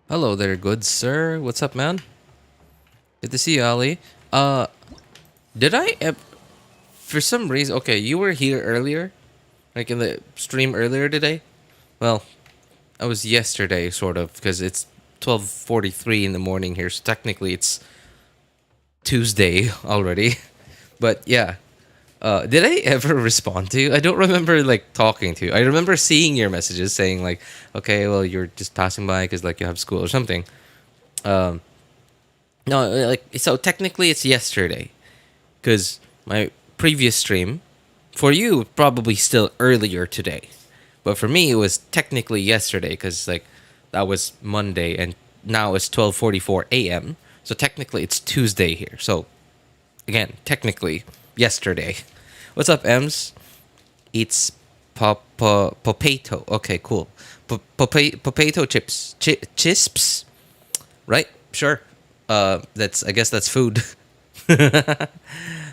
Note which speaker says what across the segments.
Speaker 1: Hello there, good sir. What's up, man? Good to see you, Ali. Uh, did I for some reason? Okay, you were here earlier, like in the stream earlier today. Well, I was yesterday, sort of, because it's 12:43 in the morning here, so technically it's Tuesday already. But yeah, did I ever respond to you? I don't remember like talking to you. I remember seeing your messages saying like, "Okay, well, you're just passing by because like you have school or something." Um, no, like so technically it's yesterday because my previous stream for you probably still earlier today, but for me it was technically yesterday because like that was Monday and now it's 12:44 a.m. So technically it's Tuesday here. So again, technically yesterday. What's up, Ems? It's potato. Okay, cool. Potato chips. Chisps, right? Sure. That's I guess that's food.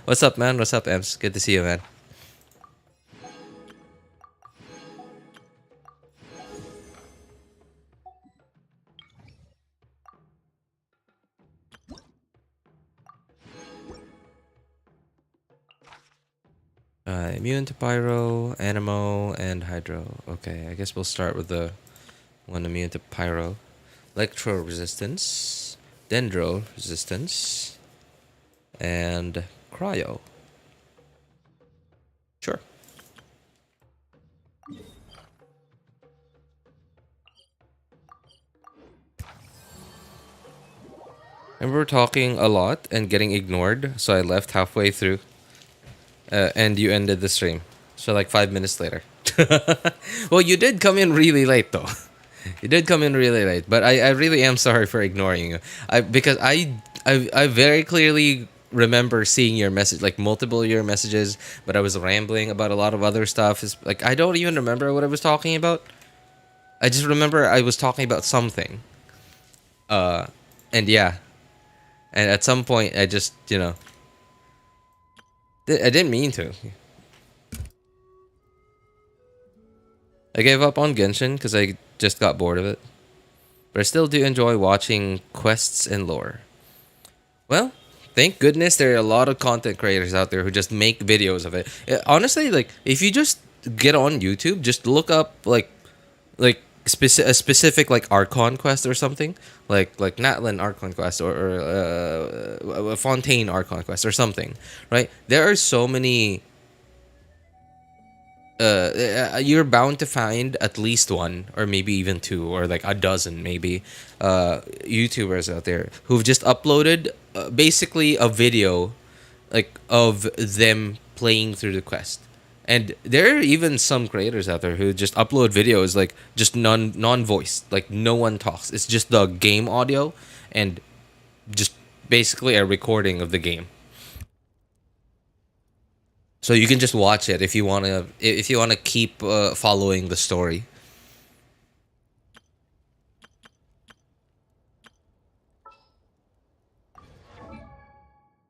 Speaker 1: What's up, man? What's up, Ems? Good to see you, man. Immune to pyro, animo, and hydro. Okay, I guess we'll start with the one immune to pyro. Electro resistance, dendro resistance, and cryo. Sure. And we were talking a lot and getting ignored, so I left halfway through. And you ended the stream. So like 5 minutes later. Well, you did come in really late though. You did come in really late, but I really am sorry for ignoring you. Because I very clearly remember seeing your message, like multiple of your messages, but I was rambling about a lot of other stuff. It's like I don't even remember what I was talking about. I just remember I was talking about something. Uh, and yeah, and at some point I just I didn't mean to. I gave up on Genshin because I just got bored of it. But I still do enjoy watching quests and lore. Well, thank goodness there are a lot of content creators out there who just make videos of it. Honestly, like if you just get on YouTube, just look up like a specific like Archon quest or something, like Natlan Archon quest or a Fontaine Archon quest or something, right? There are so many you're bound to find at least one or maybe even two or like a dozen maybe YouTubers out there who've just uploaded basically a video like of them playing through the quest. And there are even some creators out there who just upload videos like just non-voiced, like no one talks. It's just the game audio and just basically a recording of the game. So you can just watch it if you wanna keep following the story.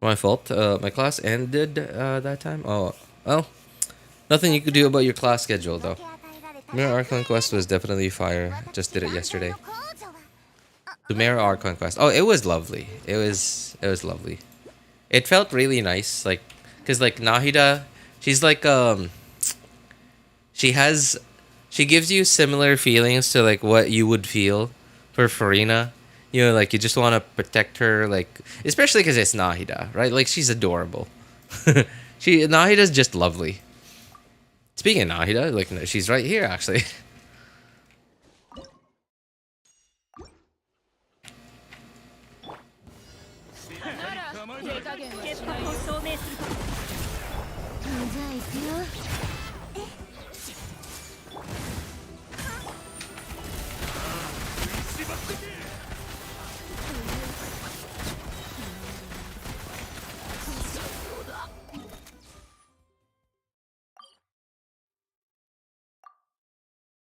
Speaker 1: My fault. My class ended that time. Oh, well, nothing you could do about your class schedule though. Mirror Archon Quest was definitely fire. Just did it yesterday. The Mirror Archon Quest. Oh, it was lovely. It was lovely. It felt really nice, like, cause like Nahida, she's like she has, she gives you similar feelings to like what you would feel for Farina. You know, like you just want to protect her, like especially because it's Nahida, right? Like she's adorable. Nahida's just lovely. Speaking of Nahida, like she's right here actually.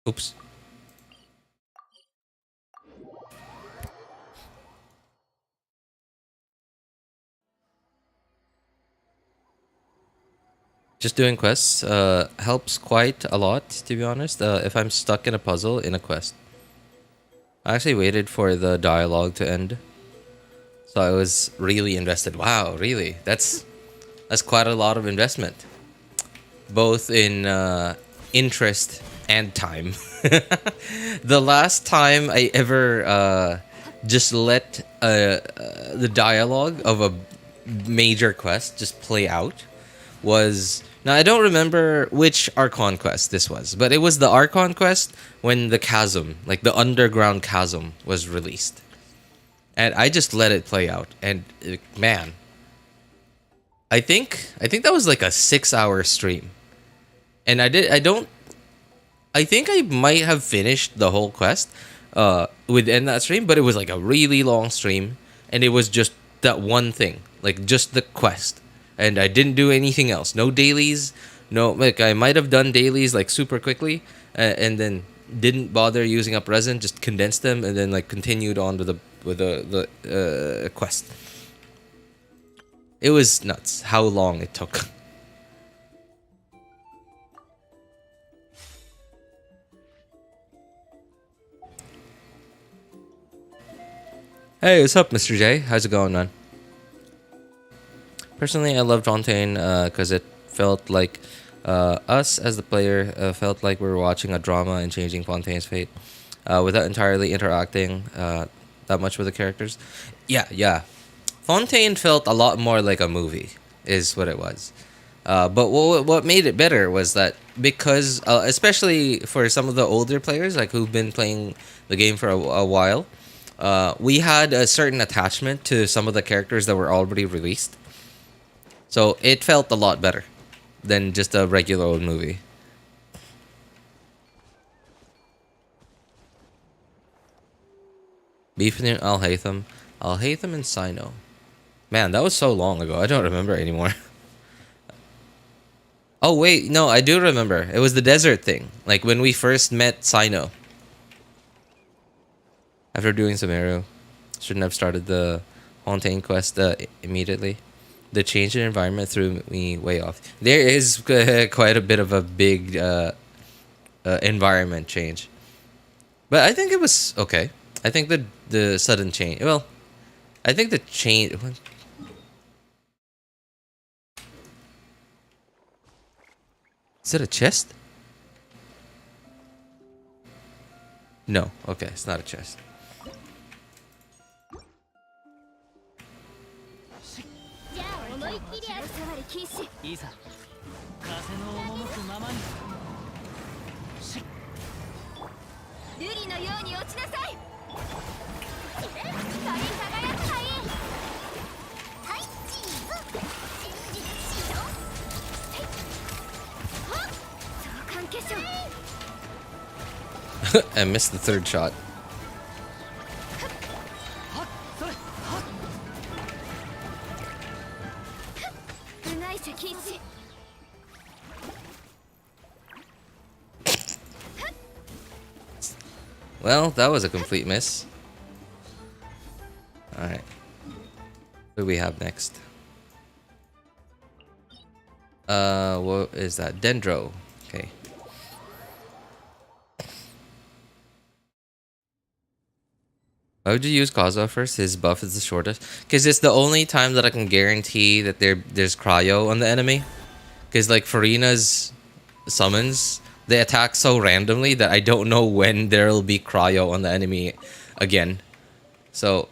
Speaker 1: Oops. Just doing quests helps quite a lot, to be honest. If I'm stuck in a puzzle in a quest, I actually waited for the dialogue to end, so I was really invested. Wow, really? That's quite a lot of investment, both in interest and time. The last time I ever just let the dialogue of a major quest just play out was, now I don't remember which Archon quest this was, but it was the Archon quest when the chasm, like the underground chasm, was released, and I just let it play out, and man, I think that was like a 6 hour stream, and I think I might have finished the whole quest within that stream, but it was like a really long stream, and it was just that one thing, like just the quest, and I didn't do anything else. No dailies, no, like I might have done dailies like super quickly, and then didn't bother using up resin, just condensed them, and then like continued on with the quest. It was nuts how long it took. Hey, what's up, Mr. J? How's it going, man? Personally, I loved Fontaine because it felt like us as the player felt like we were watching a drama and changing Fontaine's fate without entirely interacting that much with the characters. Yeah, yeah. Fontaine felt a lot more like a movie, is what it was. But what made it better was that because, especially for some of the older players, like who've been playing the game for a while, we had a certain attachment to some of the characters that were already released. So it felt a lot better than just a regular old movie. Beef and Al-Haytham and Sino. Man, that was so long ago. I don't remember anymore. Oh wait, no, I do remember. It was the desert thing. Like when we first met Sino. After doing some arrow. Shouldn't have started the Fontaine quest immediately. The change in environment threw me way off. There is quite a bit of a big environment change. But I think it was okay. I think the sudden change. Well, I think the change. Is it a chest? No. Okay, it's not a chest. I missed the third shot. Well, that was a complete miss. Alright. What do we have next? What is that? Dendro. Okay. Why would you use Kazuha first? His buff is the shortest. Because it's the only time that I can guarantee that there's cryo on the enemy. Because like Farina's summons, they attack so randomly that I don't know when there'll be cryo on the enemy again. So,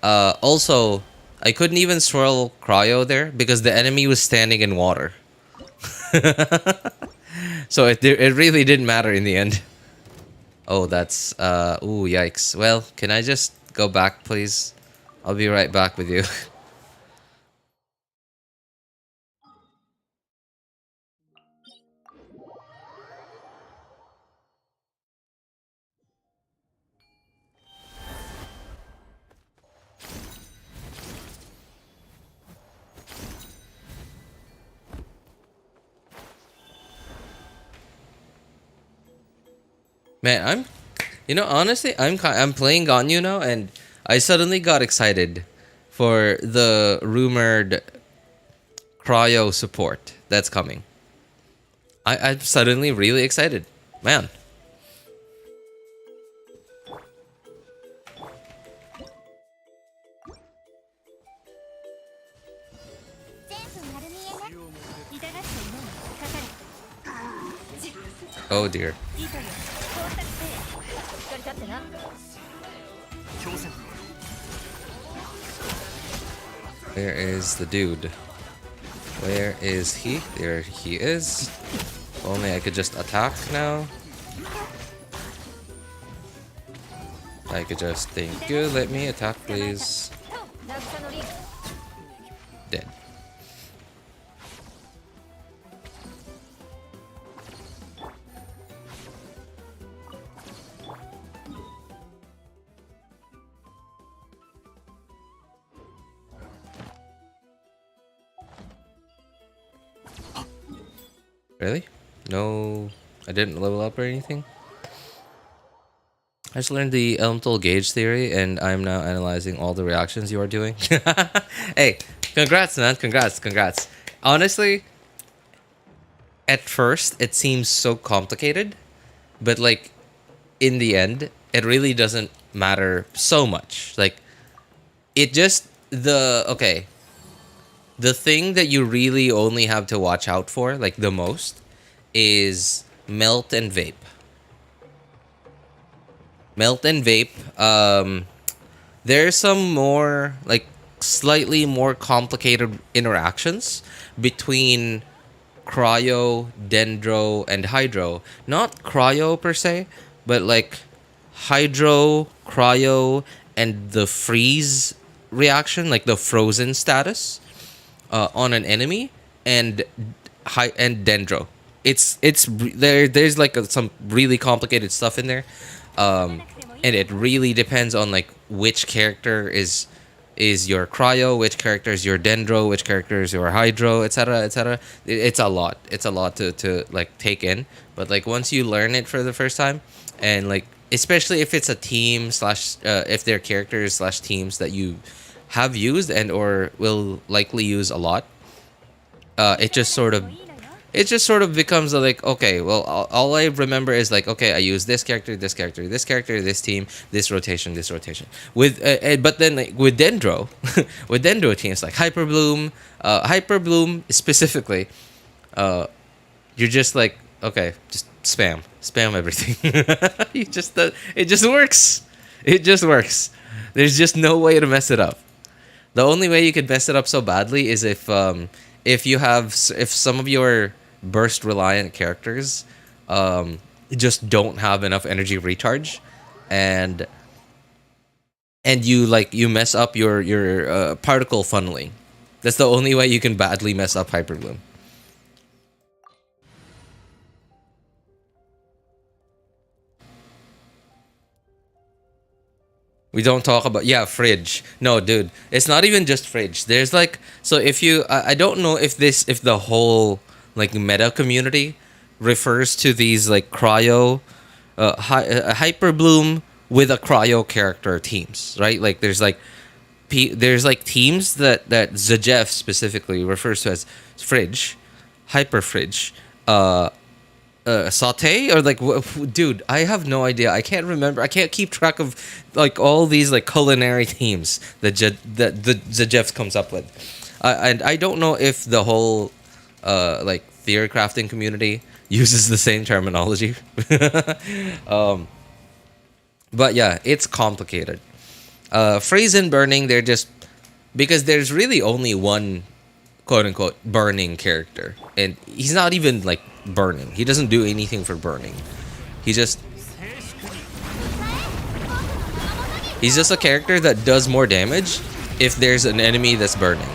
Speaker 1: also, I couldn't even swirl cryo there because the enemy was standing in water. So it really didn't matter in the end. Oh, that's ooh, yikes. Well, can I just go back, please? I'll be right back with you. Man, honestly, I'm playing Ganyu now, and I suddenly got excited for the rumored cryo support that's coming. I'm suddenly really excited, man. Oh dear. Where is the dude? Where is he? There he is. If only I could just attack now. I could just thank you. Let me attack, please. Dead. Really? No, I didn't level up or anything. I just learned the elemental gauge theory, and I'm now analyzing all the reactions you are doing. Hey, congrats, man! Congrats! Honestly, at first it seems so complicated, but like in the end, it really doesn't matter so much. Like it just the thing that you really only have to watch out for, like the most, is melt and vape. Melt and vape. There's some more, like, slightly more complicated interactions between cryo, dendro, and hydro. Not cryo per se, but like hydro, cryo, and the freeze reaction, like the frozen status on an enemy, and dendro. There's like some really complicated stuff in there, and it really depends on like which character is your cryo, which character is your dendro, which character is your hydro, etc., etc. It's a lot. It's a lot to like take in. But like once you learn it for the first time, and like especially if it's a team slash if they're characters slash teams that you have used and or will likely use a lot, it just sort of becomes like, okay, well, all I remember is like, okay, I use this character, this character, this character, this team, this rotation, with but then like with dendro with dendro teams like hyperbloom specifically, you're just like, okay, just spam everything. It just works. It just works. There's just no way to mess it up. The only way you could mess it up so badly is if some of your burst reliant characters just don't have enough energy recharge, and you mess up your particle funneling. That's the only way you can badly mess up Hyperbloom. We don't talk about, yeah, fridge. No, dude, it's not even just fridge. There's like, so if you I don't know if the whole like meta community refers to these like cryo hyper bloom with a cryo character teams, right? Like there's like teams that Zajeff specifically refers to as fridge, hyperfridge, saute, or like dude, I have no idea. I can't remember. I can't keep track of like all these like culinary themes that the Jeff comes up with. And I don't know if the whole like theory crafting community uses the same terminology. um, but yeah, it's complicated. Freeze and burning, they're just because there's really only one quote unquote burning character, and he's not even like burning. He doesn't do anything for burning. He just he's just a character that does more damage if there's an enemy that's burning.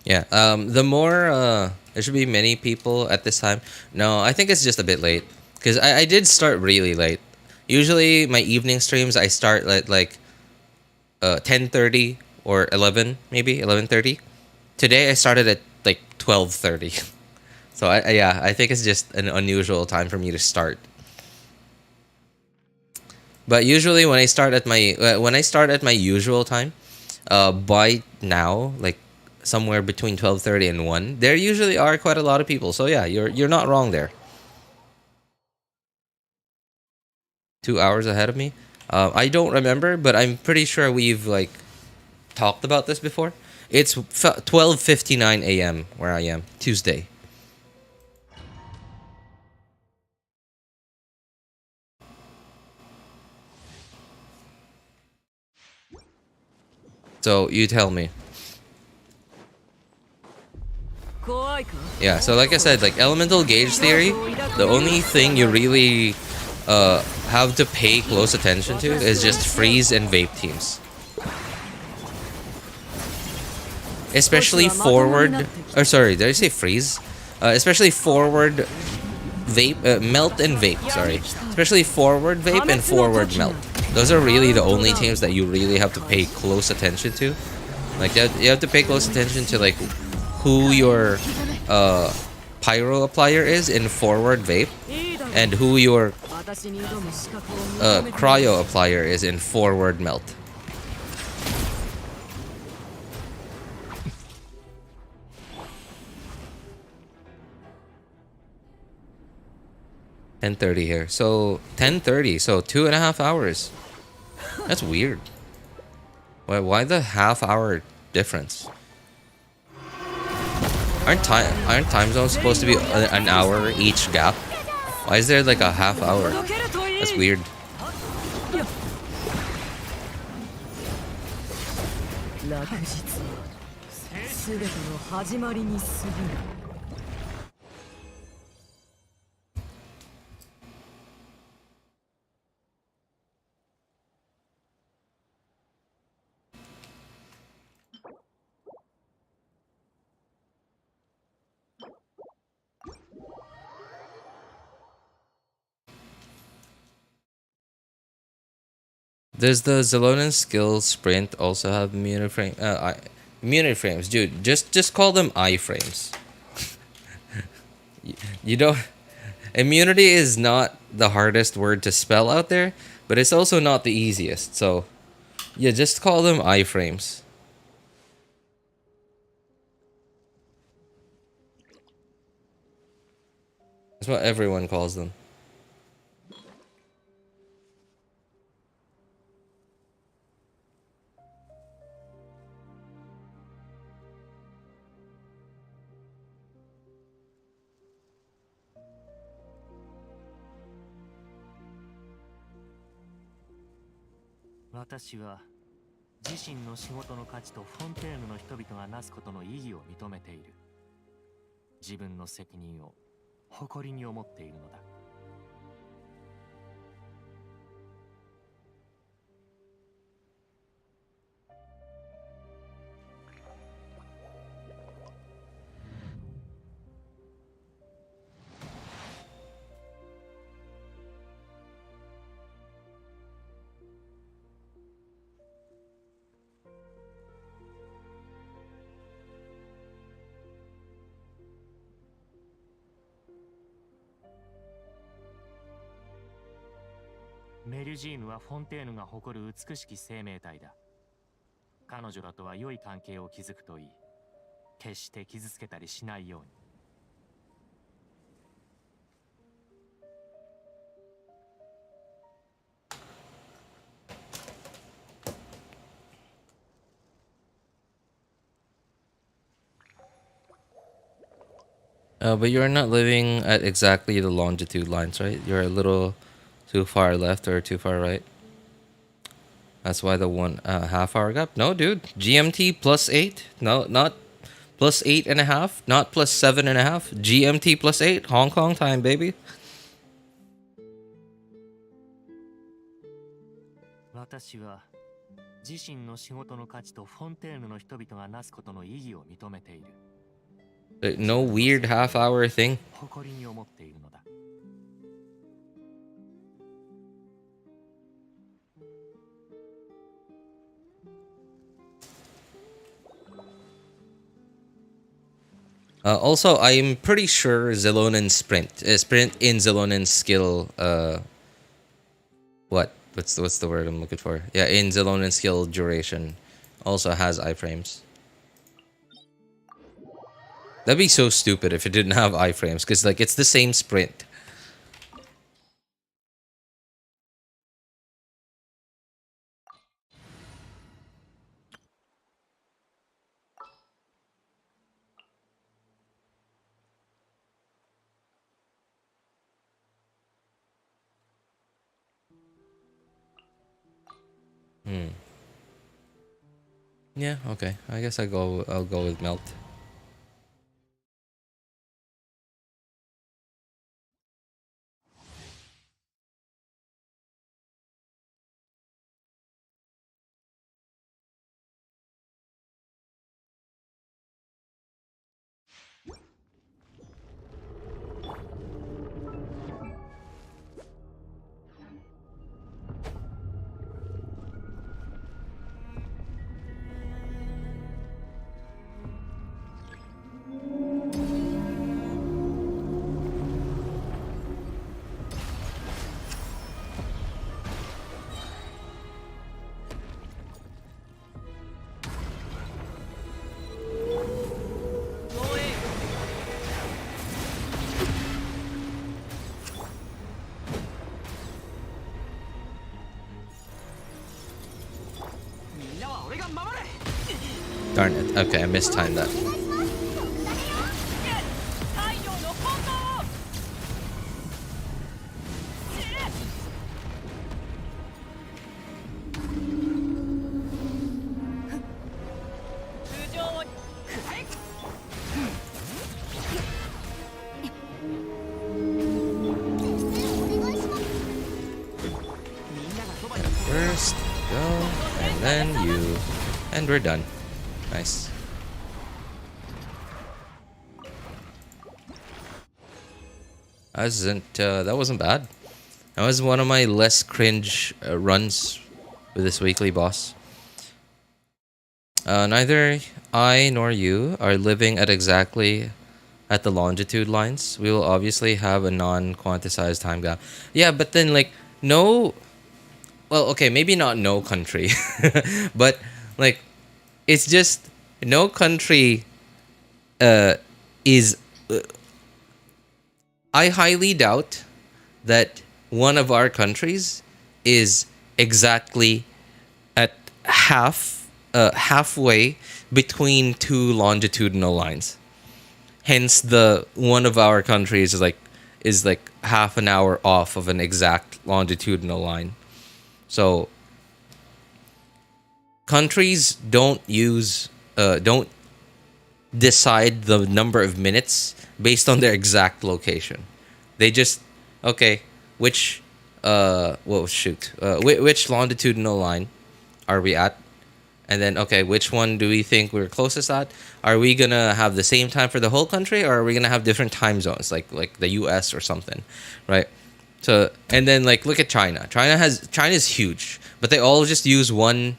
Speaker 1: Yeah. The more there should be many people at this time. No, I think it's just a bit late because I did start really late. Usually my evening streams I start at like 10:30 or 11, maybe 11:30. Today I started at like 12:30. So yeah, I think it's just an unusual time for me to start. But usually when I start at my usual time, by now like somewhere between 12:30 and 1, there usually are quite a lot of people. So yeah, you're not wrong there. 2 hours ahead of me. I don't remember, but I'm pretty sure we've like talked about this before. It's 12:59 a.m. where I am Tuesday. So you tell me. Yeah, so like I said, like elemental gauge theory, the only thing you really have to pay close attention to is just freeze and vape teams. Especially forward, or sorry, did I say freeze? Especially forward vape, melt and vape, sorry. Especially forward vape and forward melt. Those are really the only teams that you really have to pay close attention to. Like you have to pay close attention to like who your pyro applier is in forward vape and who your cryo applier is in forward melt. $10:30 here. So 10:30. So 2.5 hours. That's weird. Why the half-hour difference? Aren't time zones supposed to be an hour each gap? Why is there like a half hour? That's weird. Does the Xilonen skill sprint also have immunity frame? Immunity frames, dude. Just call them iframes. You don't. Immunity is not the hardest word to spell out there, but it's also not the easiest. So, yeah, just call them iframes. That's what everyone calls them.
Speaker 2: 誇りに思っているのだ。メルジーヌはフォンテーヌが誇る美しき生命体だ。彼女らとは良い関係を築くといい。決して傷つけたりしないように。
Speaker 1: But you're not living at exactly the longitude lines, right? You're a little too far left or too far right. That's why the one half hour gap. No, dude. GMT plus 8. No, not plus 8.5. Not plus 7.5. GMT plus 8. Hong Kong time, baby.
Speaker 2: 私は自身の仕事の価値とフォンテーヌの人々がなすことの意義を認めている。
Speaker 1: No weird half hour thing.
Speaker 2: 誇りに思っているのだ。
Speaker 1: Also, I'm pretty sure Xilonen sprint in Xilonen skill. What's the word I'm looking for? Yeah, in Xilonen skill duration, also has iframes. That'd be so stupid if it didn't have iframes, because like it's the same sprint. Yeah, okay. I guess I'll go with melt. Darn it. Okay, I mistimed that. First, go, and then you. And we're done. Nice. That wasn't bad. That was one of my less cringe runs with this weekly boss. Neither I nor you are living at exactly at the longitude lines. We will obviously have a non-quantized time gap. Yeah, but then like no, well, okay, maybe not no country, but like it's just no country is. I highly doubt that one of our countries is exactly at halfway between two longitudinal lines. Hence, the one of our countries is like half an hour off of an exact longitudinal line. So countries don't decide the number of minutes based on their exact location. They just okay, which well shoot, which longitudinal line are we at? And then okay, which one do we think we're closest at? Are we gonna have the same time for the whole country, or are we gonna have different time zones, like the U.S. or something, right? So and then like look at China. China's huge, but they all just use one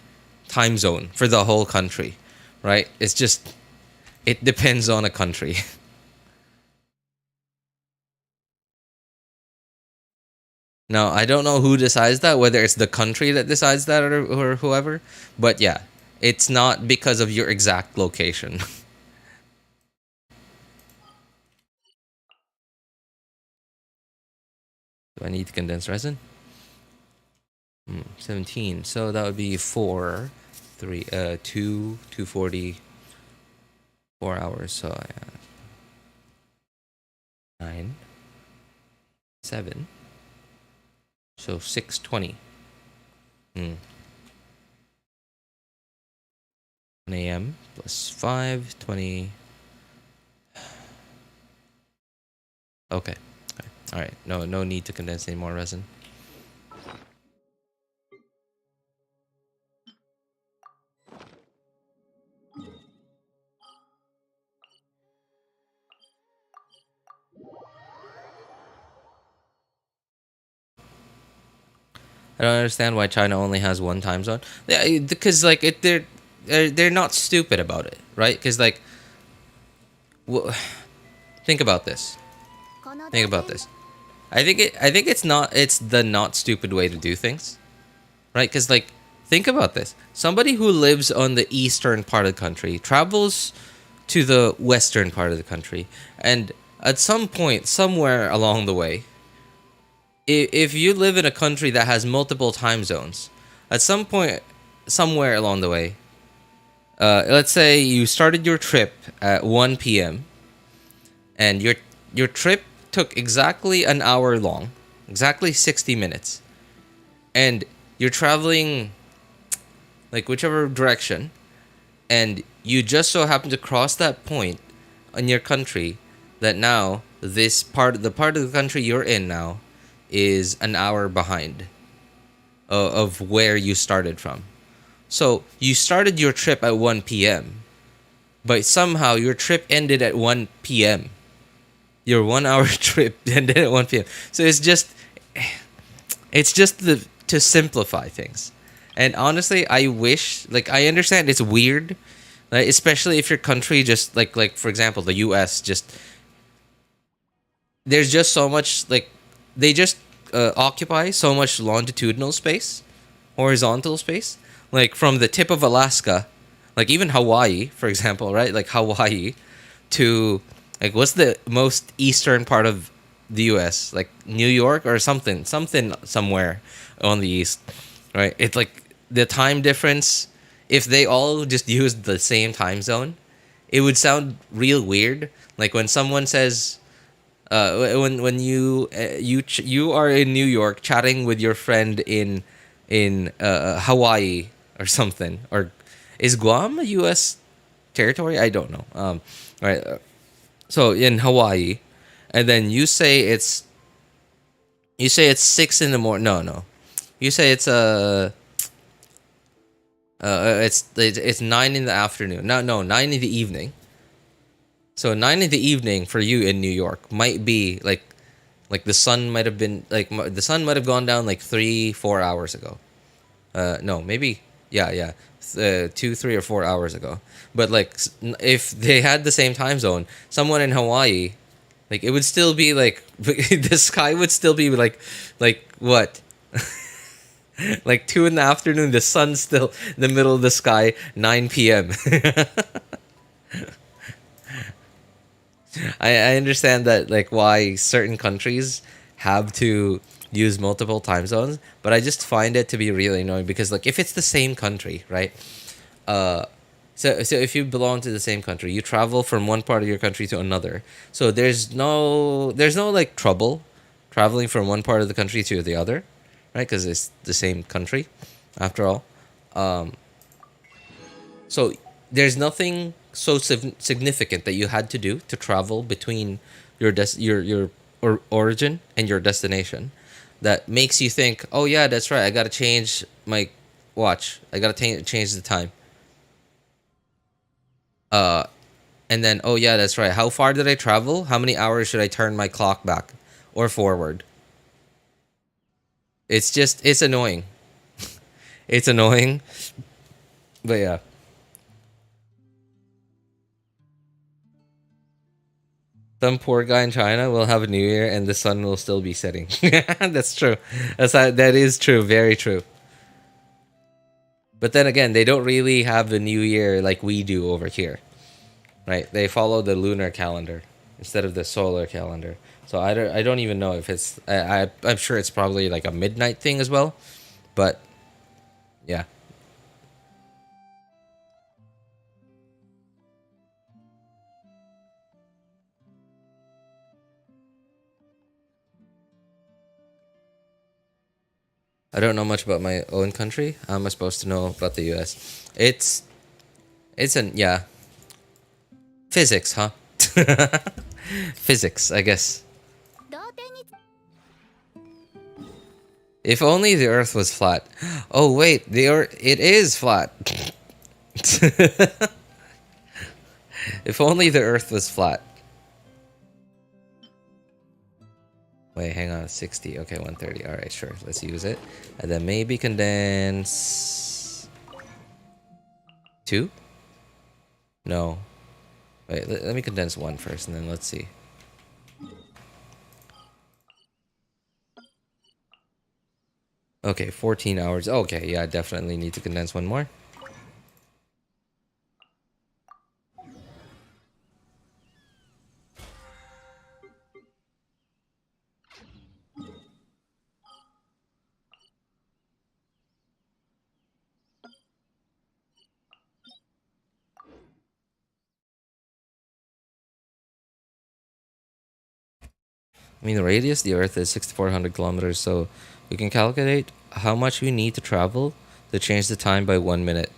Speaker 1: time zone for the whole country, right? It's just it depends on a country. Now, I don't know who decides that, whether it's the country that decides that or whoever, but yeah, it's not because of your exact location. Do I need to condense resin? 17. So that would be 4, 3, 2, 240, 4 hours. So yeah, 9, 7. So 6:20. 1 a.m. plus 5, 20. Okay. All right. No need to condense any more resin. I don't understand why China only has one time zone. Yeah, because like they're not stupid about it, right? Because like, think about this. Think about this. I think it's the not stupid way to do things, right? Because like, think about this. Somebody who lives on the eastern part of the country travels to the western part of the country, and at some point, somewhere along the way, if you live in a country that has multiple time zones, at some point, somewhere along the way, let's say you started your trip at 1 p.m. and your trip took exactly an hour long, exactly 60 minutes, and you're traveling like whichever direction, and you just so happen to cross that point in your country that now the part of the country you're in now is an hour behind of where you started from. So you started your trip at 1 p.m., but somehow your trip ended at 1 p.m. Your 1 hour trip ended at 1 p.m. So it's just to simplify things. And honestly, I wish, like, I understand it's weird, like, especially if your country just like for example the U.S. just there's just so much like they just occupy so much longitudinal space, horizontal space, like from the tip of Alaska, like even Hawaii, for example, right? Like Hawaii to like what's the most eastern part of the U.S. like New York or something somewhere on the east, right? It's like the time difference. If they all just used the same time zone, it would sound real weird. Like when someone says, when you are in New York chatting with your friend in Hawaii or something, or is Guam a U.S. territory? I don't know. Right. So in Hawaii, and then you say it's 6 in the morning. No. You say it's 9 in the afternoon. No, 9 in the evening. So 9 in the evening for you in New York might be like the sun might have been like the sun might have gone down like 3-4 hours ago. No, maybe yeah, 2, 3, or 4 hours ago. But like if they had the same time zone, someone in Hawaii, like it would still be like the sky would still be like what? Like 2 in the afternoon, the sun's still in the middle of the sky, 9 p.m. I understand that like why certain countries have to use multiple time zones, but I just find it to be really annoying because like if it's the same country, right? Uh so if you belong to the same country, you travel from one part of your country to another. So there's no like trouble traveling from one part of the country to the other, right? Because it's the same country after all. Um so there's nothing so significant that you had to do to travel between your origin and your destination that makes you think, oh yeah, that's right, I gotta change my watch, I gotta change the time, and then, oh yeah, that's right, how far did I travel, how many hours should I turn my clock back or forward. It's annoying. It's annoying, but yeah. Some poor guy in China will have a new year and the sun will still be setting. That's true. That is true. Very true. But then again, they don't really have the new year like we do over here, right? They follow the lunar calendar instead of the solar calendar. So I don't even know if it's. I'm sure it's probably like a midnight thing as well. But yeah. I don't know much about my own country. How am I supposed to know about the U.S.? It's an yeah. Physics, huh? Physics, I guess. If only the Earth was flat. Oh wait, it is flat. If only the Earth was flat. Wait, hang on, 60. Okay, 130. All right, sure. Let's use it, and then maybe condense 2. No. Wait, let me condense 1 first, and then let's see. Okay, 14 hours. Okay, yeah, definitely need to condense 1 more. I mean, the radius of the Earth is 6,400 kilometers, so we can calculate how much we need to travel to change the time by 1 minute.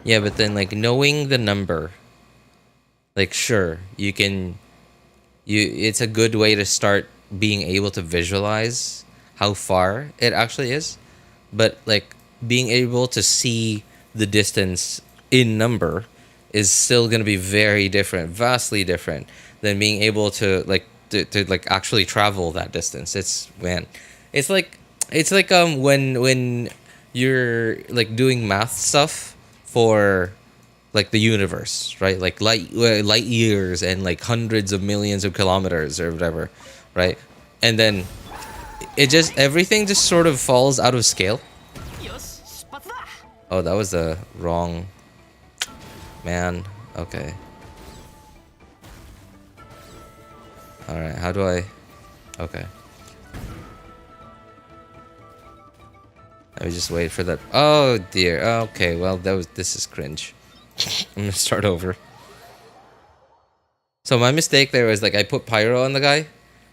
Speaker 1: Yeah, but then, like, knowing the number, like, sure, it's a good way to start being able to visualize how far it actually is, but, like, being able to see the distance in number is still going to be very different, vastly different than being able to like actually travel that distance. It's like when you're like doing math stuff for like the universe, right? Like light years and like hundreds of millions of kilometers or whatever, right? And then everything just sort of falls out of scale. Oh, that was the wrong man. Okay. All right. How do I? Okay. Let me just wait for that. Oh dear. Okay. Well, this is cringe. I'm gonna start over. So my mistake there was like I put pyro on the guy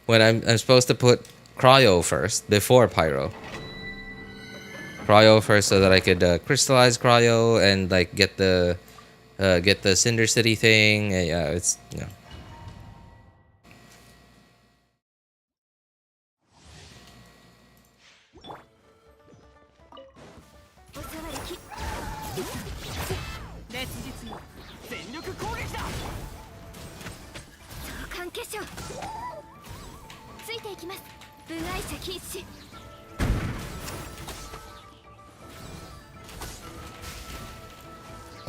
Speaker 1: when I'm supposed to put cryo first before pyro. Cryo first so that I could crystallize cryo and like get the Cinder City thing. Yeah, it's you know.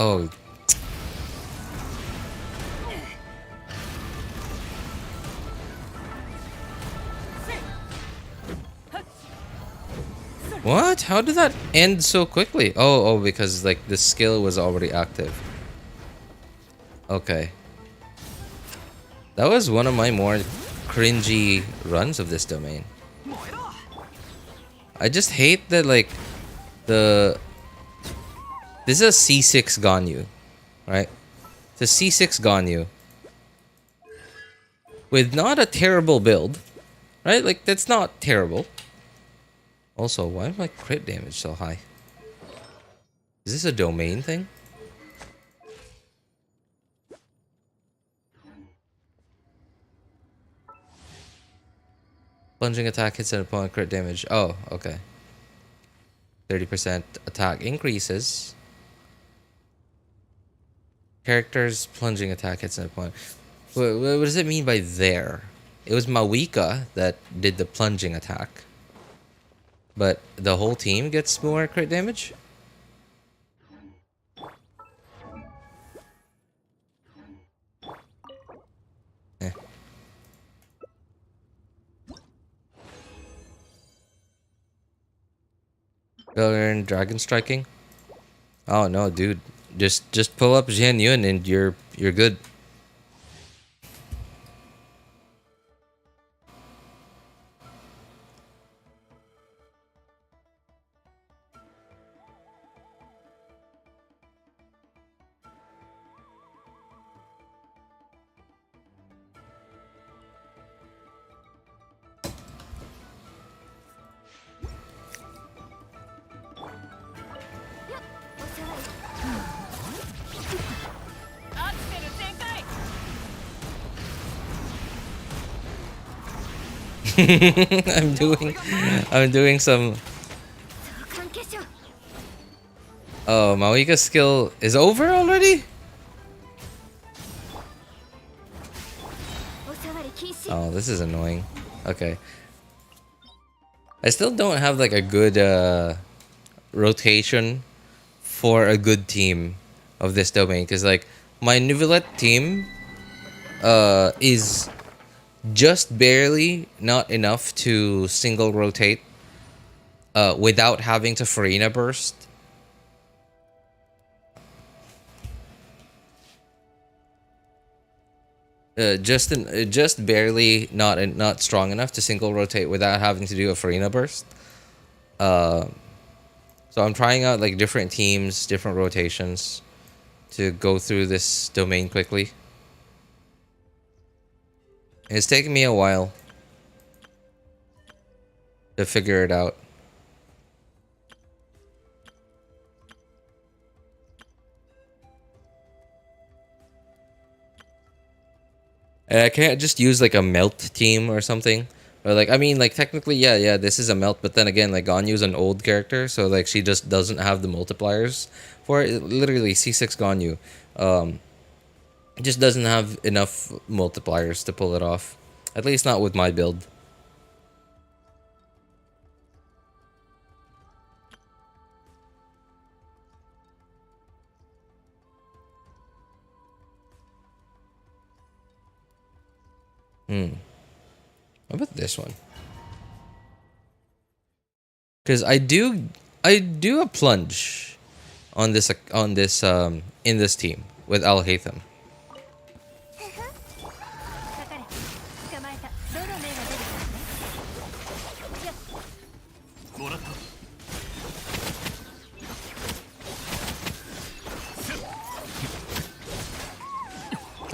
Speaker 1: Oh. What? How did that end so quickly? Oh, because like the skill was already active. Okay. That was one of my more cringy runs of this domain. I just hate that like this is a C6 Ganyu, right? It's a C6 Ganyu with not a terrible build, right? Like that's not terrible. Also, why is my crit damage so high? Is this a domain thing? Plunging attack hits an opponent, crit damage. Oh, okay. 30% attack increases. Characters plunging attack hits an opponent. What does it mean by there? It was Mawika that did the plunging attack. But the whole team gets more crit damage? Eh. Learn dragon striking? Oh no, dude. Just pull up Xianyun and you're good. I'm doing some. Oh, Mawika's skill is over already? Oh, this is annoying. Okay. I still don't have like a good rotation for a good team of this domain because like my Nuvolette team is just barely not enough to single rotate without having to Farina burst. Just barely not strong enough to single rotate without having to do a Farina burst. So I'm trying out like different teams, different rotations to go through this domain quickly. It's taken me a while to figure it out. And I can't just use like a melt team or something. Or like, I mean, like technically, yeah, this is a melt, but then again, like Ganyu's an old character, so like she just doesn't have the multipliers for it. Literally, C6 Ganyu, just doesn't have enough multipliers to pull it off. At least not with my build. What about this one? Because I do a plunge on this in this team with Al Haytham.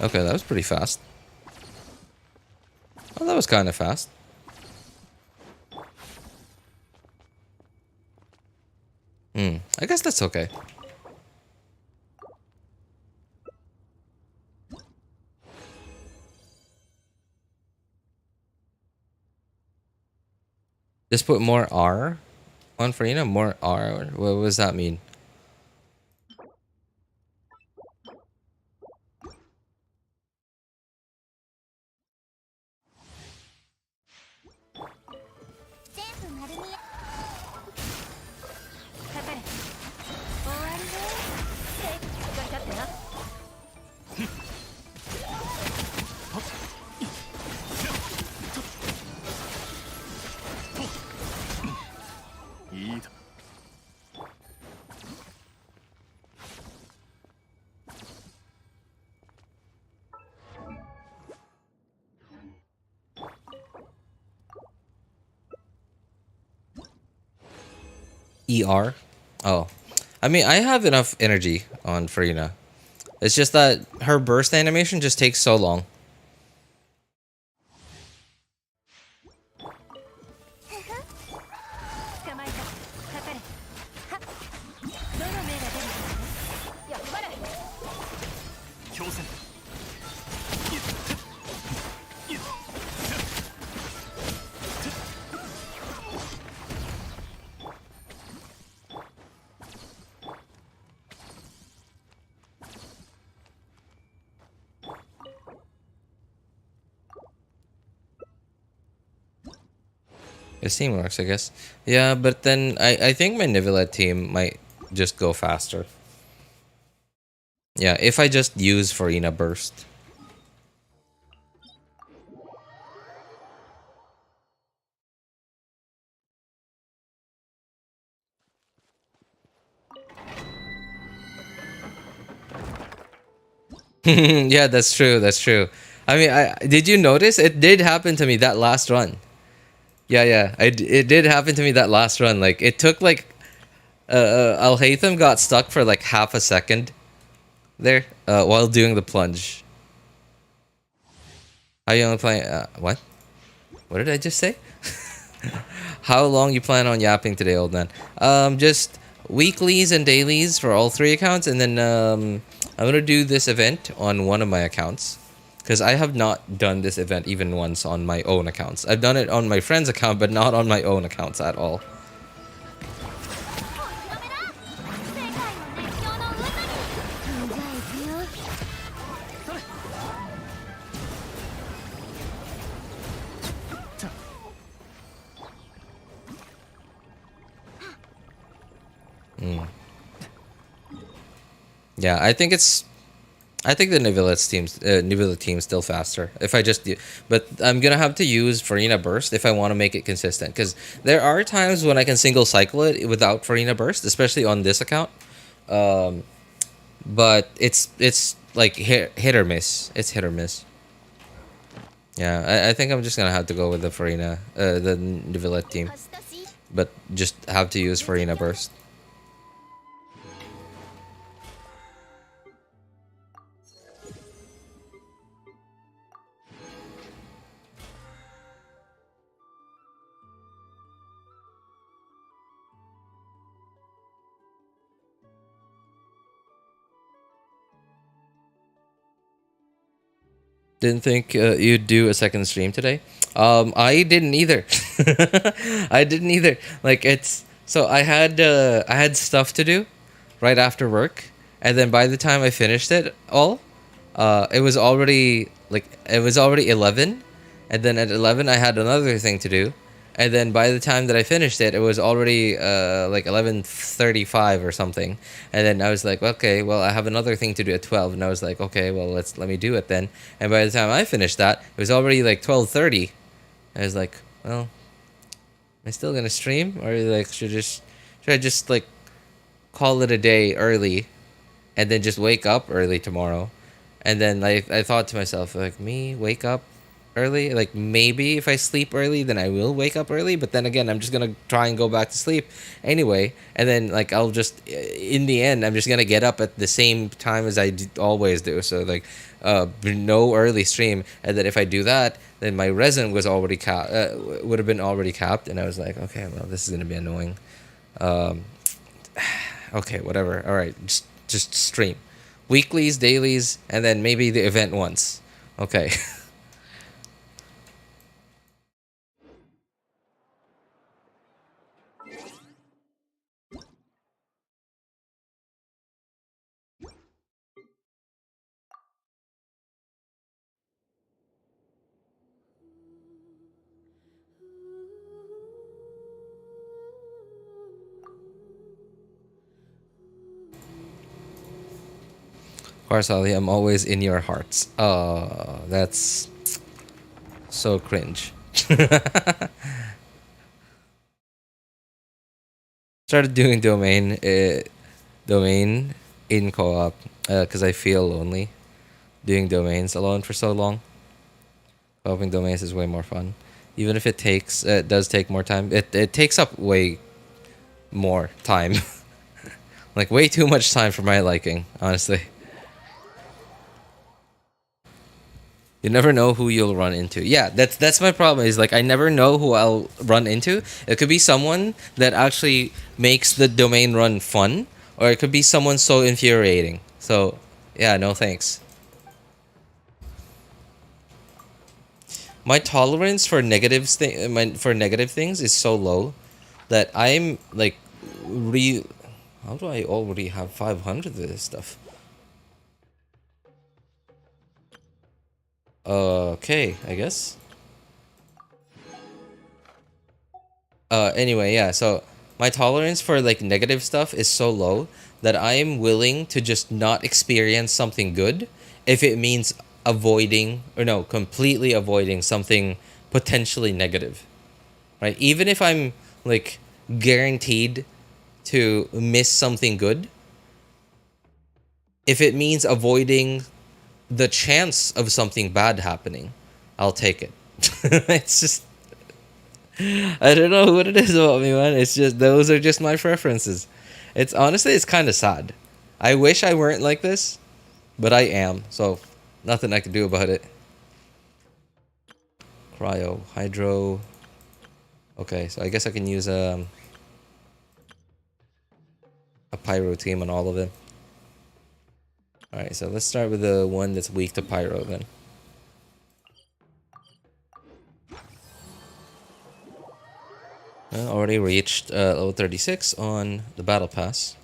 Speaker 1: Okay, that was pretty fast. Oh, that was kind of fast. I guess that's okay. Just put more R on Farina? More R? What does that mean? ER? Oh. I mean, I have enough energy on Farina. It's just that her burst animation just takes so long. His team works, I guess. Yeah, but then I think my Nivelet team might just go faster. Yeah, if I just use Farina Burst. Yeah, that's true. That's true. I mean, I did you notice it did happen to me that last run? Yeah, yeah. It did happen to me that last run. Like it took like Al Haytham got stuck for like half a second there while doing the plunge. How you only playing? What? What did I just say? How long you plan on yapping today, old man? Just weeklies and dailies for all three accounts, and then I'm gonna do this event on one of my accounts. Because I have not done this event even once on my own accounts. I've done it on my friend's account, but not on my own accounts at all. Yeah, I think the Nivilla team's still faster. If I just do, but I'm gonna have to use Farina Burst if I want to make it consistent. Because there are times when I can single cycle it without Farina Burst, especially on this account. Um, but it's like hit or miss. It's hit or miss. Yeah, I think I'm just gonna have to go with the Farina, the Nivilla team, but just have to use Farina Burst. Didn't think you'd do a second stream today. I didn't either. I didn't either. Like it's so I had stuff to do right after work, and then by the time I finished it all, it was already like it was already 11, and then at 11 I had another thing to do, and then by the time that I finished it, it was already like 11:35 or something. And then I was like, okay, well, I have another thing to do at 12, and I was like, okay, well, let me do it then. And by the time I finished that, it was already like 12:30. I was like, well, am I still gonna stream, or like should I just like call it a day early, and then just wake up early tomorrow? And then I thought to myself, like, me wake up early? Like, maybe if I sleep early, then I will wake up early. But then again, I'm just gonna try and go back to sleep anyway. And then, like, I'll just, in the end, I'm just gonna get up at the same time as always do. So, like, no early stream. And then if I do that, then my resin was already would have been already capped. And I was like, okay, well, this is gonna be annoying. Um, okay, whatever. All right, just stream, weeklies, dailies, and then maybe the event once. Okay. Of course, Ali, I'm always in your hearts. Oh, that's so cringe. Started doing domain in co-op because I feel lonely doing domains alone for so long. Co-oping domains is way more fun, even if it does take more time. It takes up way more time, like way too much time for my liking, honestly. You never know who you'll run into. Yeah, that's my problem. Is like I never know who I'll run into. It could be someone that actually makes the domain run fun, or it could be someone so infuriating. So, yeah, no thanks. My tolerance for for negative things is so low that I'm like re. How do I already have 500 of this stuff? Okay, I guess. Anyway, yeah, so my tolerance for like negative stuff is so low that I am willing to just not experience something good if it means avoiding, or no, completely avoiding something potentially negative. Right? Even if I'm like guaranteed to miss something good, if it means avoiding the chance of something bad happening, I'll take it. It's just, I don't know what it is about me, man. It's just, those are just my preferences. It's honestly, it's kind of sad. I wish I weren't like this, but I am. So nothing I can do about it. Cryo, hydro. Okay, so I guess I can use a pyro team on all of them. All right, so let's start with the one that's weak to pyro then. Already reached level 36 on the battle pass.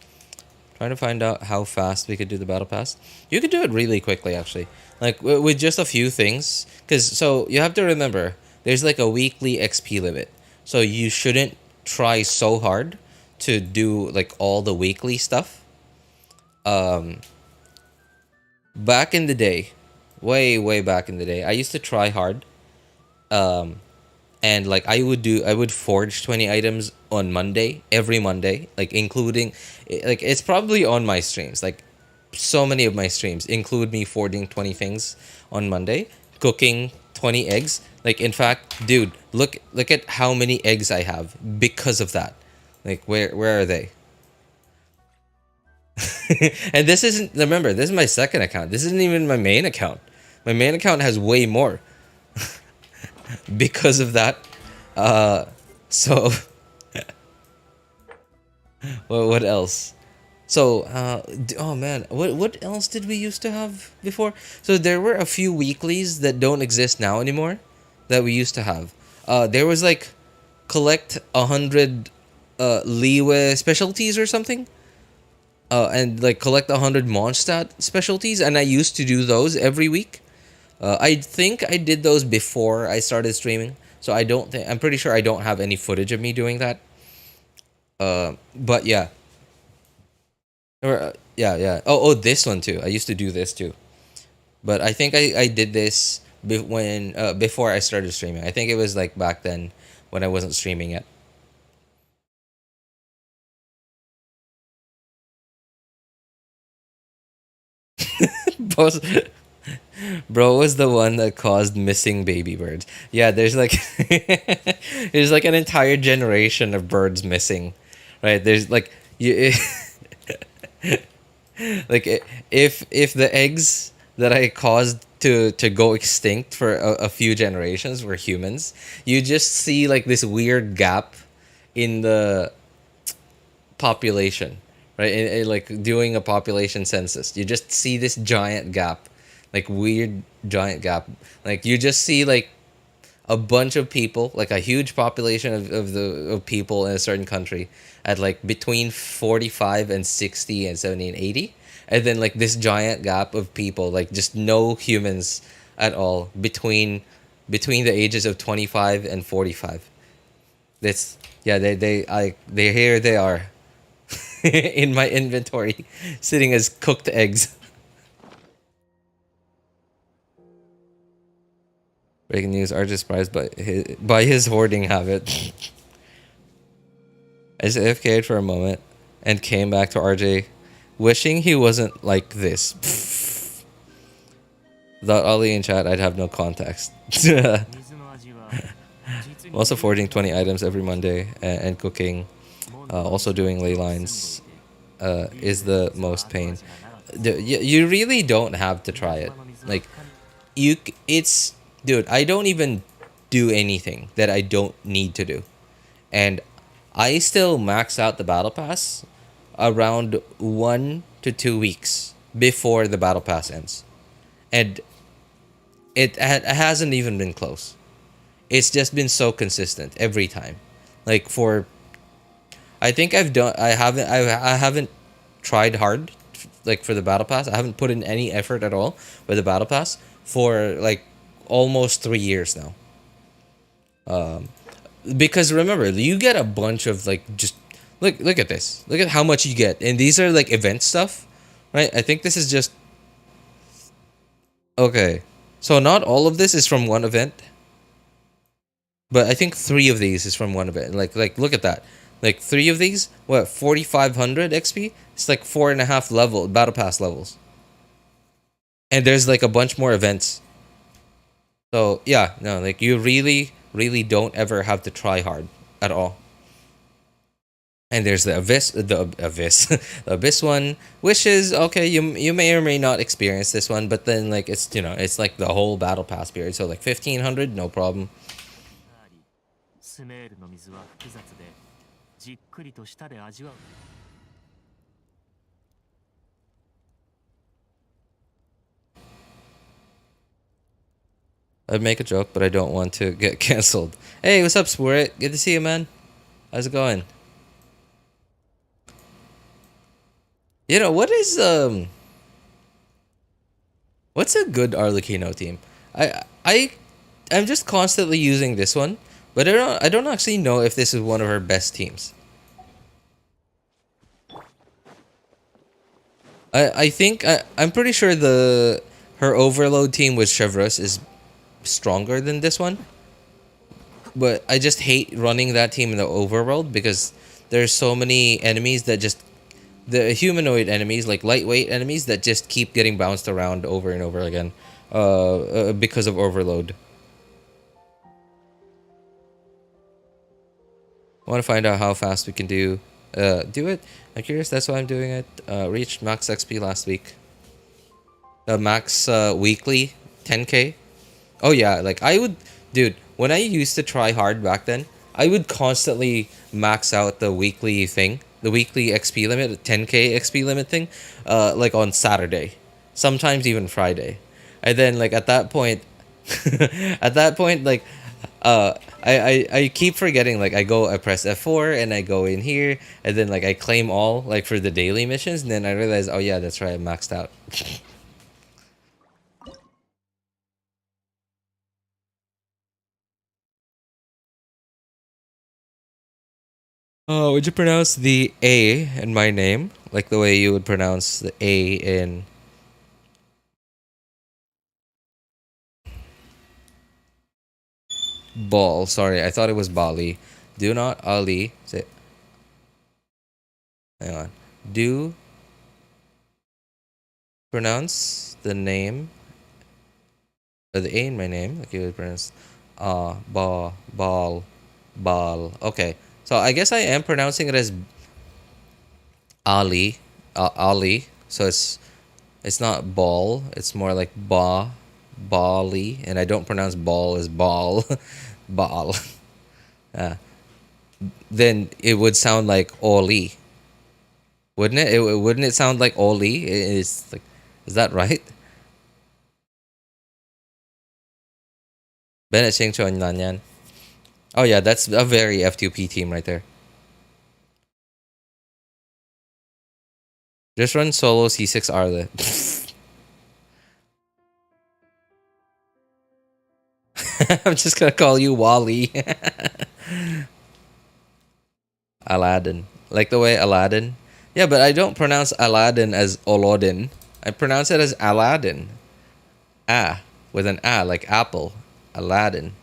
Speaker 1: Trying to find out how fast we could do the battle pass. You could do it really quickly, actually. Like, with just a few things. Because, so, you have to remember, there's like a weekly XP limit. So, you shouldn't try so hard to do, like, all the weekly stuff. Back in the day, way back in the day, I used to try hard. And like I would forge 20 items on Monday, every Monday, like including, like it's probably on my streams, like so many of my streams include me forging 20 things on Monday, cooking 20 eggs. Like, in fact, dude, look at how many eggs I have because of that. Like, where are they? And this isn't, remember, this is my second account. This isn't even my main account. My main account has way more because of that. So what else? So oh man, what else did we used to have before? So there were a few weeklies that don't exist now anymore that we used to have. There was like collect 100 leeway specialties or something. And like collect 100 Mondstadt specialties, and I used to do those every week. I think I did those before I started streaming, so I don't think, I'm pretty sure I don't have any footage of me doing that. But yeah, or yeah. This one too. I used to do this too, but I think I did this when before I started streaming. I think it was like back then when I wasn't streaming yet. Both Bro was the one that caused missing baby birds. Yeah, there's like there's like an entire generation of birds missing, right? There's like you like if the eggs that I caused to go extinct for a few generations were humans, you just see like this weird gap in the population, right? Like doing a population census, you just see this giant gap, like weird giant gap. Like you just see like a bunch of people, like a huge population of people in a certain country at like between 45 and 60 and 70 and 80, and then like this giant gap of people, like just no humans at all between the ages of 25 and 45. That's, yeah, they here they are in my inventory, sitting as cooked eggs. Breaking news: RJ surprised by his hoarding habit. I just AFK'd for a moment and came back to RJ, wishing he wasn't like this. Without Ali in chat, I'd have no context. I'm also forging 20 items every Monday and cooking. Also doing ley lines is the most pain. You really don't have to try it. Like, it's, dude, I don't even do anything that I don't need to do, and I still max out the battle pass around 1 to 2 weeks before the battle pass ends, and it hasn't even been close. It's just been so consistent every time. Like, for, I think I haven't tried hard, like for the battle pass. I haven't put in any effort at all with the battle pass for like almost 3 years now. because remember, you get a bunch of like just look at this. Look at how much you get, and these are like event stuff, right? I think this is just okay. So not all of this is from one event, but I think three of these is from one event. Like look at that. Like three of these, what 4,500 XP? It's like 4.5 level battle pass levels, and there's like a bunch more events. So yeah, no, like you really don't ever have to try hard at all. And there's the abyss, the abyss one, which is okay. You may or may not experience this one, but then like it's it's like the whole battle pass period. So like 1,500, no problem.
Speaker 2: スメールの水は複雑でじっくりと舌で味わう
Speaker 1: I'd make a joke, but I don't want to get canceled. Hey, what's up, Spirit? Good to see you, man. How's it going? You know what is what's a good Arlecchino team? I'm just constantly using this one, but I don't actually know if this is one of her best teams. I think I'm pretty sure her overload team with Chevreuse is stronger than this one. But I just hate running that team in the overworld because there's so many enemies that just the humanoid enemies, like lightweight enemies that just keep getting bounced around over and over again because of overload. I want to find out how fast we can do it. I'm curious, that's why I'm doing it. Reached max XP last week. Max weekly 10k. Oh yeah, like I would, dude. When I used to try hard back then, I would constantly max out the weekly thing, the weekly XP limit, 10k XP limit thing, like on Saturday, sometimes even Friday, and then like at that point, like, I keep forgetting. Like I press F4 and I go in here, and then like I claim all like for the daily missions, and then I realize, oh yeah, that's right, I maxed out. Oh, would you pronounce the A in my name like the way you would pronounce the A in ball? Sorry, I thought it was Bali. Do not Ali. Say, hang on. Do pronounce the name the A in my name like you would pronounce ball ball. Okay, so I guess I am pronouncing it as Ali, Ali. So it's not ball. It's more like Bali, and I don't pronounce ball as ball, ball. Uh, then it would sound like Oli, wouldn't it? Wouldn't it sound like Oli? It's like, is that right? Bennett Xingchuan Nanyan. Oh yeah, that's a very F2P team right there. Just run solo C6 Arla. I'm just gonna call you Wally. Aladdin. Like the way Aladdin? Yeah, but I don't pronounce Aladdin as Olodin. I pronounce it as Aladdin. Ah, with an A, like apple. Aladdin.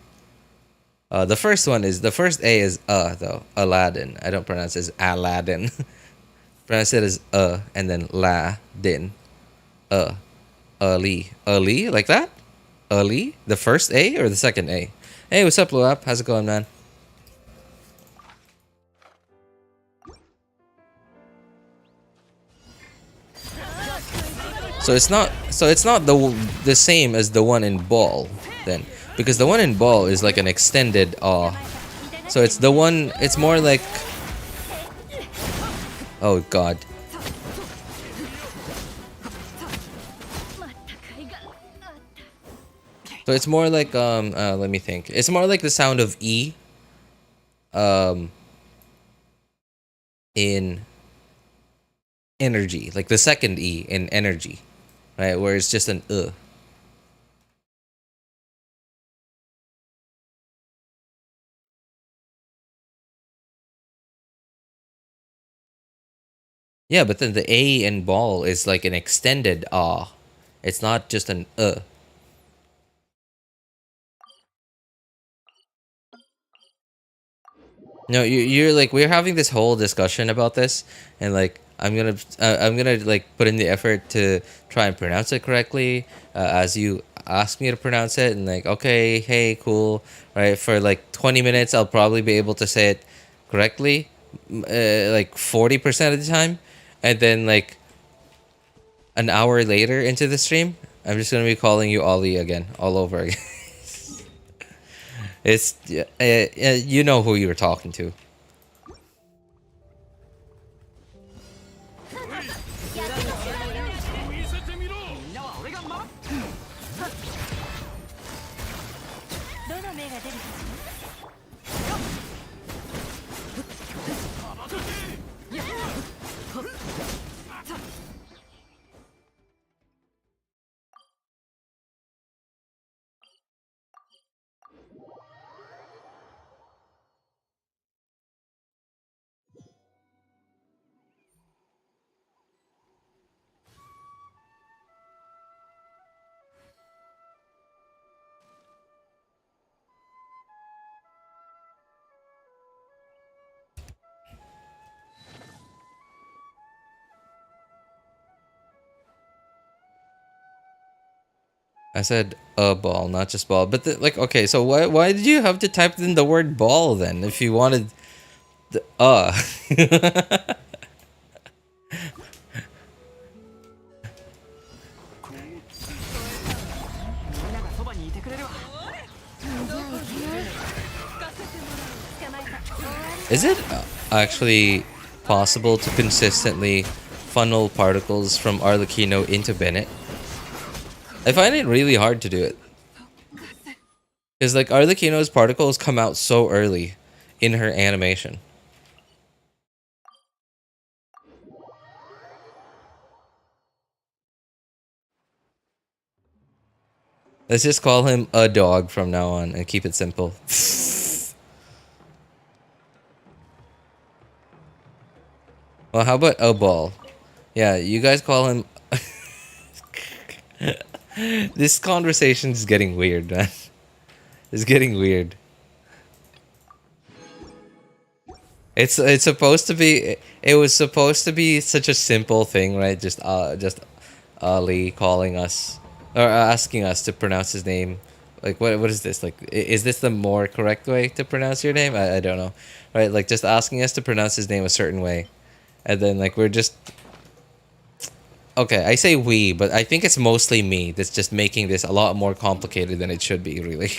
Speaker 1: The first A is though. Aladdin. I don't pronounce it as Aladdin. Pronounce it as and then la din. Uh. Ali. Ali? Like that? Ali? The first A or the second A? Hey, what's up, Luap? How's it going, man? So it's not the same as the one in ball then, because the one in ball is like an extended so it's the one, it's more like, oh god. So it's more like let me think. It's more like the sound of E um in energy, like the second E in energy, right? Where it's just an Yeah, but then the A in ball is like an extended ah. It's not just an No, you're like we're having this whole discussion about this, and like I'm gonna like put in the effort to try and pronounce it correctly, as you ask me to pronounce it, and like okay, hey, cool, right? For like 20 minutes, I'll probably be able to say it correctly, like 40% of the time, and then like an hour later into the stream, I'm just gonna be calling you Ollie again, all over again. It's you know who you were talking to. I said a ball, not just ball. But like, okay, so why did you have to type in the word ball then if you wanted the Is it actually possible to consistently funnel particles from Arlecchino into Bennett? I find it really hard to do it. Because like Arlecchino's particles come out so early in her animation. Let's just call him a dog from now on and keep it simple. Well, how about a ball? Yeah, you guys call him... This conversation is getting weird, man. It's getting weird. It's supposed to be... It was supposed to be such a simple thing, right? Just Ali calling us... Or asking us to pronounce his name. Like, what is this? Like, is this the more correct way to pronounce your name? I don't know. Right? Like, just asking us to pronounce his name a certain way. And then, like, we're just... Okay, I say we, but I think it's mostly me that's just making this a lot more complicated than it should be, really.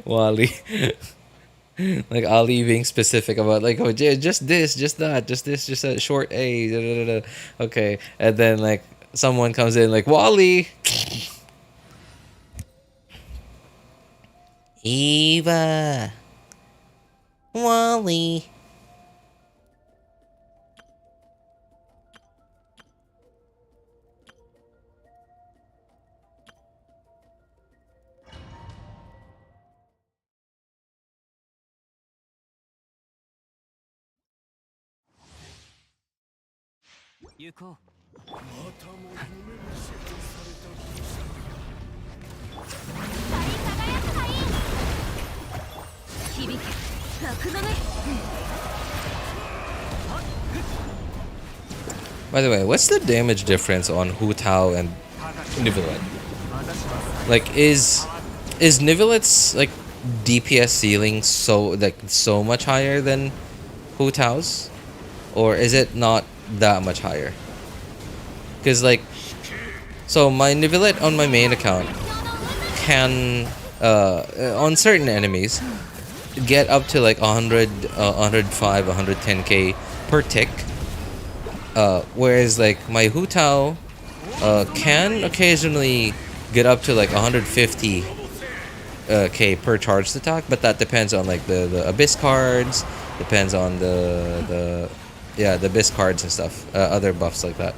Speaker 1: Wally. Like Ali being specific about like, oh, just this, just that, just this, just a short A. Da, da, da, da. Okay, and then like someone comes in like Wally. Eva. Wally. By the way, what's the damage difference on Hu Tao and Nivelet? Like, is Nivelet's like DPS ceiling so much higher than Hu Tao's, or is it not that much higher? Because like, so my Nivelet on my main account can on certain enemies get up to like 100, 105, 110k per tick. Whereas like my Hu Tao can occasionally get up to like 150 k per charged attack, but that depends on like the abyss cards Depends on the bis cards and stuff, other buffs like that.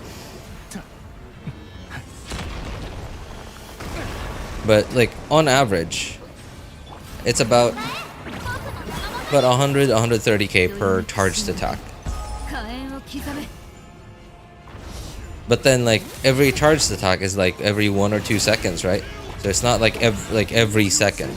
Speaker 1: But like on average, it's about 100 130k per charged attack. But then like every charged attack is like every 1 or 2 seconds, right? So it's not like every second.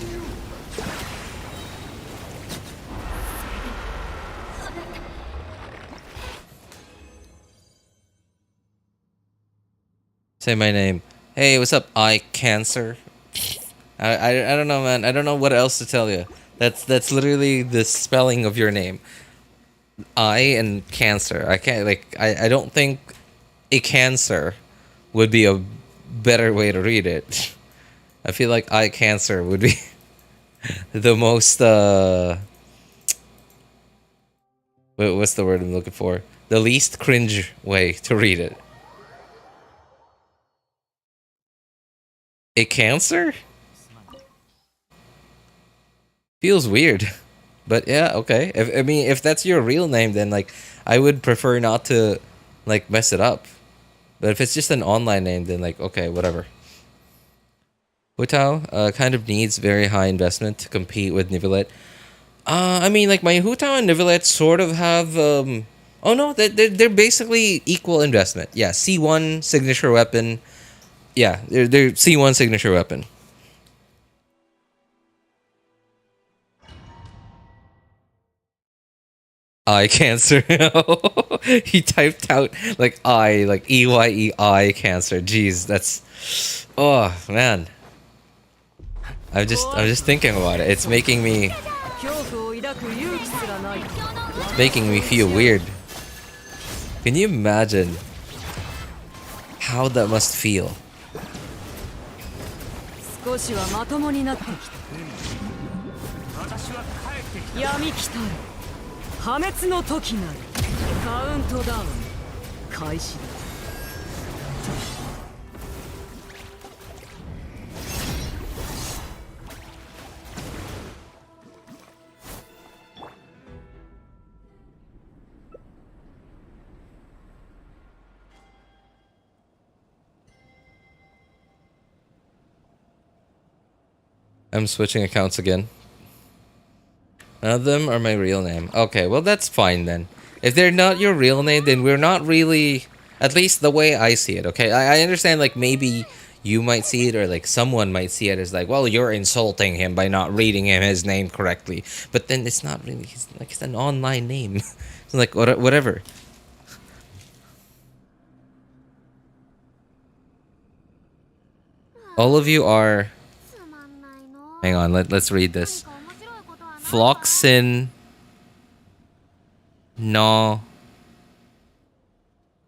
Speaker 1: Say my name. Hey, what's up, I Cancer? I don't know, man. I don't know what else to tell you. That's literally the spelling of your name. I and Cancer. I can't like I don't think a Cancer would be a better way to read it. I feel like I Cancer would be the most what's the word I'm looking for? The least cringe way to read it. A Cancer? Feels weird. But yeah, okay. If that's your real name, then like I would prefer not to like mess it up. But if it's just an online name, then like okay, whatever. Hutao kind of needs very high investment to compete with Nivelet. I mean, like my Hutao and Nivelet sort of have oh no, they're basically equal investment. Yeah, C1 signature weapon. Yeah, they're C1 signature weapon. Eye cancer. He typed out like I, like EYE cancer. Jeez, that's oh man. I'm just thinking about it. It's making me feel weird. Can you imagine how that must feel? I'm switching accounts again. None of them are my real name. Okay, well that's fine then. If they're not your real name, then we're not really, at least the way I see it, okay? I understand like maybe you might see it or like someone might see it as like, well, you're insulting him by not reading him his name correctly. But then it's not really, it's an online name. It's like whatever. All of you are, hang on, let's read this. Floxin no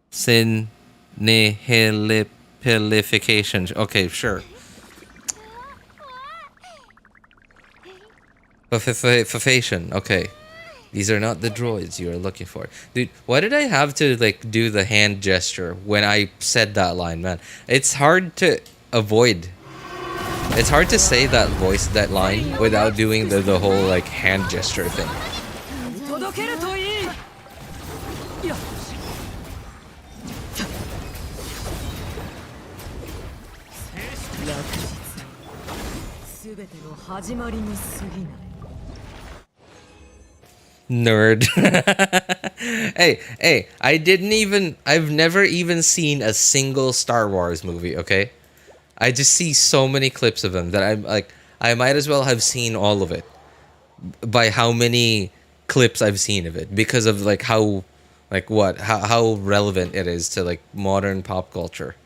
Speaker 1: sin nihilipilification. Okay, sure. Fafation. Okay. These are not the droids you are looking for. Dude, why did I have to like do the hand gesture when I said that line, man? It's hard to avoid. It's hard to say that line without doing the whole like hand gesture thing. Nerd. Hey, I've never even seen a single Star Wars movie, okay? I just see so many clips of them that I'm like, I might as well have seen all of it by how many clips I've seen of it because of like how, like what, how relevant it is to like modern pop culture.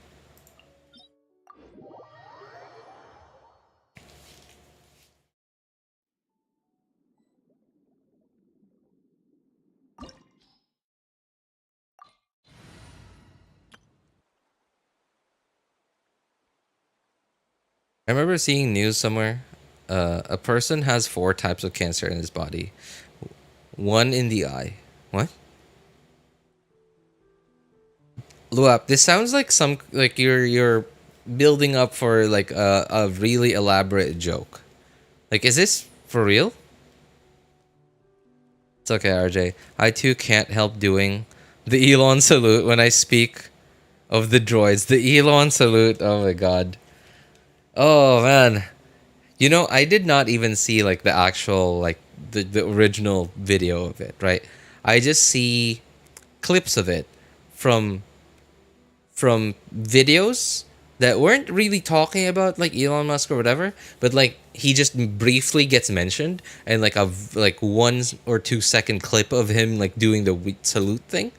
Speaker 1: I remember seeing news somewhere. A person has 4 types of cancer in his body. One in the eye. What? Luap, this sounds like some like you're building up for like a really elaborate joke. Like, is this for real? It's okay, RJ. I too can't help doing the Elon salute when I speak of the droids. The Elon salute. Oh my god. Oh man. You know, I did not even see like the actual like the original video of it, right? I just see clips of it from videos that weren't really talking about like Elon Musk or whatever, but like he just briefly gets mentioned and like like 1 or 2 second clip of him like doing the salute thing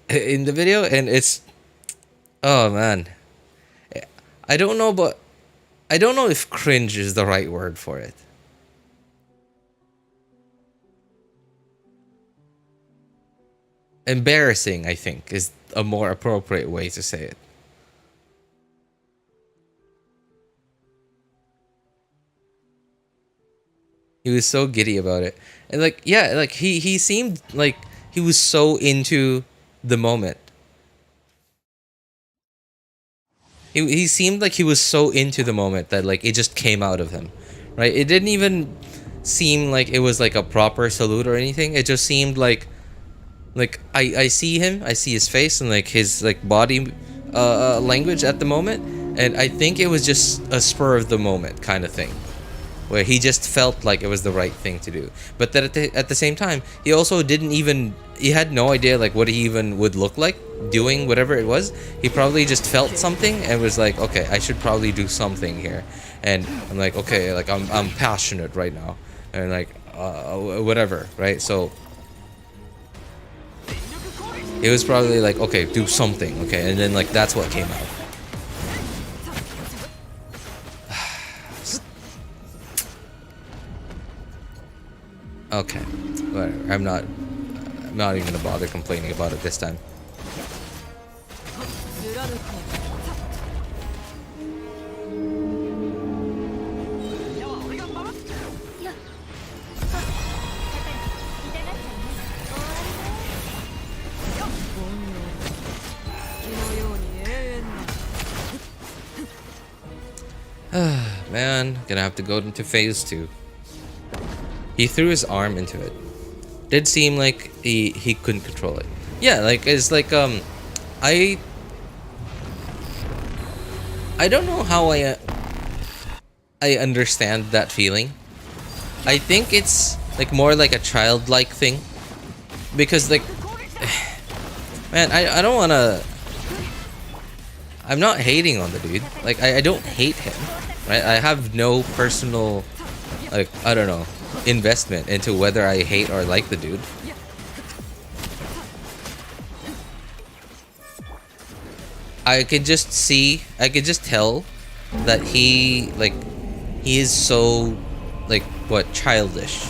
Speaker 1: in the video, and it's, oh man, I don't know, but I don't know if cringe is the right word for it. Embarrassing, I think, is a more appropriate way to say it. He was so giddy about it. And like, yeah, like he seemed like he was so into the moment. He seemed like he was so into the moment that like it just came out of him. Right? It didn't even seem like it was like a proper salute or anything. It just seemed like I see him, I see his face and like his like body language at the moment, and I think it was just a spur of the moment kind of thing, where he just felt like it was the right thing to do. But that at the same time, he also he had no idea like what he even would look like doing whatever it was. He probably just felt something and was like, okay, I should probably do something here. And I'm like, okay, like I'm passionate right now, and like whatever, right? So it was probably like, okay, do something, okay, and then like that's what came out. Okay, whatever. I'm not even gonna bother complaining about it this time. Man, gonna have to go into phase 2. He threw his arm into it. Did seem like he couldn't control it. Yeah, like it's like I don't know how I understand that feeling. I think it's like more like a childlike thing, because like man, I don't want to, I'm not hating on the dude. Like I don't hate him, right? I have no personal, like, I don't know, investment into whether I hate or like the dude. I could just tell that he is so like what, childish.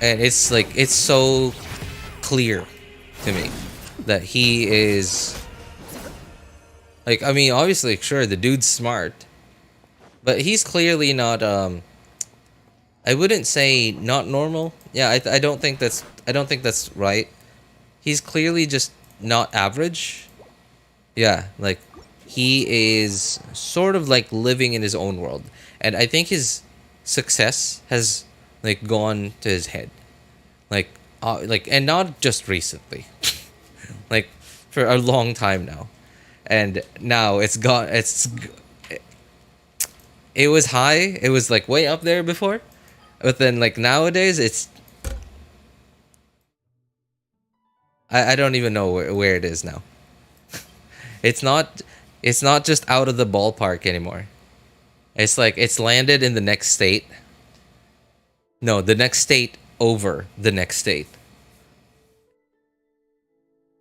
Speaker 1: And it's like, it's so clear to me that he is like, I mean, obviously, sure, the dude's smart, but he's clearly not I wouldn't say not normal. Yeah, I don't think that's right. He's clearly just not average. Yeah, like he is sort of like living in his own world, and I think his success has like gone to his head, like and not just recently, like for a long time now, and now it's gone. It was high. It was like way up there before, but then like nowadays it's, I don't even know where it is now. It's not just out of the ballpark anymore. It's like it's landed in the next state. No, the next state over the next state.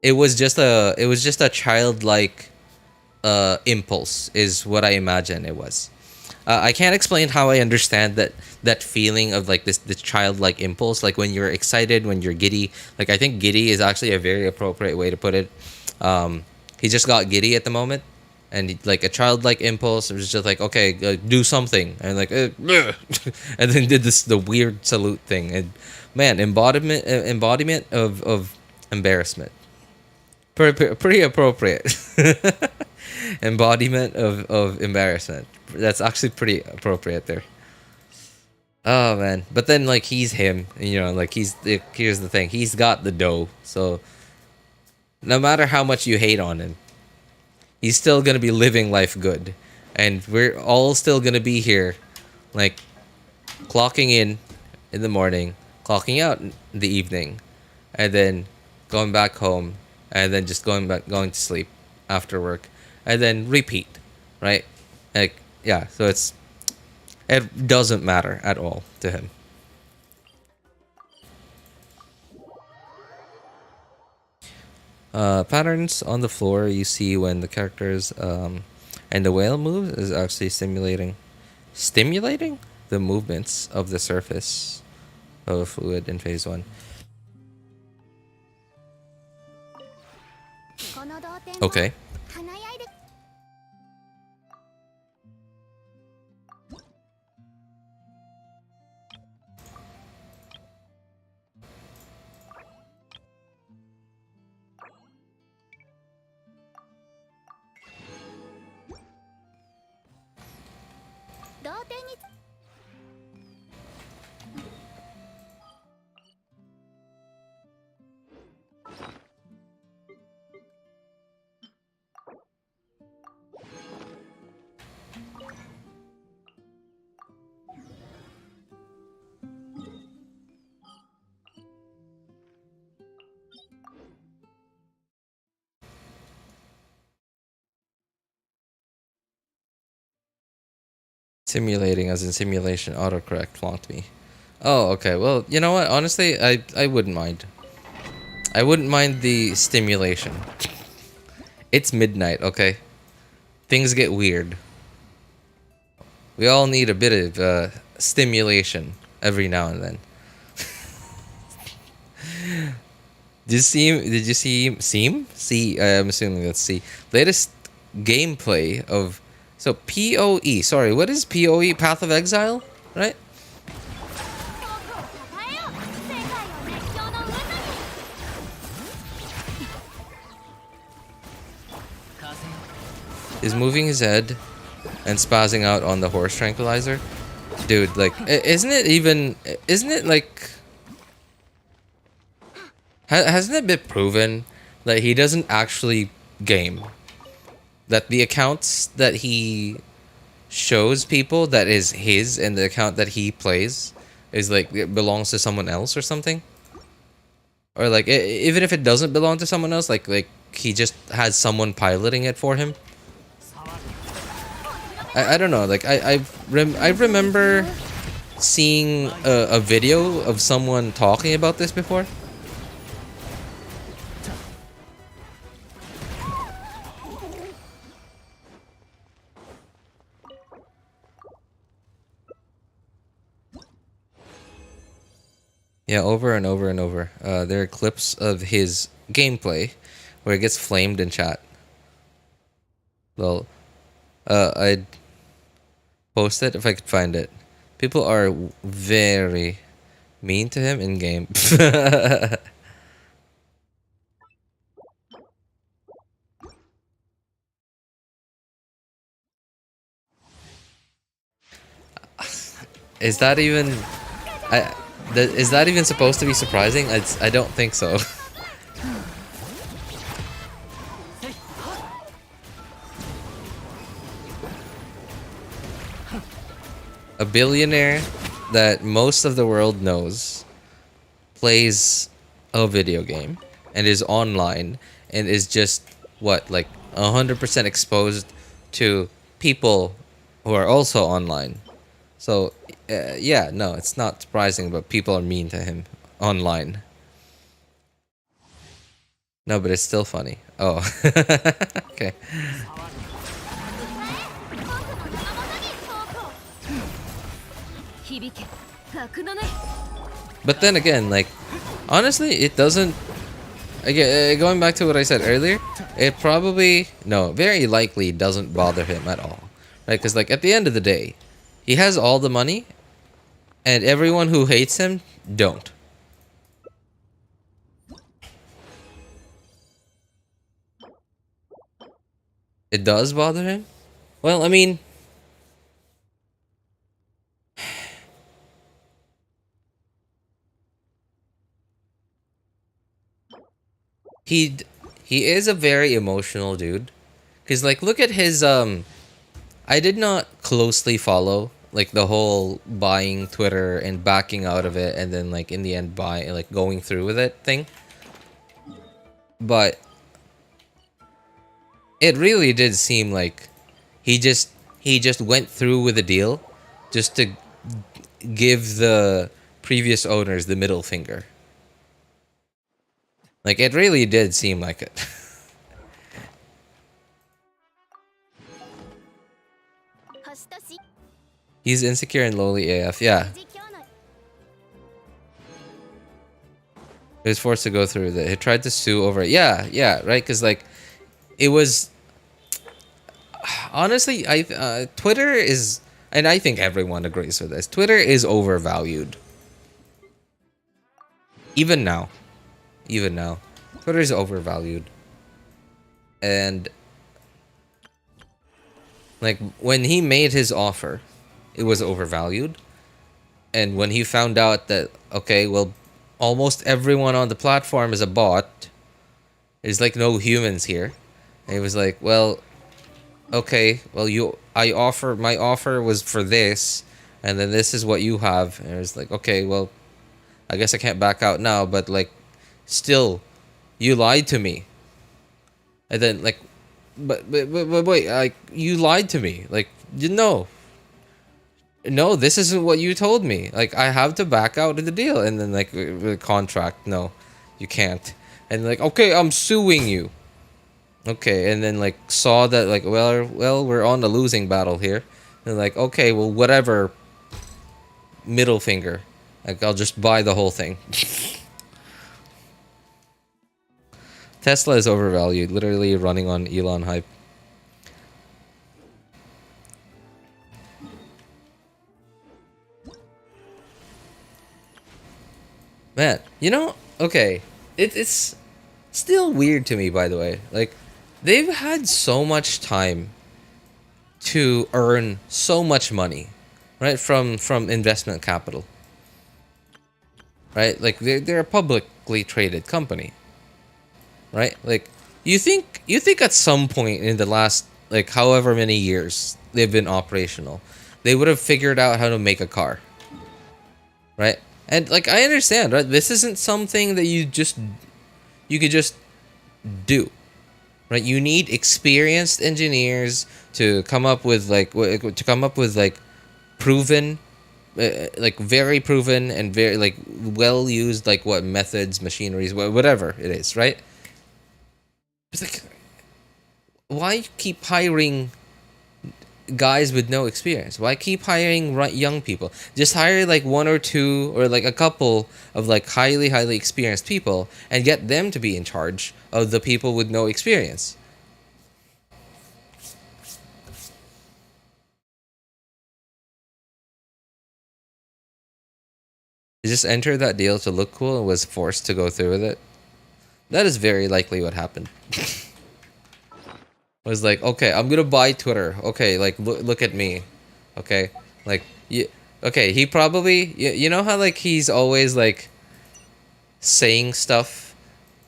Speaker 1: It was just a childlike impulse is what I imagine it was. I can't explain how I understand that feeling of like this childlike impulse, like when you're excited, when you're giddy. Like I think giddy is actually a very appropriate way to put it. He just got giddy at the moment, and like a childlike impulse, it was just like, okay, do something, and like and then did the weird salute thing, and man, embodiment of embarrassment. Pretty appropriate. Embodiment of embarrassment. That's actually pretty appropriate there. Oh man, but then like he's him, you know, like here's the thing, he's got the dough, so no matter how much you hate on him, he's still gonna be living life good, and we're all still gonna be here, like clocking in the morning, clocking out in the evening, and then going back home, and then just going to sleep after work, and then repeat, right? Like yeah, so it doesn't matter at all to him. Patterns on the floor you see when the characters and the whale moves is actually stimulating the movements of the surface of fluid in phase one. Okay. Simulating as in simulation autocorrect flunked me. Oh, okay. Well, you know what? Honestly, I wouldn't mind. I wouldn't mind the stimulation. It's midnight, okay? Things get weird. We all need a bit of stimulation every now and then. Did you see Seem? See, I'm assuming that's C. Latest gameplay of so PoE. Sorry, what is PoE? Path of Exile, right? Is moving his head and spazzing out on the horse tranquilizer. Dude, like, isn't it even? Isn't it like? Hasn't it been proven that he doesn't actually game? That the accounts that he shows people that is his, and the account that he plays is like it belongs to someone else or something, or like even if it doesn't belong to someone else, like he just has someone piloting it for him. I don't know. Like I remember seeing a video of someone talking about this before. Yeah, over and over and over. There are clips of his gameplay where it gets flamed in chat. Well, I'd post it if I could find it. People are very mean to him in game. Is that even? I. Is that even supposed to be surprising? I don't think so. A billionaire that most of the world knows plays a video game and is online and is just what, like 100% exposed to people who are also online. So yeah, no, it's not surprising, but people are mean to him online. No, but it's still funny. Oh, okay. But then again, like, honestly, it doesn't. Again, going back to what I said earlier, it probably, no, very likely doesn't bother him at all, right? Because like at the end of the day, he has all the money, and everyone who hates him don't. It does bother him. Well, I mean, he he is a very emotional dude. Cause like look at his. I did not closely follow like the whole buying Twitter and backing out of it, and then like in the end buy like going through with it thing. But it really did seem like he just he just went through with the deal, just to give the previous owners the middle finger. Like it really did seem like it. He's insecure and lowly AF. Yeah, he was forced to go through that. He tried to sue over it. Yeah, yeah, right. Because like it was honestly, I Twitter is, and I think everyone agrees with this. Twitter is overvalued. Even now, even now, Twitter is overvalued. And like when he made his offer, it was overvalued. And when he found out that okay, well, almost everyone on the platform is a bot. There's like no humans here. And he was like, well, okay, well my offer was for this, and then this is what you have. And it was like, okay, well, I guess I can't back out now, but like, still, you lied to me. And then like, but wait, like you lied to me. Like, you know, no, this isn't what you told me. Like, I have to back out of the deal. And then like the contract, no, you can't. And like, okay, I'm suing you. Okay, and then like saw that like well we're on the losing battle here. And like, okay, well whatever. Middle finger. Like I'll just buy the whole thing. Tesla is overvalued, literally running on Elon hype. Man, you know, okay, it's still weird to me, by the way. Like, they've had so much time to earn so much money, right? From investment capital, right? Like they're a publicly traded company, right? Like you think at some point in the last like however many years they've been operational, they would have figured out how to make a car, right? And like I understand, right? This isn't something that you could just do, right? You need experienced engineers to come up with like proven, like very proven and very like well used like what methods, machineries, whatever it is, right? It's like why keep hiring guys with no experience? Why keep hiring young people? Just hire like one or two or like a couple of like highly experienced people and get them to be in charge of the people with no experience. He just entered that deal to look cool and was forced to go through with it. That is very likely what happened. Was like, okay, I'm gonna buy Twitter. Okay, like look at me. Okay, like you. Okay, he probably you know how like he's always like saying stuff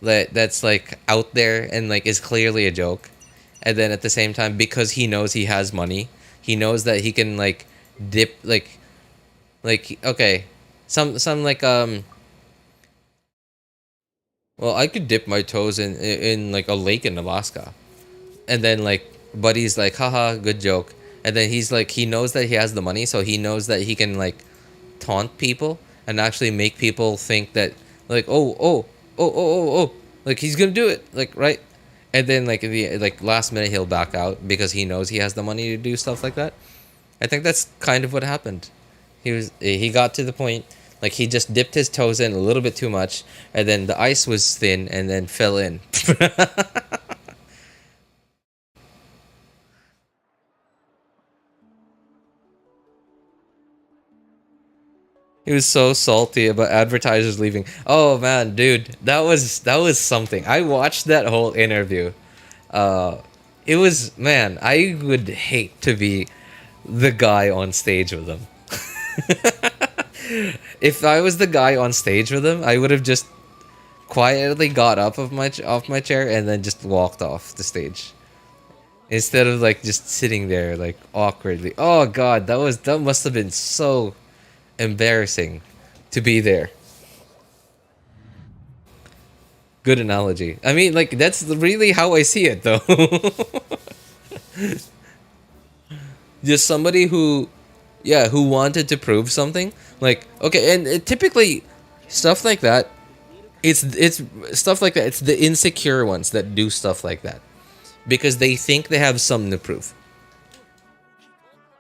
Speaker 1: that's like out there and like is clearly a joke, and then at the same time because he knows he has money, he knows that he can like dip like okay, some like well I could dip my toes in like a lake in Alaska. And then like buddy's like haha good joke, and then he's like he knows that he has the money, so he knows that he can like taunt people and actually make people think that like oh like he's gonna do it like right, and then like in the like last minute he'll back out because he knows he has the money to do stuff like that. I think that's kind of what happened. He got to the point like he just dipped his toes in a little bit too much, and then the ice was thin and then fell in. He was so salty about advertisers leaving. Oh man, dude, that was something. I watched that whole interview. Uh, it was man, I would hate to be the guy on stage with him. If I was the guy on stage with him, I would have just quietly got up off my chair and then just walked off the stage instead of like just sitting there like awkwardly. Oh god, that must have been so embarrassing to be there. Good analogy. I mean, like that's really how I see it though. Just somebody who, yeah, who wanted to prove something. Like, okay, and typically stuff like that, it's stuff like that. It's the insecure ones that do stuff like that because they think they have something to prove.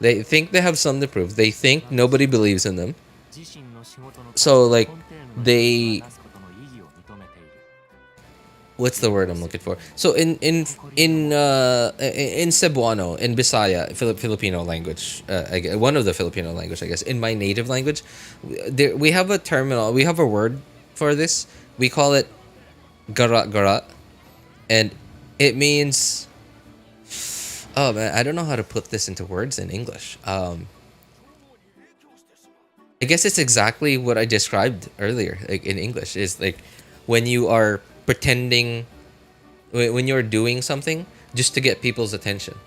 Speaker 1: They think they have something to prove. They think nobody believes in them. So like they, what's the word I'm looking for? So in Cebuano, in Bisaya, Filipino language, one of the Filipino language, I guess, in my native language, we have a terminal, we have a word for this. We call it garat garat, and it means, oh man, I don't know how to put this into words in English. I guess it's exactly what I described earlier, like in English. Is like when you are pretending, when you're doing something just to get people's attention,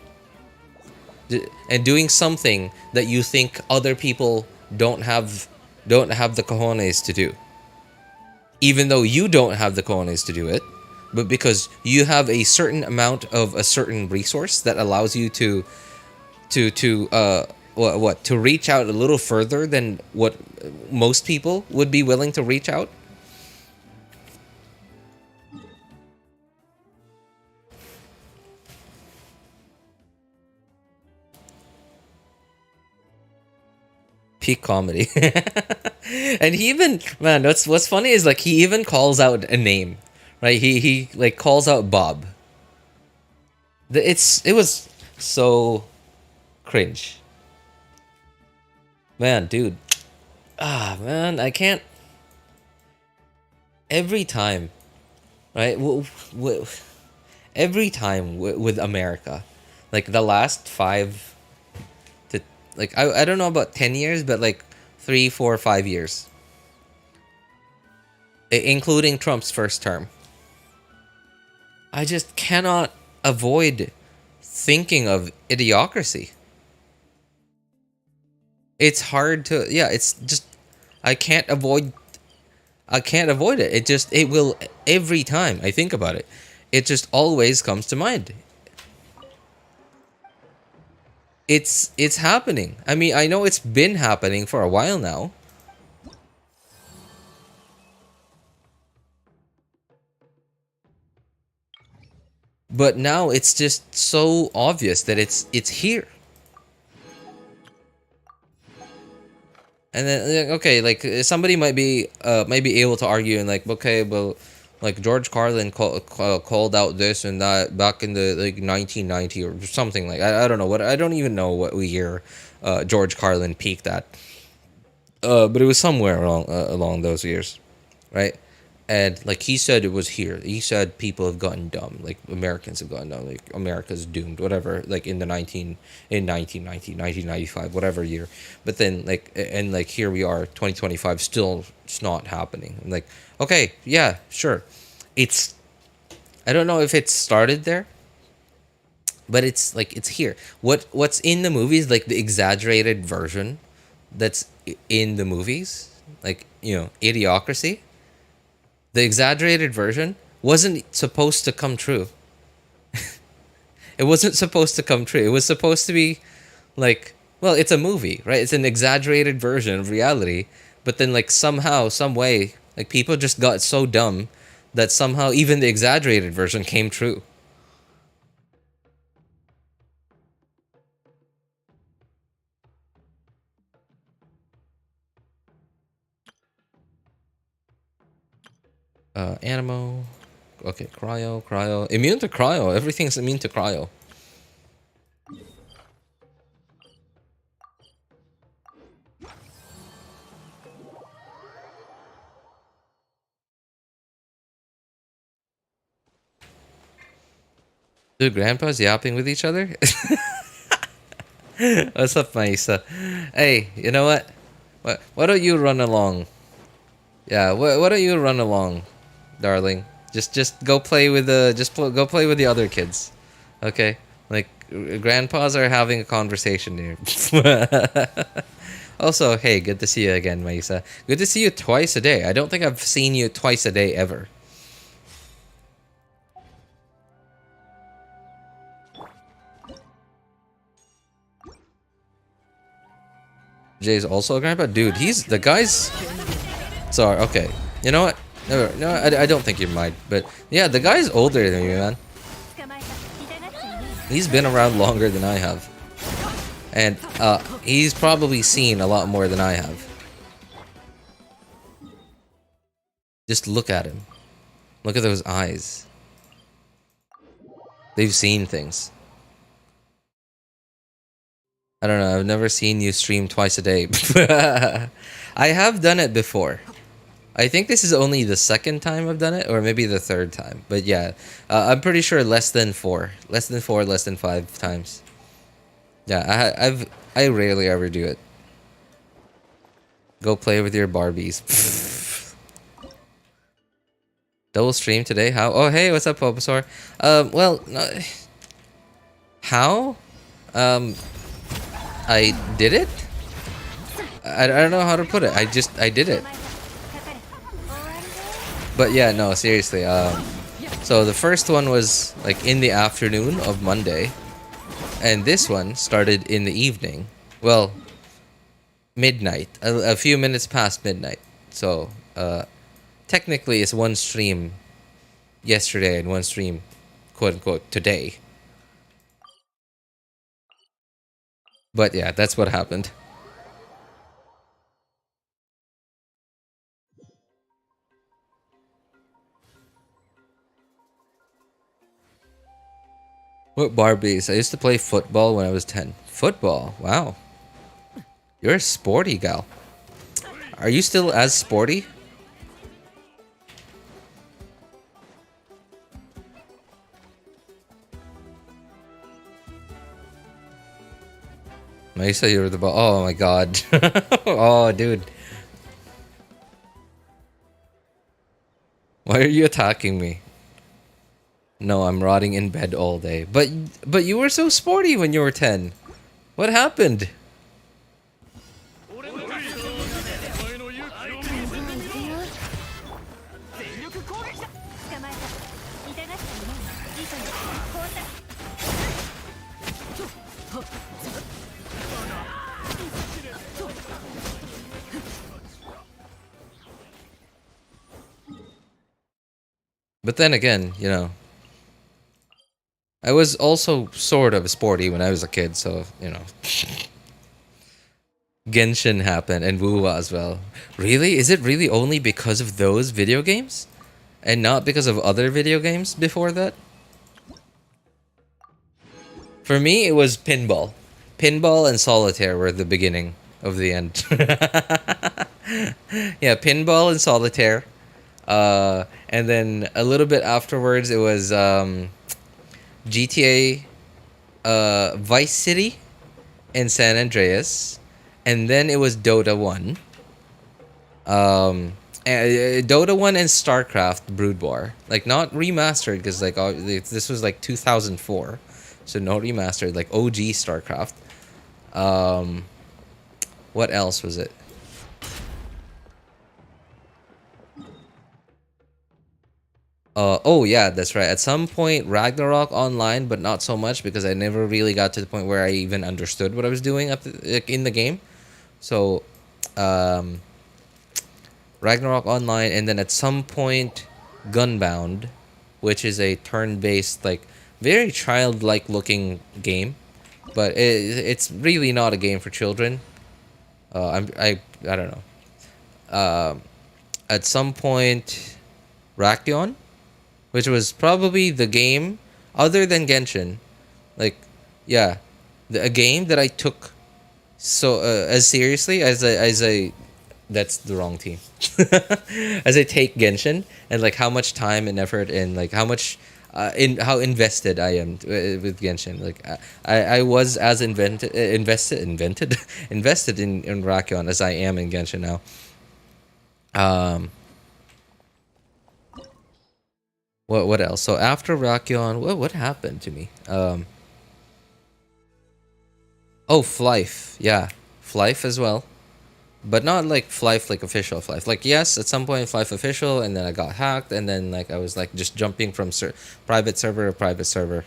Speaker 1: and doing something that you think other people don't have the cojones to do, even though you don't have the cojones to do it, but because you have a certain amount of a certain resource that allows you to reach out a little further than what most people would be willing to reach out. Peak comedy. And he even, man, what's funny is like he even calls out a name, right? He like calls out Bob. It was so cringe. Man, dude. Ah, man, I can't. Every time, right? Every time with America, like the last 5 to, like, I don't know about 10 years, but like 3, 4, 5 years, including Trump's first term, I just cannot avoid thinking of idiocracy. It's hard to, yeah, it's just, I can't avoid it. It will, every time I think about it, it just always comes to mind. It's happening. I mean, I know it's been happening for a while now. But now it's just so obvious that it's here. And then, okay, like somebody might be able to argue and like, okay, well, like George Carlin called out this and that back in the like 1990 or something, like I don't know what, I don't even know what year George Carlin peaked at, but it was somewhere along those years, right? And like he said, it was here. He said people have gotten dumb, like Americans have gotten dumb, like America's doomed, whatever. Like in 1990, 1995, whatever year. But then like, and like here we are, 2025, still it's not happening. I'm like, okay, yeah, sure. It's, I don't know if it started there, but it's like it's here. What's in the movies, like the exaggerated version, that's in the movies, like, you know, Idiocracy. The exaggerated version wasn't supposed to come true. It wasn't supposed to come true. It was supposed to be like, well, it's a movie, right? It's an exaggerated version of reality. But then, like, somehow, some way, like, people just got so dumb that somehow even the exaggerated version came true. Animo. Okay, cryo. Immune to cryo. Everything's immune to cryo. Two grandpas yapping with each other? What's up, Maisa? Hey, you know what? Why don't you run along? Yeah, why don't you run along? darling. Just go play with the go play with the other kids. Okay? Like grandpas are having a conversation here. Also, hey, good to see you again, Maisa. Good to see you twice a day. I don't think I've seen you twice a day ever. Jay's also a grandpa? Dude, he's... The guy's... Sorry, okay. You know what? No, I don't think you might. But, yeah, the guy's older than you, man. He's been around longer than I have. And, he's probably seen a lot more than I have. Just look at him. Look at those eyes. They've seen things. I don't know, I've never seen you stream twice a day. I have done it before. I think this is only the second time I've done it, or maybe the third time. But yeah, I'm pretty sure less than 4. Less than 4, less than 5 times. Yeah, I rarely ever do it. Go play with your Barbies. Double stream today? How? Oh, hey, what's up, Bulbasaur? Well, how? I did it? I don't know how to put it. I did it. But yeah, no, seriously. So the first one was like in the afternoon of Monday. And this one started in the evening. Well, midnight. A few minutes past midnight. So, technically it's one stream yesterday and one stream, quote unquote, today. But yeah, that's what happened. What Barbies? I used to play football when I was 10. Football? Wow. You're a sporty gal. Are you still as sporty? I said you were the ball. Oh my god. Oh, dude. Why are you attacking me? No, I'm rotting in bed all day. But you were so sporty when you were 10. What happened? But then again, you know, I was also sort of sporty when I was a kid, so, you know. Genshin happened and Wuwa as well. Really? Is it really only because of those video games? And not because of other video games before that? For me, it was pinball. Pinball and solitaire were the beginning of the end. Yeah, pinball and solitaire. And then a little bit afterwards, it was GTA, Vice City, and San Andreas, and then it was Dota 1. Dota 1 and StarCraft Brood War, like not remastered because like this was like 2004, so no remastered, like OG StarCraft. What else was it? Oh yeah, that's right. At some point, Ragnarok online, but not so much because I never really got to the point where I even understood what I was doing in the game. So, Ragnarok online, and then at some point, Gunbound, which is a turn-based, like very childlike looking game, but it's really not a game for children. I don't know. At some point, Rakion, which was probably the game other than Genshin, like, yeah, a game that I took so as seriously as a that's the wrong team. As I take Genshin, and like how much time and effort and like how much in how invested I am with Genshin. Like I was as invested invested in Rakion as I am in Genshin now. What else? So after Rakion, what happened to me? Oh, Flife. Yeah, Flife as well. But not like Flife, like official Flife. Like, yes, at some point Flife official, and then I got hacked, and then like I was like just jumping from private server to private server.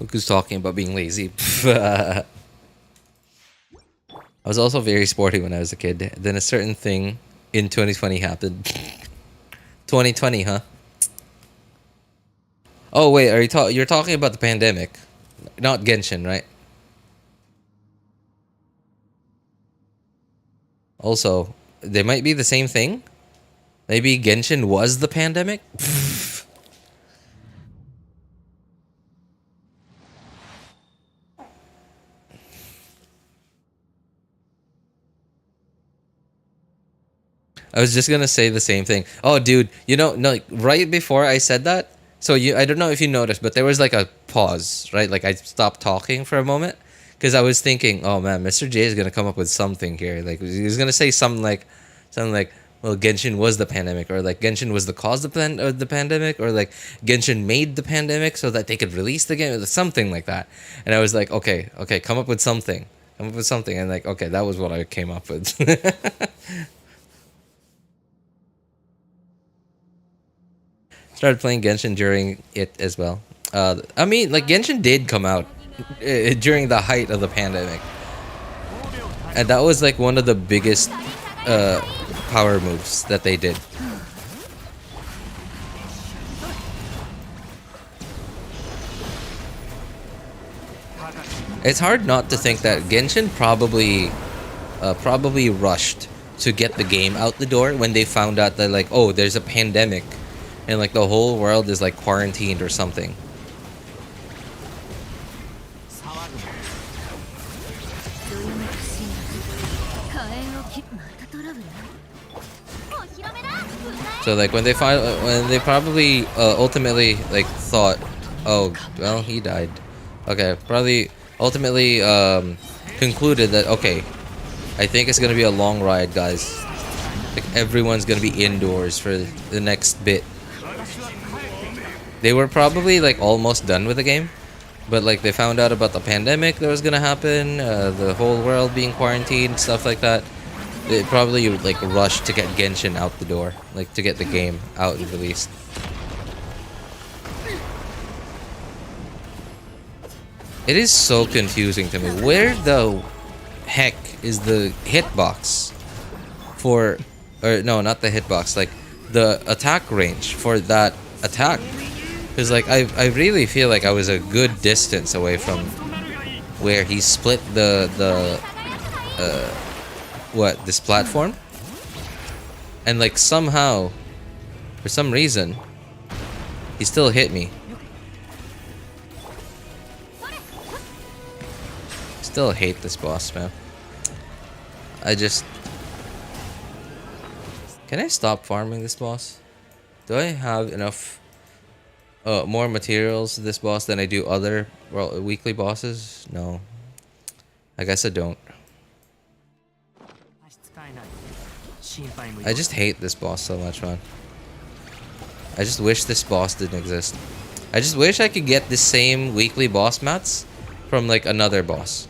Speaker 1: Look who's talking about being lazy. I was also very sporty when I was a kid. Then a certain thing in 2020 happened. 2020, huh? Oh wait, you're talking about the pandemic, not Genshin, right? Also, they might be the same thing. Maybe Genshin was the pandemic. I was just gonna say the same thing. Oh, dude, no, like, right before I said that, so I don't know if you noticed, but there was like a pause, right? Like I stopped talking for a moment because I was thinking, oh man, Mr. J is gonna come up with something here. Like he's gonna say something like, well, Genshin was the pandemic, or like Genshin was the cause of the pandemic, or like Genshin made the pandemic so that they could release the game, or something like that. And I was like, okay, come up with something, and like, okay, that was what I came up with. Started playing Genshin during it as well. I mean, like Genshin did come out during the height of the pandemic, and that was like one of the biggest uh, power moves that they did. It's hard not to think that Genshin probably rushed to get the game out the door when they found out that like, oh, there's a pandemic, and like the whole world is like quarantined or something. So like when they probably ultimately like thought, oh well, he died. Okay, probably ultimately concluded that, okay, I think it's gonna be a long ride, guys. Like everyone's gonna be indoors for the next bit. They were probably like almost done with the game, but like they found out about the pandemic that was gonna happen, the whole world being quarantined, stuff like that. They probably like rushed to get Genshin out the door, like to get the game out and released. It is so confusing to me. Where the heck is the hitbox for, or no, not the hitbox, like the attack range for that attack? Because like I really feel like I was a good distance away from where he split the this platform, and like somehow, for some reason, he still hit me. Still hate this boss, man. Can I stop farming this boss? Do I have enough more materials to this boss than I do other weekly bosses? No, I guess I don't. I just hate this boss so much, man. I just wish this boss didn't exist. I just wish I could get the same weekly boss mats from like another boss.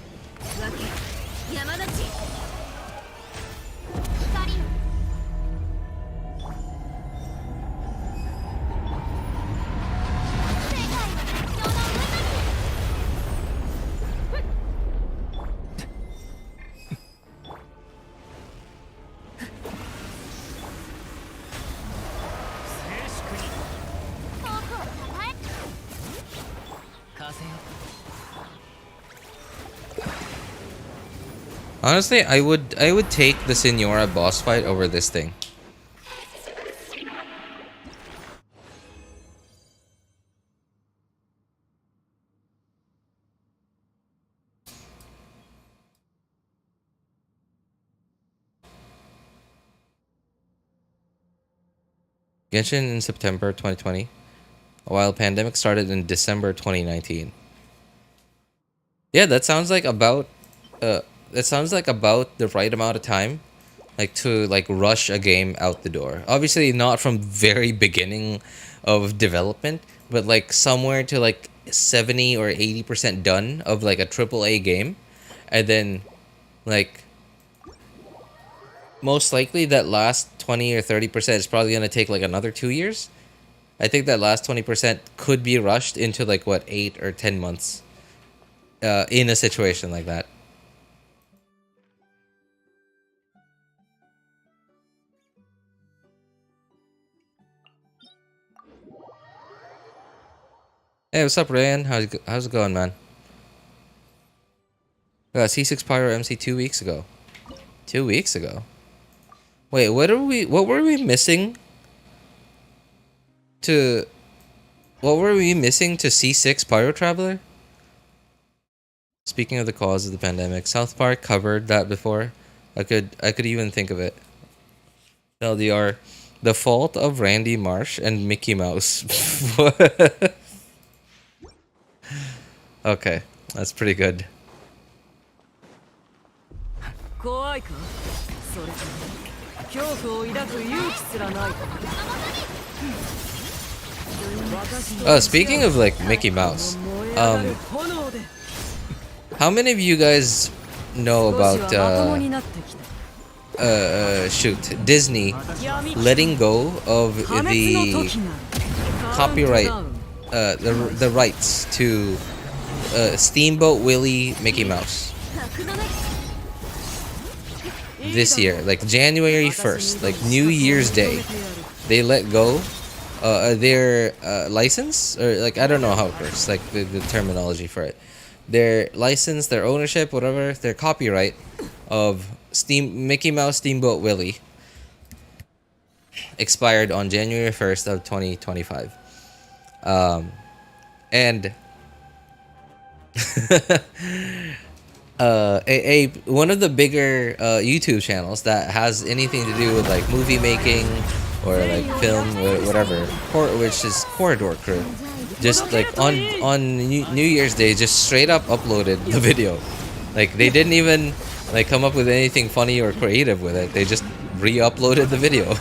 Speaker 1: Honestly, I would take the Senora boss fight over this thing. Genshin in September 2020. while pandemic started in December 2019. Yeah, that sounds like about the right amount of time like to like rush a game out the door. Obviously not from very beginning of development, but like somewhere to like 70 or 80% done of like a triple A game, and then like most likely that last 20 or 30% is probably going to take like another 2 years. I think that last 20% could be rushed into like what 8 or 10 months in a situation like that. Hey, what's up, Ryan? How's it going, man? C6 Pyro MC 2 weeks ago. 2 weeks ago. Wait, what were we missing to C6 Pyro Traveler? Speaking of the cause of the pandemic, South Park covered that before. I could even think of it. LDR, the fault of Randy Marsh and Mickey Mouse. Okay, that's pretty good. Speaking of like Mickey Mouse, how many of you guys know about Disney letting go of the copyright, the rights to Steamboat Willie Mickey Mouse this year, like January 1st, like New Year's Day, they let go their license, or like I don't know how it works, like the terminology for it. Their license, their ownership, whatever, their copyright of Mickey Mouse Steamboat Willie expired on January 1st of 2025. And one of the bigger YouTube channels that has anything to do with like movie making or like film or whatever, which is Corridor Crew, just like on New Year's Day, just straight up uploaded the video. Like they didn't even like come up with anything funny or creative with it. They just re-uploaded the video.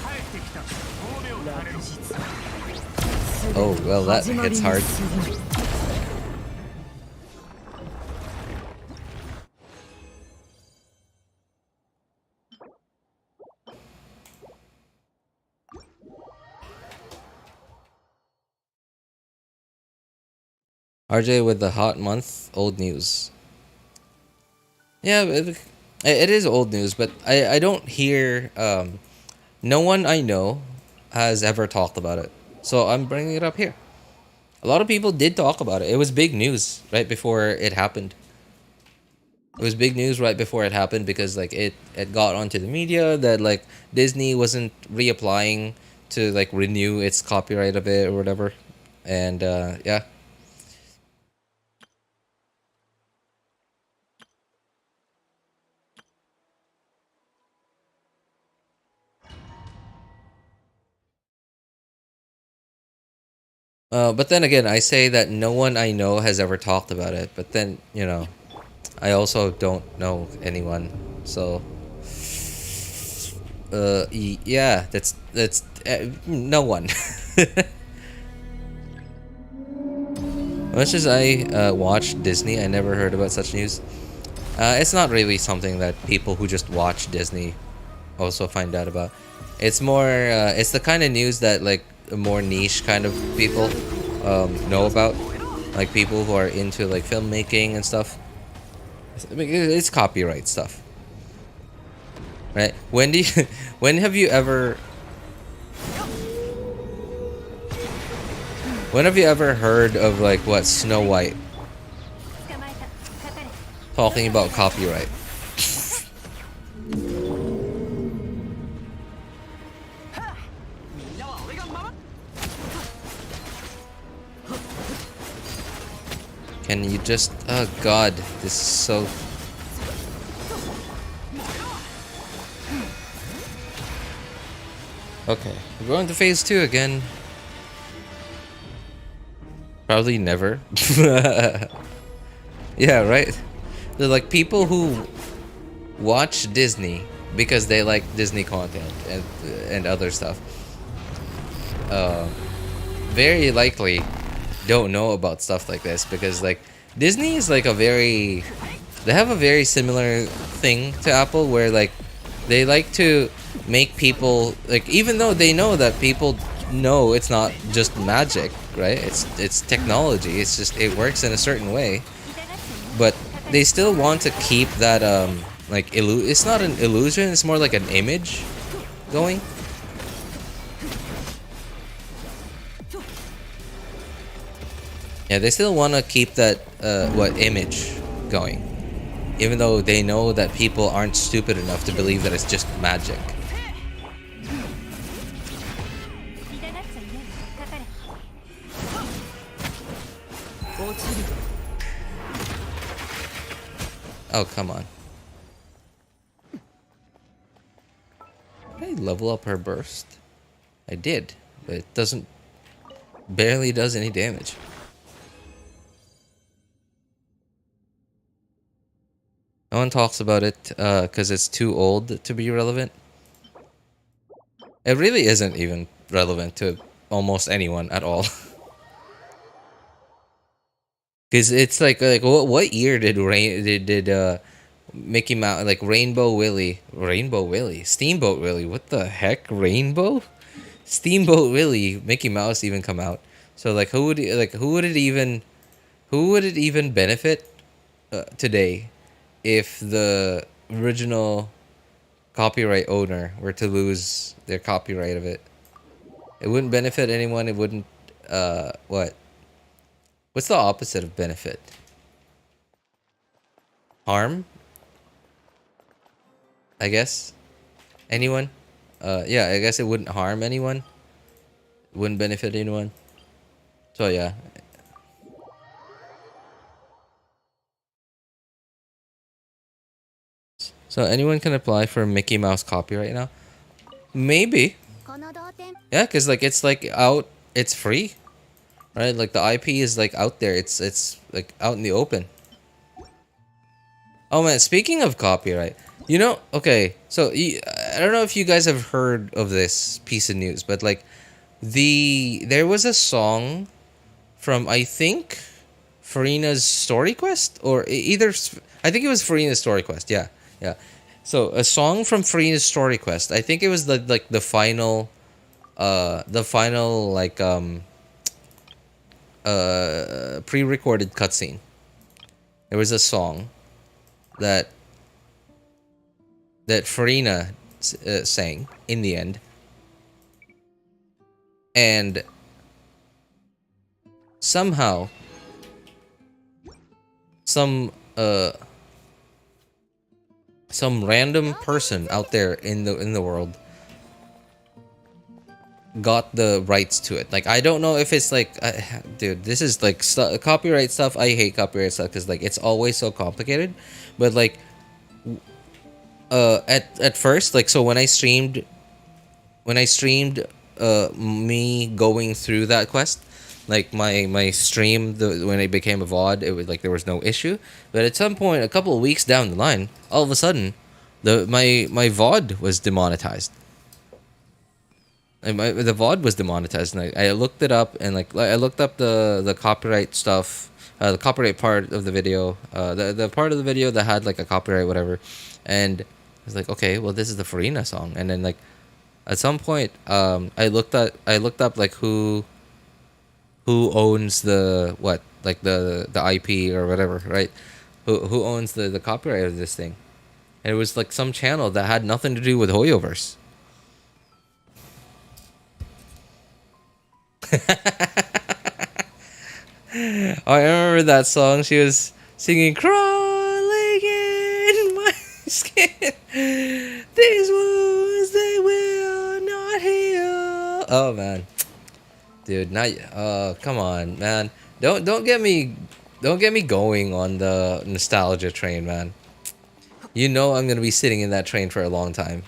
Speaker 1: Oh well, that hits hard. RJ with the hot month, old news. Yeah, it is old news, but I don't hear. No one I know has ever talked about it, so I'm bringing it up here. A lot of people did talk about it. It was big news right before it happened. It was big news right before it happened because like it got onto the media that like Disney wasn't reapplying to like renew its copyright of it or whatever, and yeah. But then again, I say that no one I know has ever talked about it. But then, I also don't know anyone. So, yeah, that's no one. Much as I watch Disney, I never heard about such news. It's not really something that people who just watch Disney also find out about. It's more, it's the kind of news that like more niche kind of people know about, like people who are into like filmmaking and stuff. I mean, it's copyright stuff, right? When have you ever heard of like what Snow White talking about copyright? Can you just... Oh god, this is so... Okay, we're going to phase 2 again. Probably never. Yeah, right. They're like people who watch Disney because they like Disney content and other stuff. Very likely don't know about stuff like this because like Disney is like they have a very similar thing to Apple where like they like to make people like even though they know that people know it's not just magic, right? It's technology. It's just it works in a certain way, but they still want to keep that like it's not an illusion, it's more like an image going. Yeah, they still want to keep that what image going, even though they know that people aren't stupid enough to believe that it's just magic. Oh, come on. Did I level up her burst? I did, but it doesn't barely does any damage. No one talks about it because it's too old to be relevant. It really isn't even relevant to almost anyone at all. Because it's like what year did Mickey Mouse like Rainbow Willie, Steamboat Willie? What the heck, Rainbow? Steamboat Willie, Mickey Mouse even come out? So like who would it even benefit today if the original copyright owner were to lose their copyright of it? It wouldn't benefit anyone. It wouldn't what? What's the opposite of benefit? Harm? I guess. Anyone? Yeah, I guess it wouldn't harm anyone. It wouldn't benefit anyone. So yeah. So anyone can apply for Mickey Mouse copyright now? Maybe. Yeah, cause like it's like out. It's free, right? Like the IP is like out there. It's like out in the open. Oh man, speaking of copyright, you know, okay, so I don't know if you guys have heard of this piece of news, but like there was a song from I think Farina's Story Quest or I think it was Farina's Story Quest. Yeah, yeah. So a song from Farina's Story Quest. I think it was like the final like pre-recorded cutscene. There was a song that Farina sang in the end, and somehow some random person out there in the world got the rights to it. Like I don't know if it's like dude, this is like copyright stuff. I hate copyright stuff because like it's always so complicated, but like at first, like, so when I streamed me going through that quest, like my stream when it became a VOD, it was like there was no issue. But at some point, a couple of weeks down the line, all of a sudden my VOD was demonetized. And the VOD was demonetized, and I looked it up, and like I looked up the copyright stuff, the copyright part of the video, the part of the video that had like a copyright whatever, and I was like, okay, well this is the Farina song, and then like at some point, I looked up like who owns the what, like the IP or whatever, right? Who owns the copyright of this thing? And it was like some channel that had nothing to do with Hoyoverse. I remember that song. She was singing "Crawling in My Skin." These wounds they will not heal. Oh man, dude, not. Come on, man. Don't get me going on the nostalgia train, man. You know I'm gonna be sitting in that train for a long time.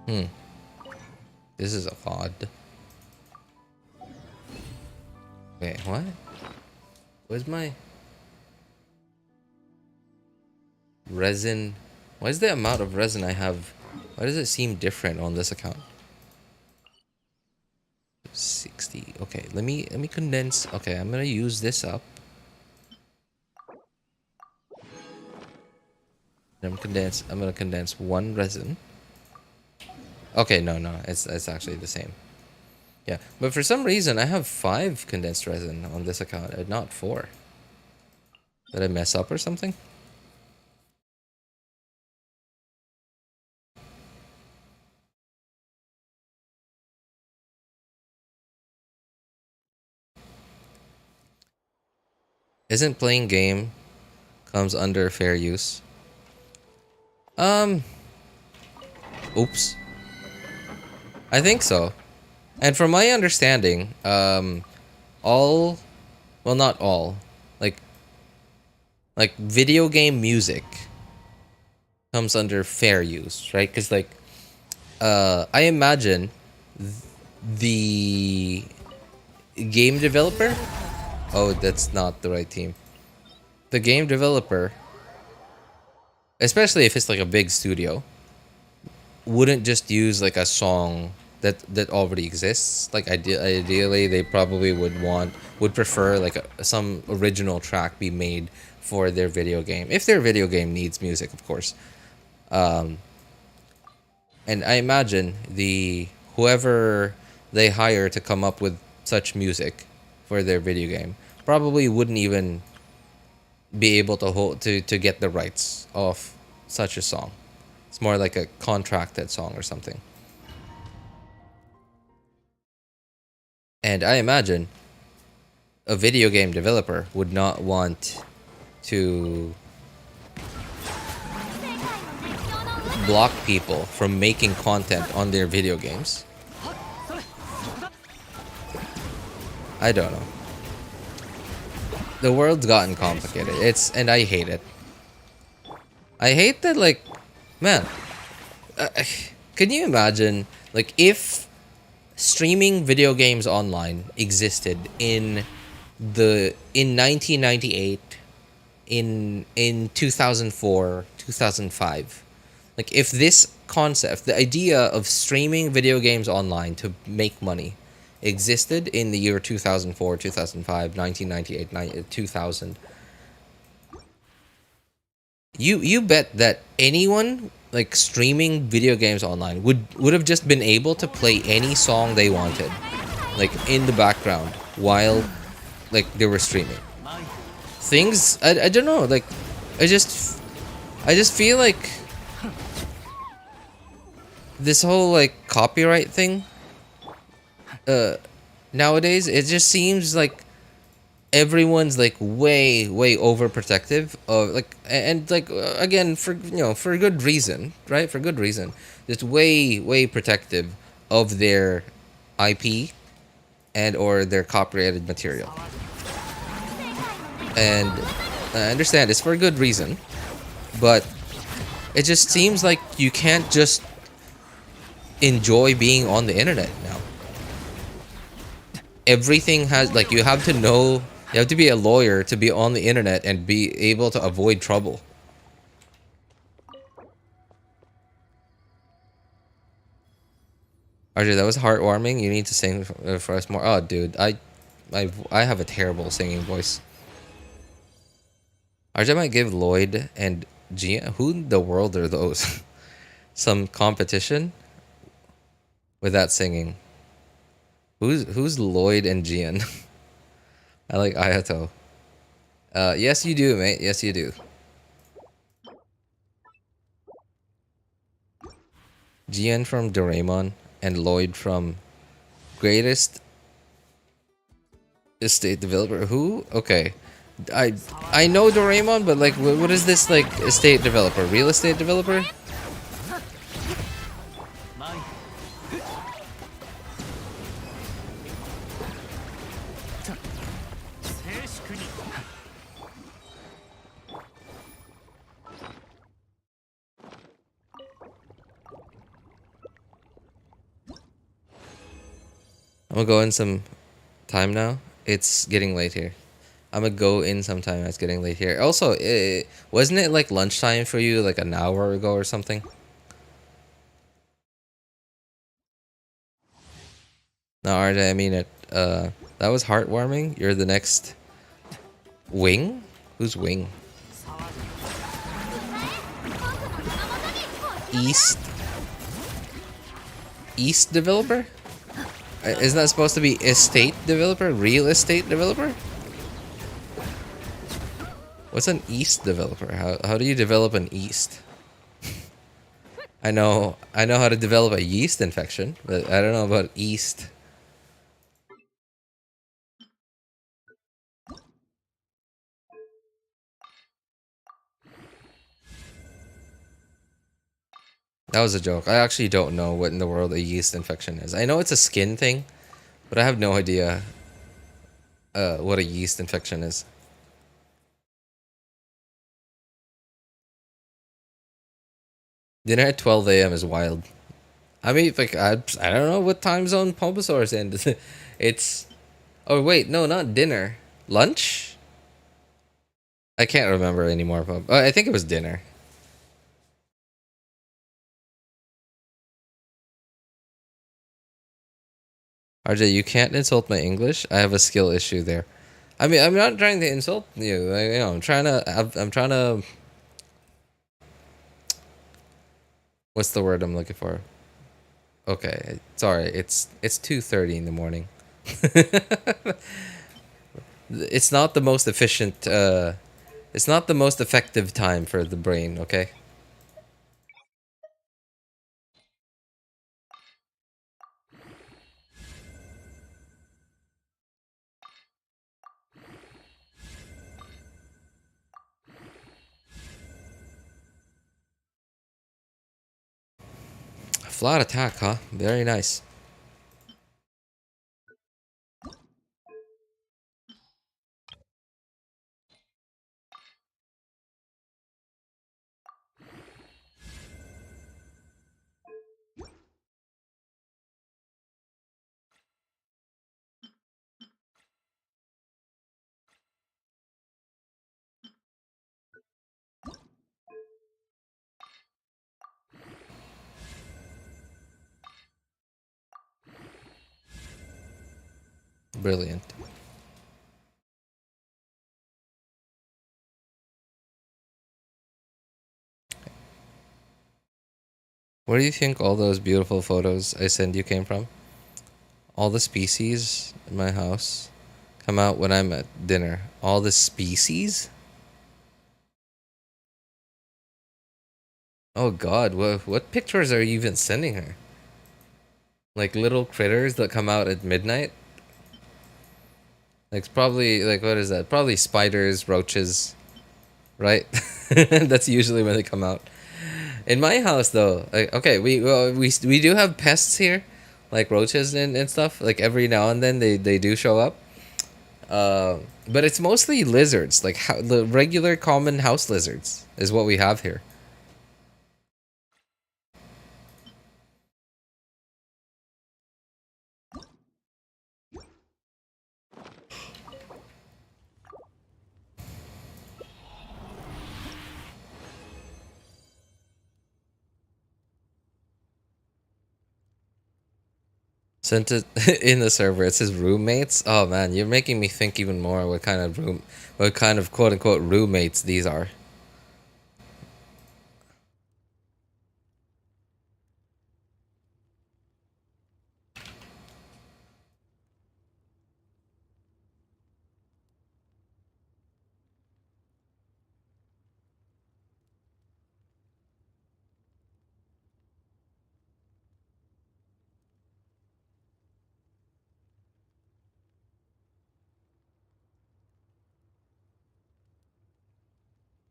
Speaker 1: Hmm. This is odd. Wait, what? Where's my resin? Why is the amount of resin I have? Why does it seem different on this account? 60. Okay, let me condense. Okay, I'm gonna use this up. I'm gonna condense one resin. Okay, no, it's actually the same. Yeah, but for some reason I have 5 condensed resin on this account, and not 4. Did I mess up or something? Isn't playing game comes under fair use? Um, oops. I think so. And from my understanding, all, well, not all, like video game music comes under fair use, right? Because like, I imagine the game developer. Oh, that's not the right team. The game developer, especially if it's like a big studio, wouldn't just use like a song that already exists. Like ideally, they probably would prefer like some original track be made for their video game, if their video game needs music, of course. Um, and I imagine whoever they hire to come up with such music for their video game probably wouldn't even be able to to get the rights of such a song. It's more like a contracted song or something. And I imagine a video game developer would not want to block people from making content on their video games. I don't know. The world's gotten complicated. And I hate it. I hate that, like, man, uh, can you imagine, like, if streaming video games online existed in 1998, in 2004, 2005, like, if this concept, the idea of streaming video games online to make money existed in the year 2004, 2005, 1998, 2000, you bet that anyone like streaming video games online would have just been able to play any song they wanted, like in the background while like they were streaming. Things I don't know, like I just I just feel like this whole like copyright thing nowadays, it just seems like everyone's like way overprotective of like, and like again, for for good reason, right? For good reason, just way protective of their IP and or their copyrighted material. And I understand it's for a good reason, but it just seems like you can't just enjoy being on the internet now. Everything has, like, you have to know, you have to be a lawyer to be on the internet and be able to avoid trouble. RJ, that was heartwarming. You need to sing for us more. Oh, dude, I have a terrible singing voice. RJ might give Lloyd and Gia, who in the world are those? Some competition with that singing. Who's Lloyd and Gian? I like Ayato. Yes you do, mate. Yes you do. Gian from Doraemon and Lloyd from Greatest Estate Developer. Who? Okay. I know Doraemon, but like, what is this like estate developer? Real estate developer? I'm gonna go in some time now. It's getting late here. I'm gonna go in sometime. It's getting late here. Also, wasn't it like lunchtime for you like an hour ago or something? No, RJ, I mean it. That was heartwarming. You're the next Wing? Who's Wing? East. East developer? Isn't that supposed to be estate developer? Real estate developer? What's an East developer? How do you develop an East? I know how to develop a yeast infection, but I don't know about East. That was a joke. I actually don't know what in the world a yeast infection is. I know it's a skin thing, but I have no idea what a yeast infection is. Dinner at 12 a.m. is wild. I mean, like I don't know what time zone Bulbasaur's in. It's oh wait, no, not dinner, lunch. I can't remember anymore. I think it was dinner. RJ, you can't insult my English. I have a skill issue there. I mean, I'm not trying to insult you. I'm trying to. I'm trying to. What's the word I'm looking for? Okay, sorry. It's 2:30 in the morning. It's not the most efficient. It's not the most effective time for the brain. Okay. Flat attack, huh? Very nice. Brilliant. Where do you think all those beautiful photos I send you came from? All the species in my house come out when I'm at dinner. All the species? Oh god, what pictures are you even sending her? Like little critters that come out at midnight? Like probably like what is that? Probably spiders, roaches, right? That's usually when they come out. In my house though, like okay, we do have pests here, like roaches and stuff. Like every now and then they do show up. But it's mostly lizards, like the regular common house lizards is what we have here. Sent it in the server. It says roommates. Oh man, you're making me think even more what kind of quote unquote roommates these are.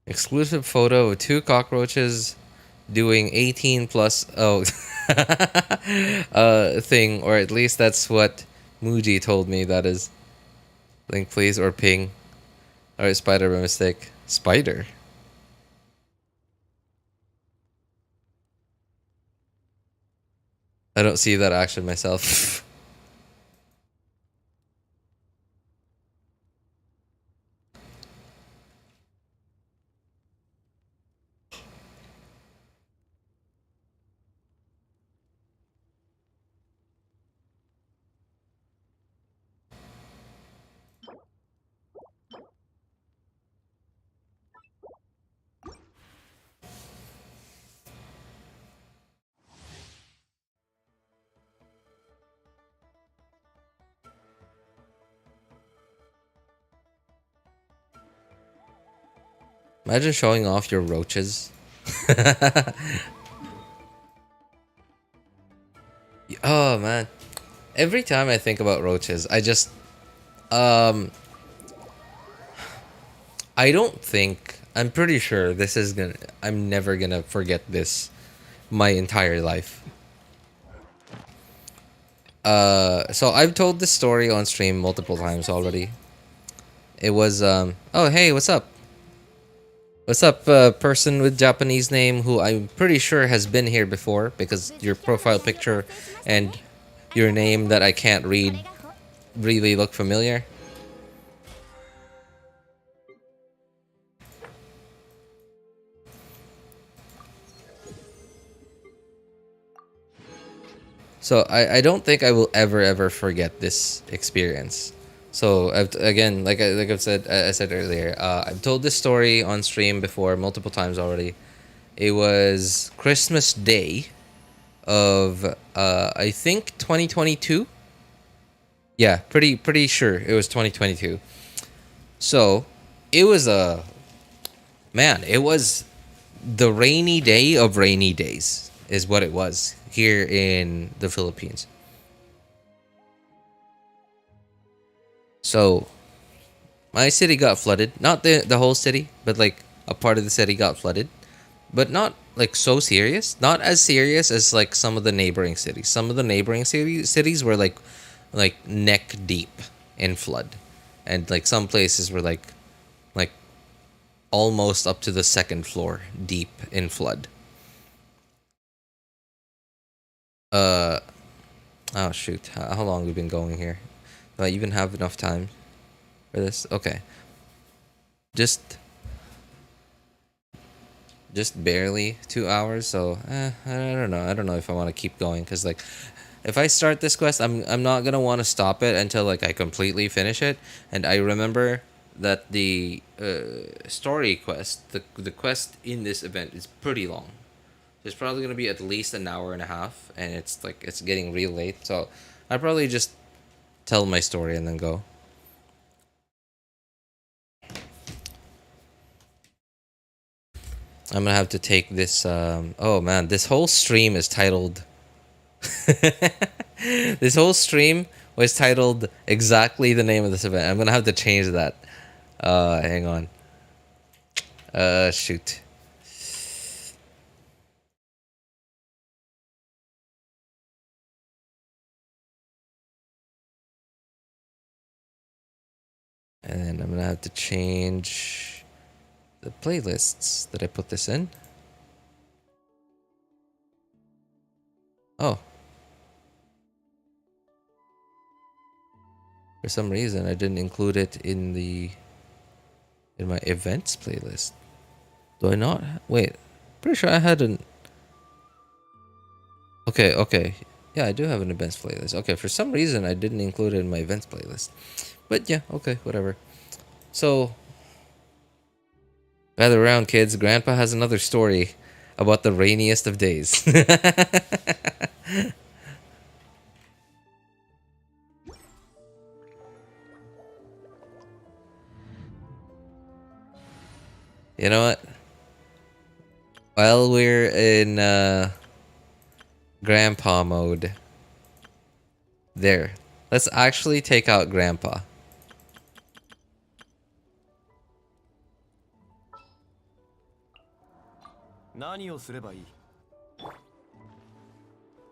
Speaker 1: Exclusive photo of two cockroaches doing 18 plus thing, or at least that's what Muji told me that is. Link please or ping. Alright, spider by mistake. Spider? I don't see that action myself. Imagine showing off your roaches. Oh man. Every time I think about roaches, I just um I don't think I'm pretty sure this is gonna I'm never gonna forget this my entire life. So I've told this story on stream multiple times already. It was oh hey, what's up? What's up, person with Japanese name who I'm pretty sure has been here before because your profile picture and your name that I can't read really look familiar. So I don't think I will ever forget this experience. So again, like I said earlier, I've told this story on stream before multiple times already. It was Christmas Day of I think 2022. Yeah, pretty sure it was 2022. So it was a man. It was the rainy day of rainy days is what it was here in the Philippines. So my city got flooded. Not the whole city, but like a part of the city got flooded. But not like so serious. Not as serious as like some of the neighboring cities. Some of the neighboring cities were like neck deep in flood. And like some places were like almost up to the second floor deep in flood. Uh oh shoot. How long have we been going here? Do I even have enough time for this? Okay. Just barely 2 hours, so I don't know if I want to keep going because like if I start this quest, I'm not gonna want to stop it until like I completely finish it. And I remember that the story quest, the quest in this event is pretty long. It's probably gonna be at least an hour and a half, and it's like it's getting real late, so I probably just tell my story and then go. I'm gonna have to take this. Oh man, this whole stream is titled. This whole stream was titled exactly the name of this event. I'm gonna have to change that. Hang on. Shoot. And I'm gonna have to change the playlists that I put this in. Oh. For some reason, I didn't include it in my events playlist. Do I not? Wait. Pretty sure I had an. Okay. Yeah, I do have an events playlist. Okay, for some reason I didn't include it in my events playlist. But yeah, okay, whatever. So, gather around, kids. Grandpa has another story about the rainiest of days. You know what? While we're in Grandpa mode, there. Let's actually take out Grandpa.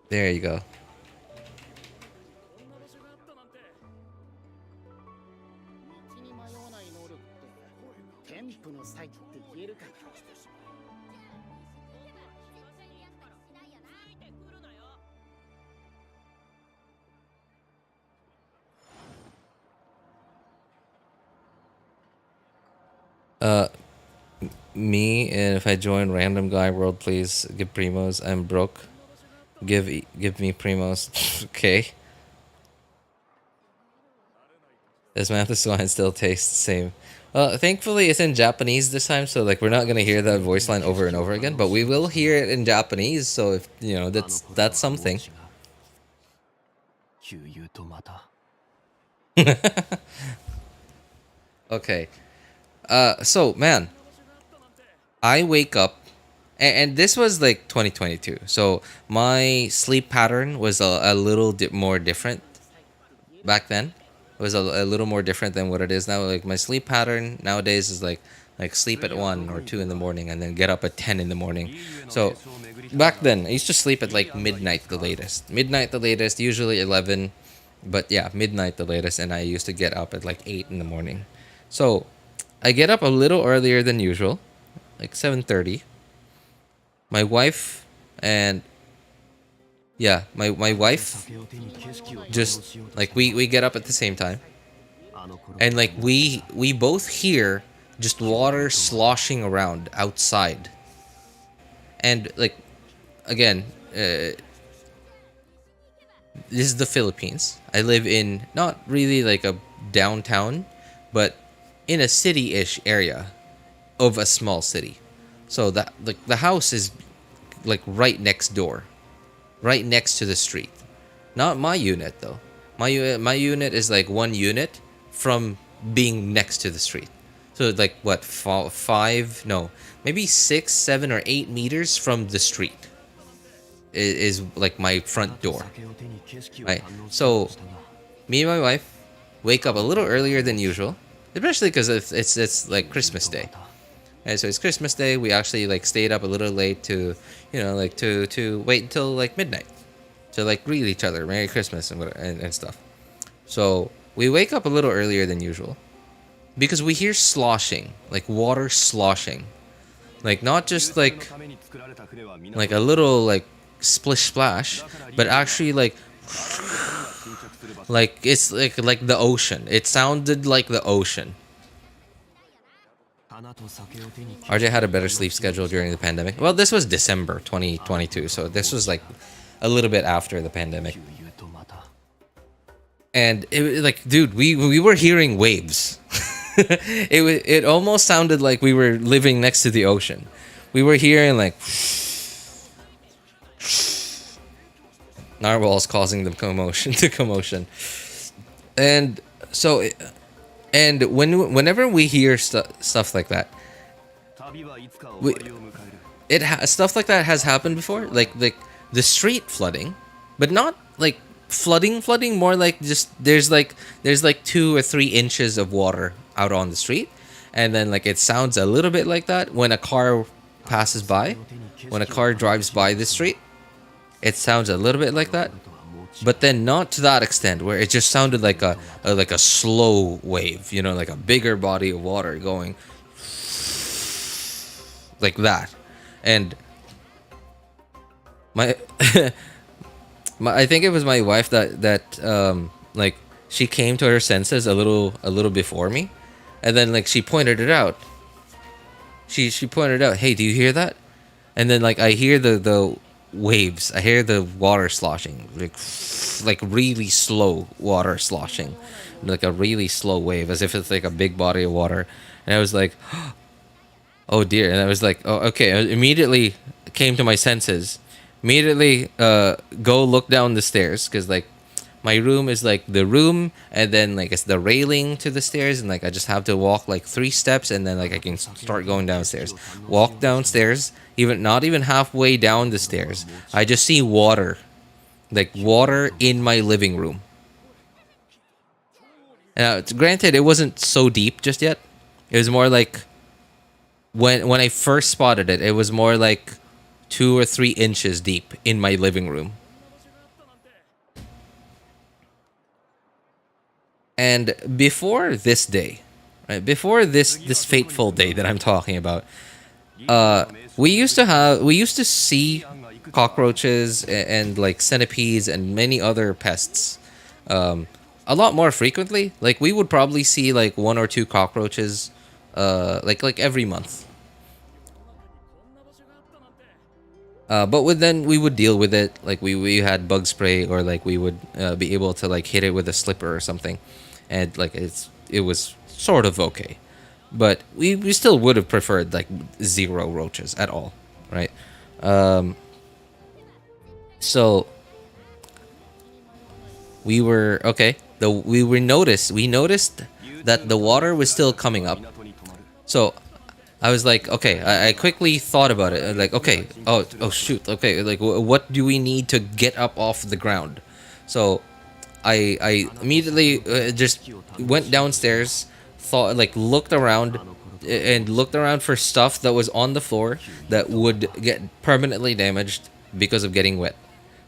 Speaker 1: There you go. Me, and if I join random guy world, please give primos. I'm broke. Give me primos. Okay. Does Mantis wine still taste the same? Thankfully it's in Japanese this time, so like we're not gonna hear that voice line over and over again, but we will hear it in Japanese. So if you know, that's something. Okay. So man, I wake up, and this was like 2022. So my sleep pattern was a little more different back then. It was a little more different than what it is now. Like my sleep pattern nowadays is like sleep at 1 or 2 in the morning and then get up at 10 in the morning. So back then I used to sleep at like midnight the latest. Midnight the latest, usually 11, but yeah, midnight the latest, and I used to get up at like 8 in the morning. So I get up a little earlier than usual, like 7:30. My wife and yeah, my wife just like we get up at the same time, and like we both hear just water sloshing around outside. And like again, this is the Philippines. I live in not really like a downtown, but in a city-ish area of a small city. So that the house is like right next door, right next to the street. Not my unit though. My unit is like one unit from being next to the street. So like what, five? No, maybe 6, 7, or 8 meters from the street is like my front door. Right. So me and my wife wake up a little earlier than usual, especially because it's like Christmas Day. And so it's Christmas Day. We actually like stayed up a little late to, like to wait until like midnight to like greet each other, Merry Christmas and stuff. So we wake up a little earlier than usual because we hear sloshing, like water sloshing, like not just like a little like splish splash, but actually like it's like the ocean. It sounded like the ocean. RJ had a better sleep schedule during the pandemic. Well, this was December 2022, so this was like a little bit after the pandemic. And it like, dude, we were hearing waves. It almost sounded like we were living next to the ocean. We were hearing like narwhals causing the commotion. And so and whenever we hear stuff like that, we, stuff like that has happened before, like the street flooding, but not like flooding, more like just there's like 2 or 3 inches of water out on the street, and then like it sounds a little bit like that when a car passes by, when a car drives by the street. It sounds a little bit like that, but then not to that extent where it just sounded like a slow wave, like a bigger body of water going like that. And my, I think it was my wife that like she came to her senses a little before me, and then like she pointed it out. She pointed out, "Hey, do you hear that?" And then like I hear the waves. I hear the water sloshing, like really slow water sloshing, like a really slow wave, as if it's like a big body of water. And I was like, oh dear. And I was like, oh, okay. I immediately came to my senses. Immediately go look down the stairs, because like my room is like the room, and then like it's the railing to the stairs, and like I just have to walk like 3 steps, and then like I can start going downstairs. Walk downstairs, even not even halfway down the stairs, I just see water, like water in my living room. Granted, it wasn't so deep just yet. It was more like when I first spotted it, it was more like 2 or 3 inches deep in my living room. And before this day, right? Before this fateful day that I'm talking about, we used to see cockroaches and like centipedes and many other pests a lot more frequently. Like we would probably see like 1 or 2 cockroaches like every month. Then we would deal with it. Like we had bug spray, or like we would be able to like hit it with a slipper or something, and like it was sort of okay. But we still would have preferred like 0 roaches at all, right? So we were okay. We noticed that the water was still coming up. So I was like, okay, I quickly thought about it. Like, okay, oh shoot, okay, like what do we need to get up off the ground? So I immediately just went downstairs, thought like looked around and looked around for stuff that was on the floor that would get permanently damaged because of getting wet.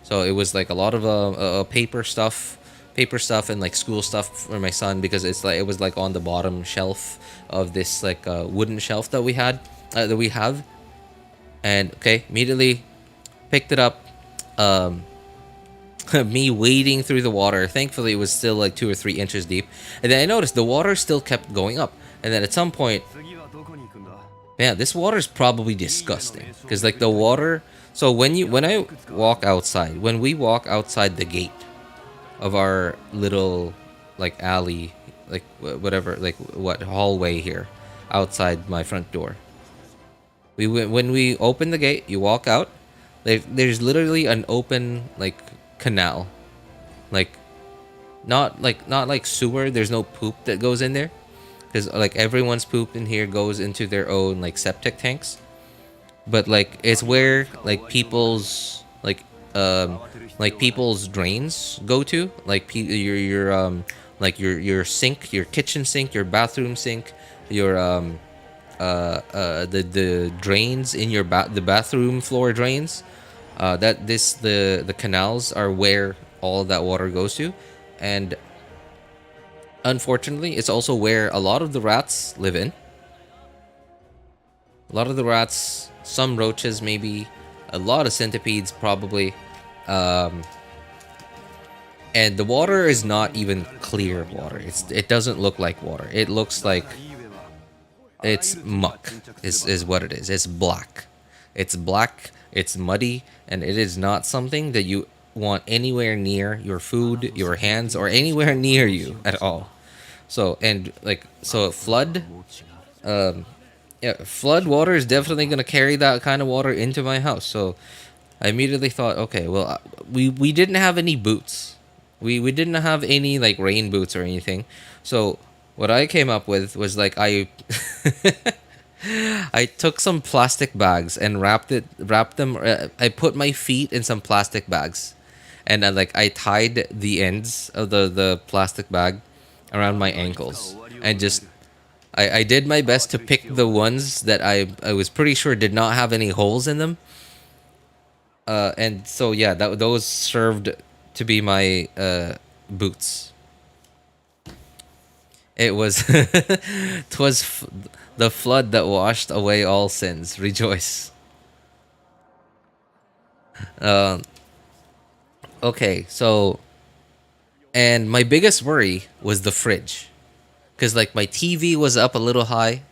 Speaker 1: So it was like a lot of paper stuff and like school stuff for my son because it's like it was like on the bottom shelf of this like wooden shelf that we had that we have. And okay, immediately picked it up. Um, me wading through the water. Thankfully, it was still like 2 or 3 inches deep. And then I noticed the water still kept going up. And then at some point, man, this water is probably disgusting. Because like the water. So when I walk outside, when we walk outside the gate of our little like alley, like whatever, like what hallway here, outside my front door. When we open the gate, you walk out. There's literally an open like canal, like not like sewer. There's no poop that goes in there, because like everyone's poop in here goes into their own like septic tanks. But like it's where like people's drains go to, like your sink, your kitchen sink, your bathroom sink, your the drains in your the bathroom floor drains. The canals are where all that water goes to, and unfortunately, it's also where a lot of the rats live in. A lot of the rats, some roaches, maybe a lot of centipedes, probably. Um, and the water is not even clear water. It doesn't look like water. It looks like it's muck. Is what it is. It's black. It's black. It's muddy, and it is not something that you want anywhere near your food, your hands, or anywhere near you at all. So flood. Yeah, flood water is definitely gonna carry that kind of water into my house. So I immediately thought, okay, well, we didn't have any boots. We didn't have any like rain boots or anything. So what I came up with was like I I took some plastic bags and wrapped them. I put my feet in some plastic bags, and I tied the ends of the plastic bag around my ankles, and just I did my best to pick the ones that I was pretty sure did not have any holes in them. And so yeah, those served to be my boots. It was the flood that washed away all sins. Rejoice. Um, okay, so and my biggest worry was the fridge, because like my TV was up a little high.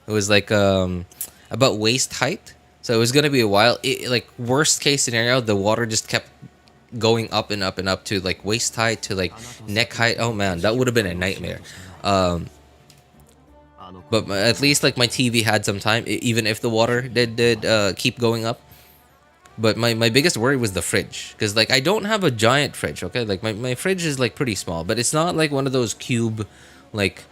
Speaker 1: It was like about waist height, so it was gonna be a while. Like worst case scenario, the water just kept going up and up and up to like waist height to like neck height. Oh man, that would have been a nightmare. Um, but at least like my TV had some time, even if the water did keep going up. But my biggest worry was the fridge, because like I don't have a giant fridge. Okay, like my fridge is like pretty small, but it's not like one of those cube, like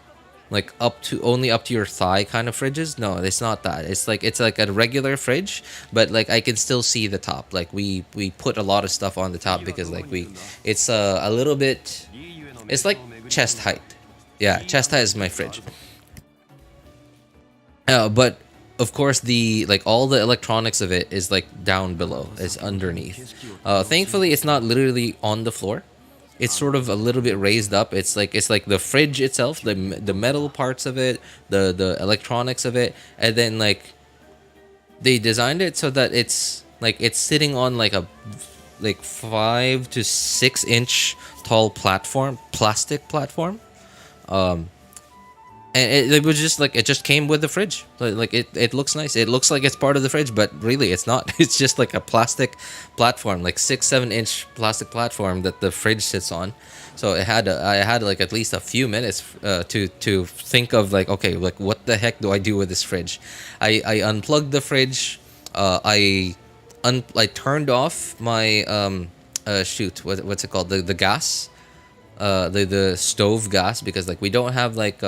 Speaker 1: only up to your thigh kind of fridges. No, it's not that. It's like a regular fridge, but like I can still see the top. Like we put a lot of stuff on the top because like it's a little bit, it's like chest height. Yeah, chest height is my fridge. But of course the like all the electronics of it is like down below, it's underneath. Thankfully it's not literally on the floor. It's sort of a little bit raised up. It's like the fridge itself, the metal parts of it, the electronics of it, and then like they designed it so that it's sitting on like a 5 to 6 inch tall platform, plastic platform. Um, and it was just like it just came with the fridge. Like it looks nice. It looks like it's part of the fridge, but really it's not. It's just like a plastic platform, like 6-7 inch plastic platform that the fridge sits on. So I had like at least a few minutes to think of like, okay, like what the heck do I do with this fridge? I unplugged the fridge. I turned off my shoot, what's it called, the gas, the stove gas, because like we don't have like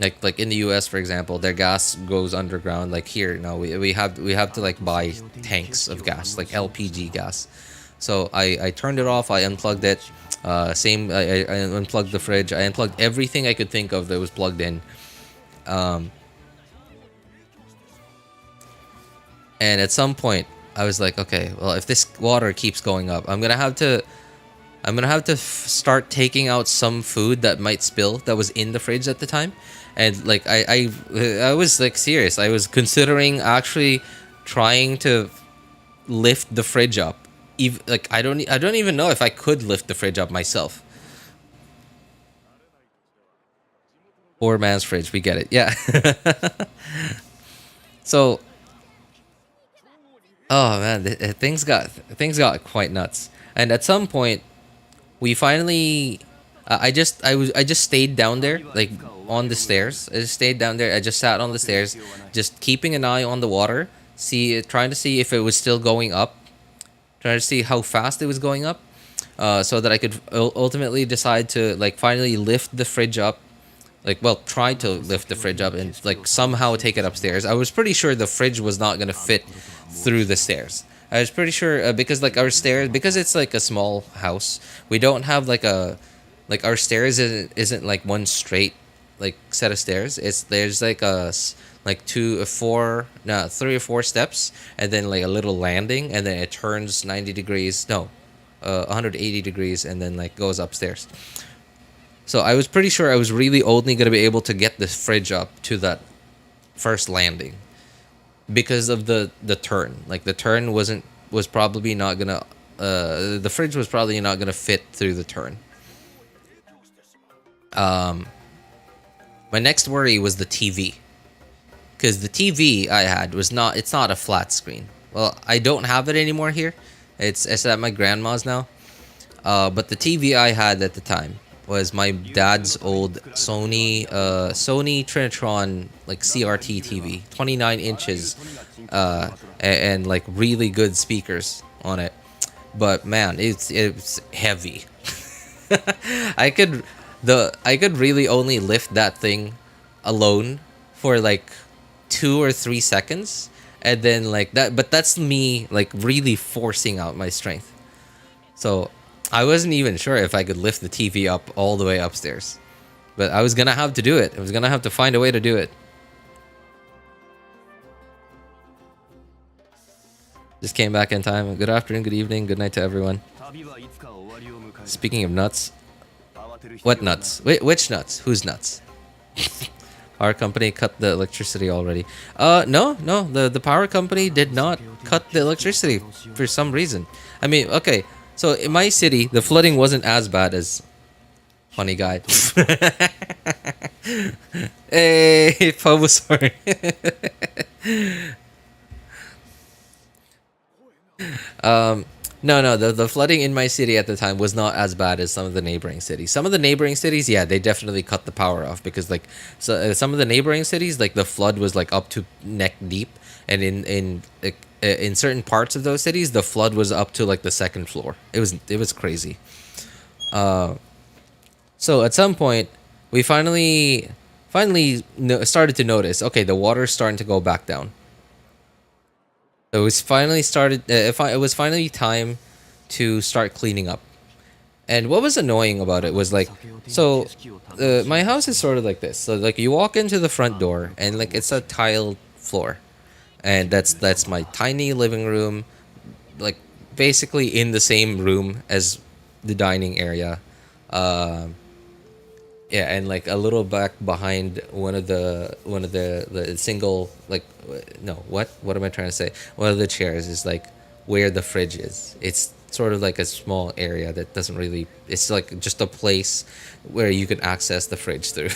Speaker 1: Like in the US, for example, their gas goes underground. Like here, no, we have to like buy tanks of gas, like LPG gas. So I turned it off. I unplugged it. I unplugged the fridge. I unplugged everything I could think of that was plugged in. Um, and at some point, I was like, okay, well, if this water keeps going up, I'm gonna have to start taking out some food that might spill that was in the fridge at the time, and like I was like serious. I was considering actually trying to lift the fridge up. Like I don't even know if I could lift the fridge up myself. Poor man's fridge. We get it. Yeah. So, oh man, things got quite nuts. And at some point, we finally I just stayed down there, like on the stairs. I just stayed down there. I just sat on the stairs, just keeping an eye on the water, trying to see if it was still going up, trying to see how fast it was going up, so that I could ultimately decide to like finally lift the fridge up, like, well, try to lift the fridge up and like somehow take it upstairs. I was pretty sure the fridge was not gonna fit through the stairs. I was pretty sure, because like our stairs, because it's like a small house, we don't have like our stairs isn't like one straight like set of stairs. There's like like two, four, no, 3 or 4 steps, and then like a little landing, and then it turns 90 degrees, no, 180 degrees, and then like goes upstairs. So I was pretty sure I was really only gonna be able to get the fridge up to that first landing because of the turn. Like the turn was probably not gonna the fridge was probably not gonna fit through the turn. My next worry was the TV, because the TV I had was not it's not a flat screen. Well, I don't have it anymore here. It's at my grandma's now. But the TV I had at the time was my dad's old Sony Trinitron like CRT TV, 29 inches, and like really good speakers on it. But man, it's heavy. I could I could really only lift that thing alone for like 2 or 3 seconds, and then like that. But that's me like really forcing out my strength. So I wasn't even sure if I could lift the TV up all the way upstairs. But I was gonna have to do it. I was gonna have to find a way to do it. Just came back in time. Good afternoon, good evening, good night to everyone. Speaking of nuts, what nuts? Wait, which nuts? Whose nuts? Our company cut the electricity already. No, the power company did not cut the electricity for some reason. I mean, okay, so in my city, the flooding wasn't as bad as funny guy. Hey, Phobosaur. No, the flooding in my city at the time was not as bad as some of the neighboring cities. Some of the neighboring cities, yeah, they definitely cut the power off because like some of the neighboring cities, like the flood was like up to neck deep, and in certain parts of those cities, the flood was up to like the second floor. It was crazy. So at some point, we finally started to notice. Okay, the water's starting to go back down. It was finally started. It was finally time to start cleaning up. And what was annoying about it was like, so my house is sort of like this. So like you walk into the front door and like it's a tiled floor, and that's my tiny living room, like basically in the same room as the dining area. Um, yeah, and like a little back behind one of the single like no, what am I trying to say? One of the chairs is like where the fridge is. It's sort of like a small area that doesn't really. It's like just a place where you can access the fridge through.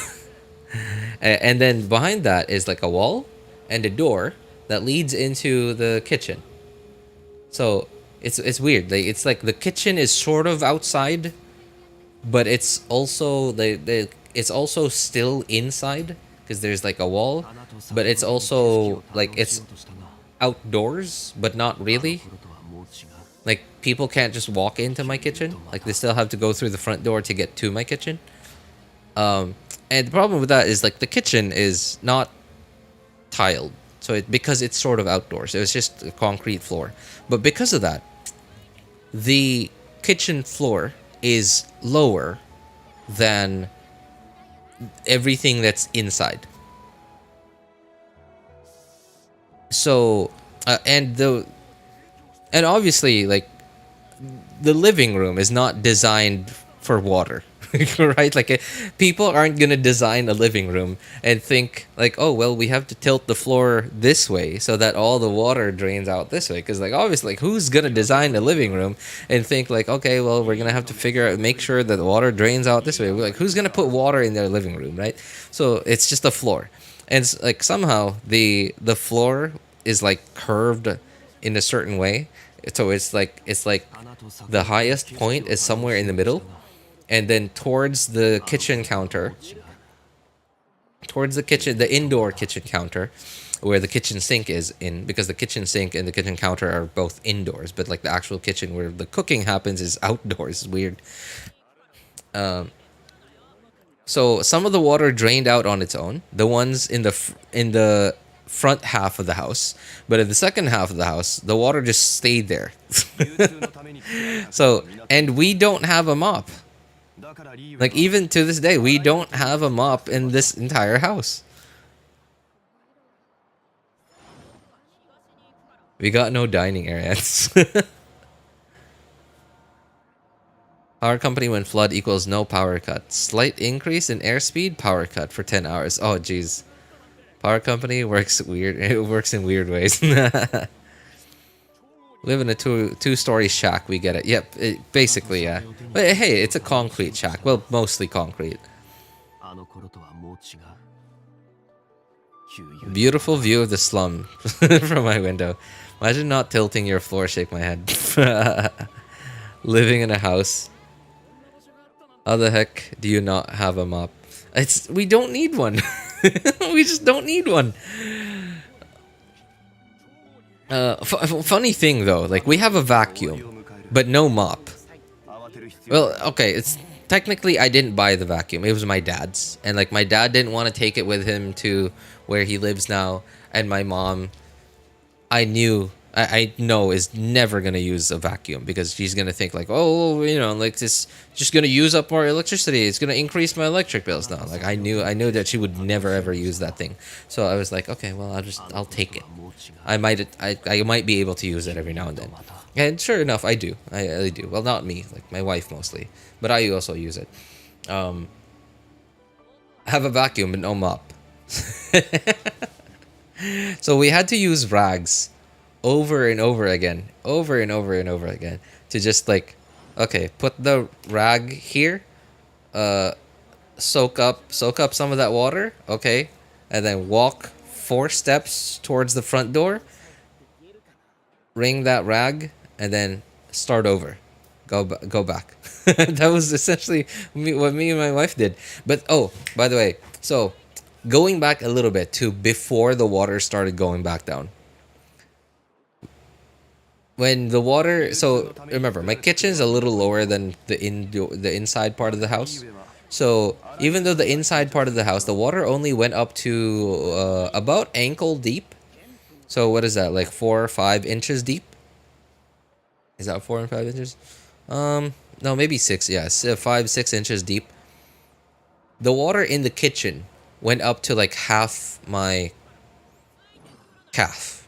Speaker 1: And then behind that is like a wall and a door that leads into the kitchen. So it's weird. Like it's like the kitchen is sort of outside, but it's also it's also still inside because there's like a wall, but it's also like it's outdoors, but not really. Like people can't just walk into my kitchen. Like they still have to go through the front door to get to my kitchen. Um, And the problem with that is like the kitchen is not tiled, so because it's sort of outdoors, it was just a concrete floor. But because of that, the kitchen floor is lower than everything that's inside. So, and obviously, like, the living room is not designed for water. Right? Like, people aren't gonna design a living room and think like, oh well, we have to tilt the floor this way so that all the water drains out this way. Because like, obviously, like, who's gonna design a living room and think like, okay, well, we're gonna have to figure out, make sure that the water drains out this way. We're like, who's gonna put water in their living room, right? So it's just a floor, and like somehow the floor is like curved in a certain way. So it's like the highest point is somewhere in the middle, and then towards the kitchen counter, towards the kitchen, the indoor kitchen counter, where the kitchen sink is in, because the kitchen sink and the kitchen counter are both indoors, but like the actual kitchen where the cooking happens is outdoors. It's weird. So some of the water drained out on its own, the ones in the front half of the house, but in the second half of the house, the water just stayed there. So, and we don't have a mop. Like, even to this day, we don't have a mop in this entire house. We got no dining areas. Power company when flood equals no power cut. Slight increase in airspeed, power cut for 10 hours. Oh, jeez. Power company works weird. It works in weird ways. Live in a two-story shack. We get it. Yep. Basically, yeah. But hey, it's a concrete shack. Well, mostly concrete. Beautiful view of the slum from my window. Imagine not tilting your floor. Shake my head. Living in a house. How the heck do you not have a mop? We don't need one. We just don't need one. Funny thing though, like, we have a vacuum, but no mop. Well, okay, it's technically I didn't buy the vacuum. It was my dad's, and like my dad didn't want to take it with him to where he lives now, and my mom, I know is never gonna use a vacuum because she's gonna think like, oh, you know, like, this just gonna use up more electricity. It's gonna increase my electric bills now. Like, I knew that she would never ever use that thing. So I was like, okay, well, I'll take it. I might be able to use it every now and then. And sure enough, I do. I do. Well, not me, like my wife mostly, but I also use it. I have a vacuum but no mop. So we had to use rags over and over again, to just like, okay, put the rag here, soak up some of that water, okay, and then walk 4 steps towards the front door, wring that rag, and then start over, go back. That was essentially what me and my wife did. But oh, by the way, so going back a little bit to before the water started going back down. When the water, so remember, my kitchen's a little lower than the inside part of the house. So even though the inside part of the house, the water only went up to about ankle deep. So what is that, like 4 or 5 inches deep? Is that 4 and 5 inches? No, maybe 6. Yes, 5-6 inches deep. The water in the kitchen went up to like half my calf.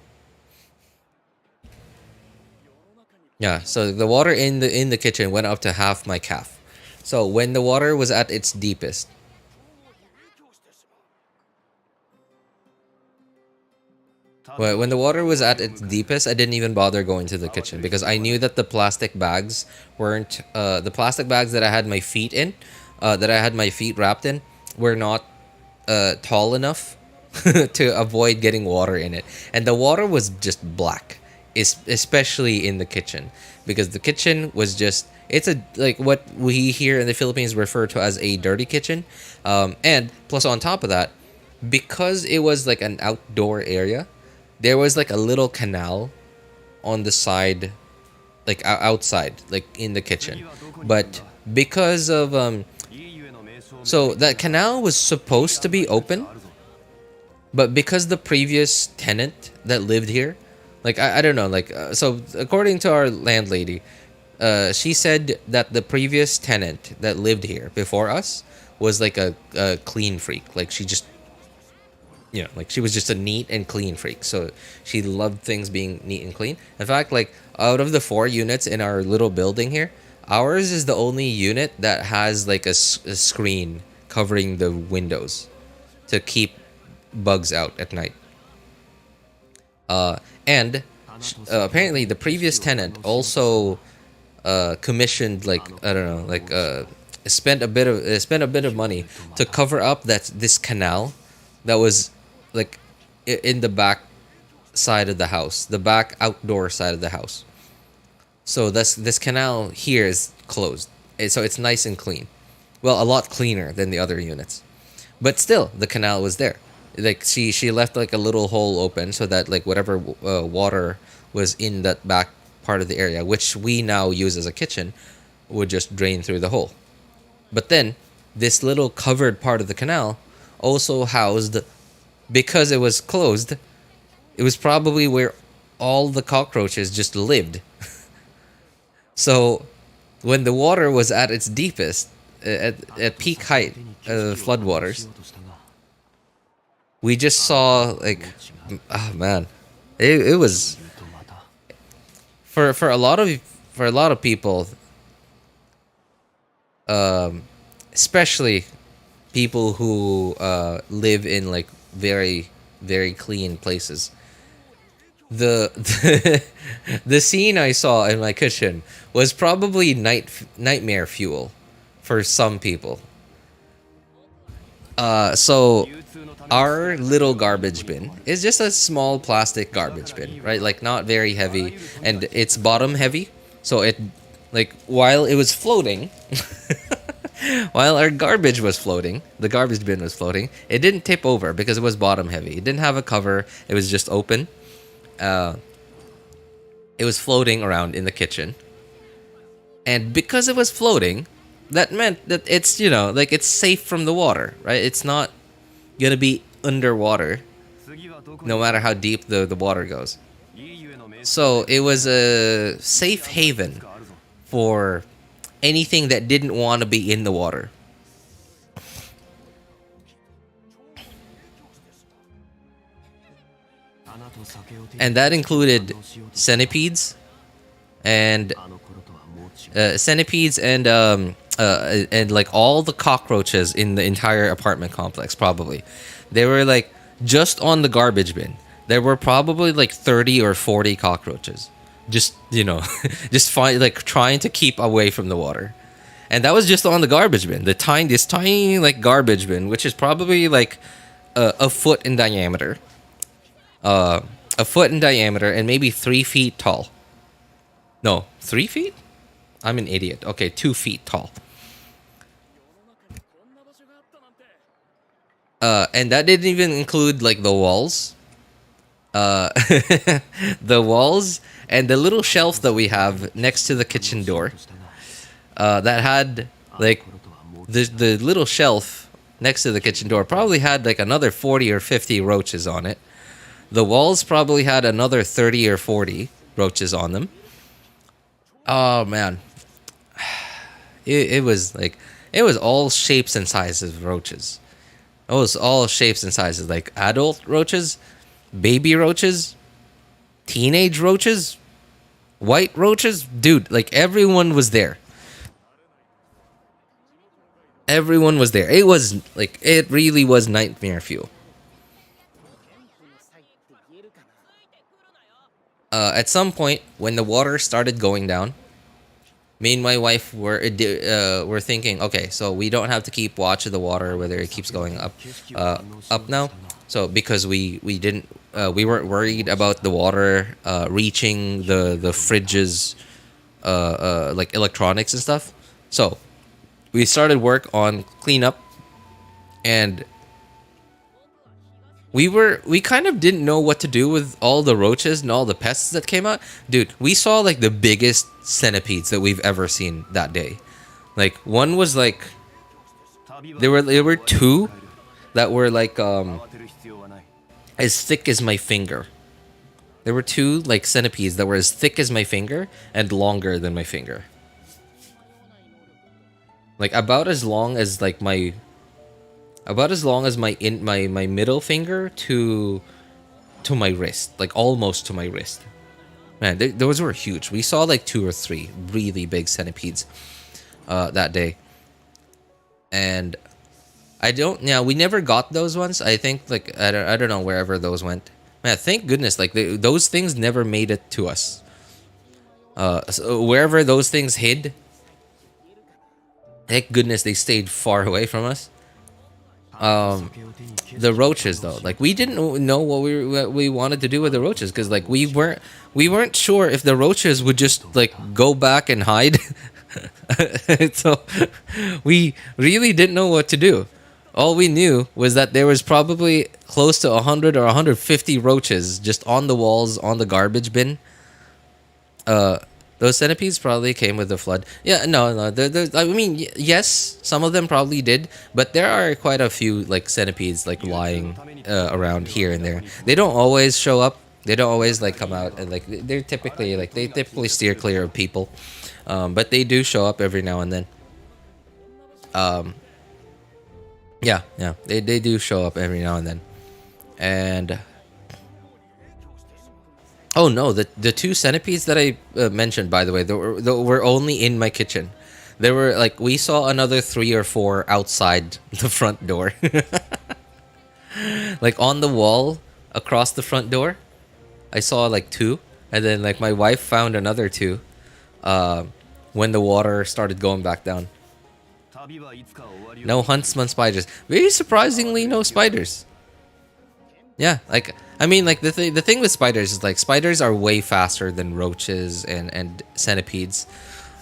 Speaker 1: Yeah, so the water in the kitchen went up to half my calf. So when the water was at its deepest, when the water was at its deepest, I didn't even bother going to the kitchen because I knew that the plastic bags weren't the plastic bags that I had my feet in, that I had my feet wrapped in, were not tall enough to avoid getting water in it, and the water was just black, especially in the kitchen, because the kitchen was just, it's a, like, what we here in the Philippines refer to as a dirty kitchen, and plus on top of that, because it was like an outdoor area, there was like a little canal on the side, like outside, like in the kitchen, but because of So that canal was supposed to be open, but because the previous tenant that lived here, like I don't know, like so according to our landlady, she said that the previous tenant that lived here before us was like a clean freak. Like she just, you know, like she was just a neat and clean freak. So she loved things being neat and clean. In fact, like out of the 4 units in our little building here, ours is the only unit that has like a screen covering the windows to keep bugs out at night. And apparently the previous tenant also commissioned, like I don't know, like spent a bit of money to cover up this canal that was like in the back side of the house, the back outdoor side of the house. So this canal here is closed, so it's nice and clean. Well, a lot cleaner than the other units, but still the canal was there. Like she left like a little hole open so that like whatever water was in that back part of the area, which we now use as a kitchen, would just drain through the hole. But then this little covered part of the canal also housed, because it was closed, it was probably where all the cockroaches just lived. So when the water was at its deepest, at peak height of floodwaters, we just saw like, oh man, it was for a lot of people, especially people who live in like very clean places. The the scene I saw in my kitchen was probably nightmare fuel for some people. So our little garbage bin is just a small plastic garbage bin, right? Like not very heavy, and it's bottom heavy. So it, like while it was floating, while our garbage was floating, the garbage bin was floating, it didn't tip over because it was bottom heavy. It didn't have a cover. It was just open. It was floating around in the kitchen. And because it was floating, that meant that it's, you know, like it's safe from the water, right? It's not gonna be underwater no matter how deep the water goes. So it was a safe haven for anything that didn't want to be in the water. And that included centipedes and and like all the cockroaches in the entire apartment complex. Probably they were like just on the garbage bin. There were probably like 30 or 40 cockroaches, just, you know, just like trying to keep away from the water. And that was just on the garbage bin, this tiny like garbage bin, which is probably like a foot in diameter, a foot in diameter, and maybe 3 feet tall. No, 3 feet? I'm an idiot. Okay, 2 feet tall. And that didn't even include like the walls. The walls and the little shelf that we have next to the kitchen door. That had like the little shelf next to the kitchen door probably had like another 40 or 50 roaches on it. The walls probably had another 30 or 40 roaches on them. Oh man. It was like, it was all shapes and sizes of roaches. It was all shapes and sizes, like adult roaches, baby roaches, teenage roaches, white roaches. Dude, like everyone was there. Everyone was there. It was like, it really was nightmare fuel. At some point, when the water started going down, me and my wife were thinking, okay, so we don't have to keep watch of the water whether it keeps going up now. So because we weren't worried about the water reaching the fridges, like electronics and stuff. So we started work on cleanup, and we kind of didn't know what to do with all the roaches and all the pests that came out. Dude, we saw like the biggest centipedes that we've ever seen that day. Like one was like There were two that were like as thick as my finger. There were two like centipedes that were as thick as my finger and longer than my finger. Like about as long as like my my middle finger to my wrist, like almost to my wrist. Man, those were huge. We saw like 2 or 3 really big centipedes that day. And we never got those ones. I think like I don't know wherever those went. Man, thank goodness like those things never made it to us. So wherever those things hid, thank goodness they stayed far away from us. The roaches though, like we didn't know what we wanted to do with the roaches because like we weren't sure if the roaches would just like go back and hide. So we really didn't know what to do. All we knew was that there was probably close to 100 or 150 roaches just on the walls on the garbage bin. Those centipedes probably came with the flood. Yeah, no. I mean, yes, some of them probably did, but there are quite a few like centipedes like lying around here and there. They don't always show up. They don't always like come out and like they typically steer clear of people, but they do show up every now and then. Yeah, they do show up every now and then, and. Oh no, the 2 centipedes that I mentioned, by the way, they were only in my kitchen. There were like we saw another 3 or 4 outside the front door, like on the wall across the front door. I saw like 2, and then like my wife found another 2, when the water started going back down. No huntsman spiders. Very surprisingly, no spiders. Yeah, like I mean, like the thing with spiders is like spiders are way faster than roaches and centipedes.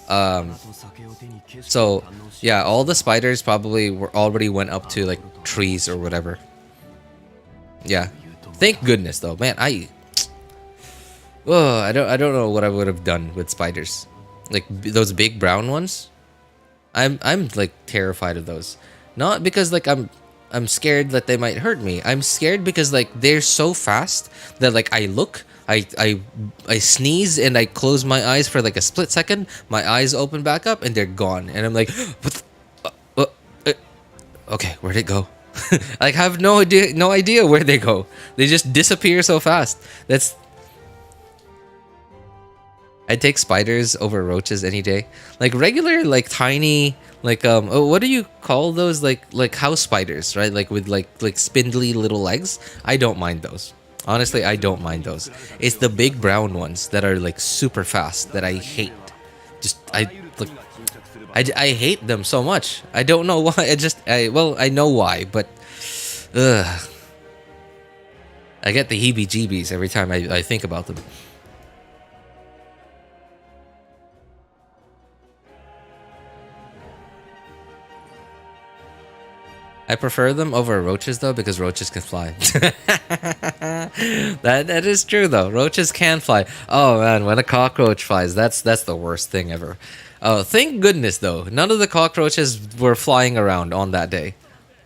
Speaker 1: So yeah, all the spiders probably already went up to like trees or whatever. Yeah, thank goodness though, man. I don't know what I would have done with spiders, like those big brown ones. I'm like terrified of those, not because like I'm scared that they might hurt me. I'm scared because like they're so fast that like I look, I sneeze and I close my eyes for like a split second. My eyes open back up and they're gone, and I'm like, what? Okay, where'd it go? Like I have no idea where they go. They just disappear so fast. I'd take spiders over roaches any day. Like regular, like tiny, like what do you call those? Like house spiders, right? Like with like spindly little legs. I don't mind those. Honestly, I don't mind those. It's the big brown ones that are like super fast that I hate. I hate them so much. I don't know why. I know why, but ugh. I get the heebie-jeebies every time I think about them. I prefer them over roaches though because roaches can fly. that is true though. Roaches can fly. Oh man, when a cockroach flies, that's the worst thing ever. Oh, thank goodness though, none of the cockroaches were flying around on that day.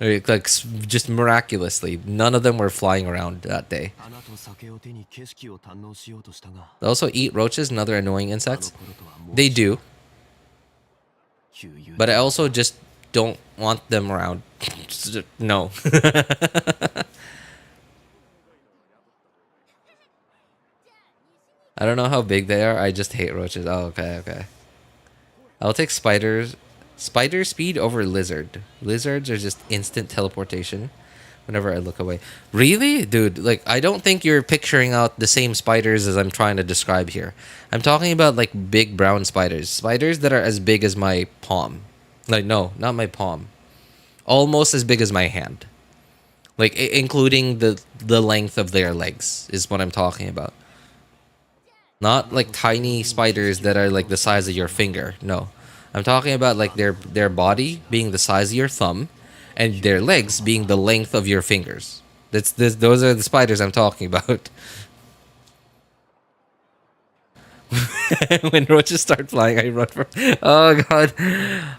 Speaker 1: Like just miraculously, none of them were flying around that day. They also eat roaches and other annoying insects. They do, but I also just don't want them around. No. I don't know how big they are. I just hate roaches. Oh, okay. I'll take spiders. Spider speed over lizard. Lizards are just instant teleportation whenever I look away. Really? Dude, like, I don't think you're picturing out the same spiders as I'm trying to describe here. I'm talking about, like, big brown spiders. Spiders that are as big as my palm. Like, no, not my palm. Almost as big as my hand. Like, including the length of their legs is what I'm talking about. Not, like, tiny spiders that are, like, the size of your finger. No. I'm talking about, like, their body being the size of your thumb and their legs being the length of your fingers. Those are the spiders I'm talking about. When roaches start flying, I run for. Oh god.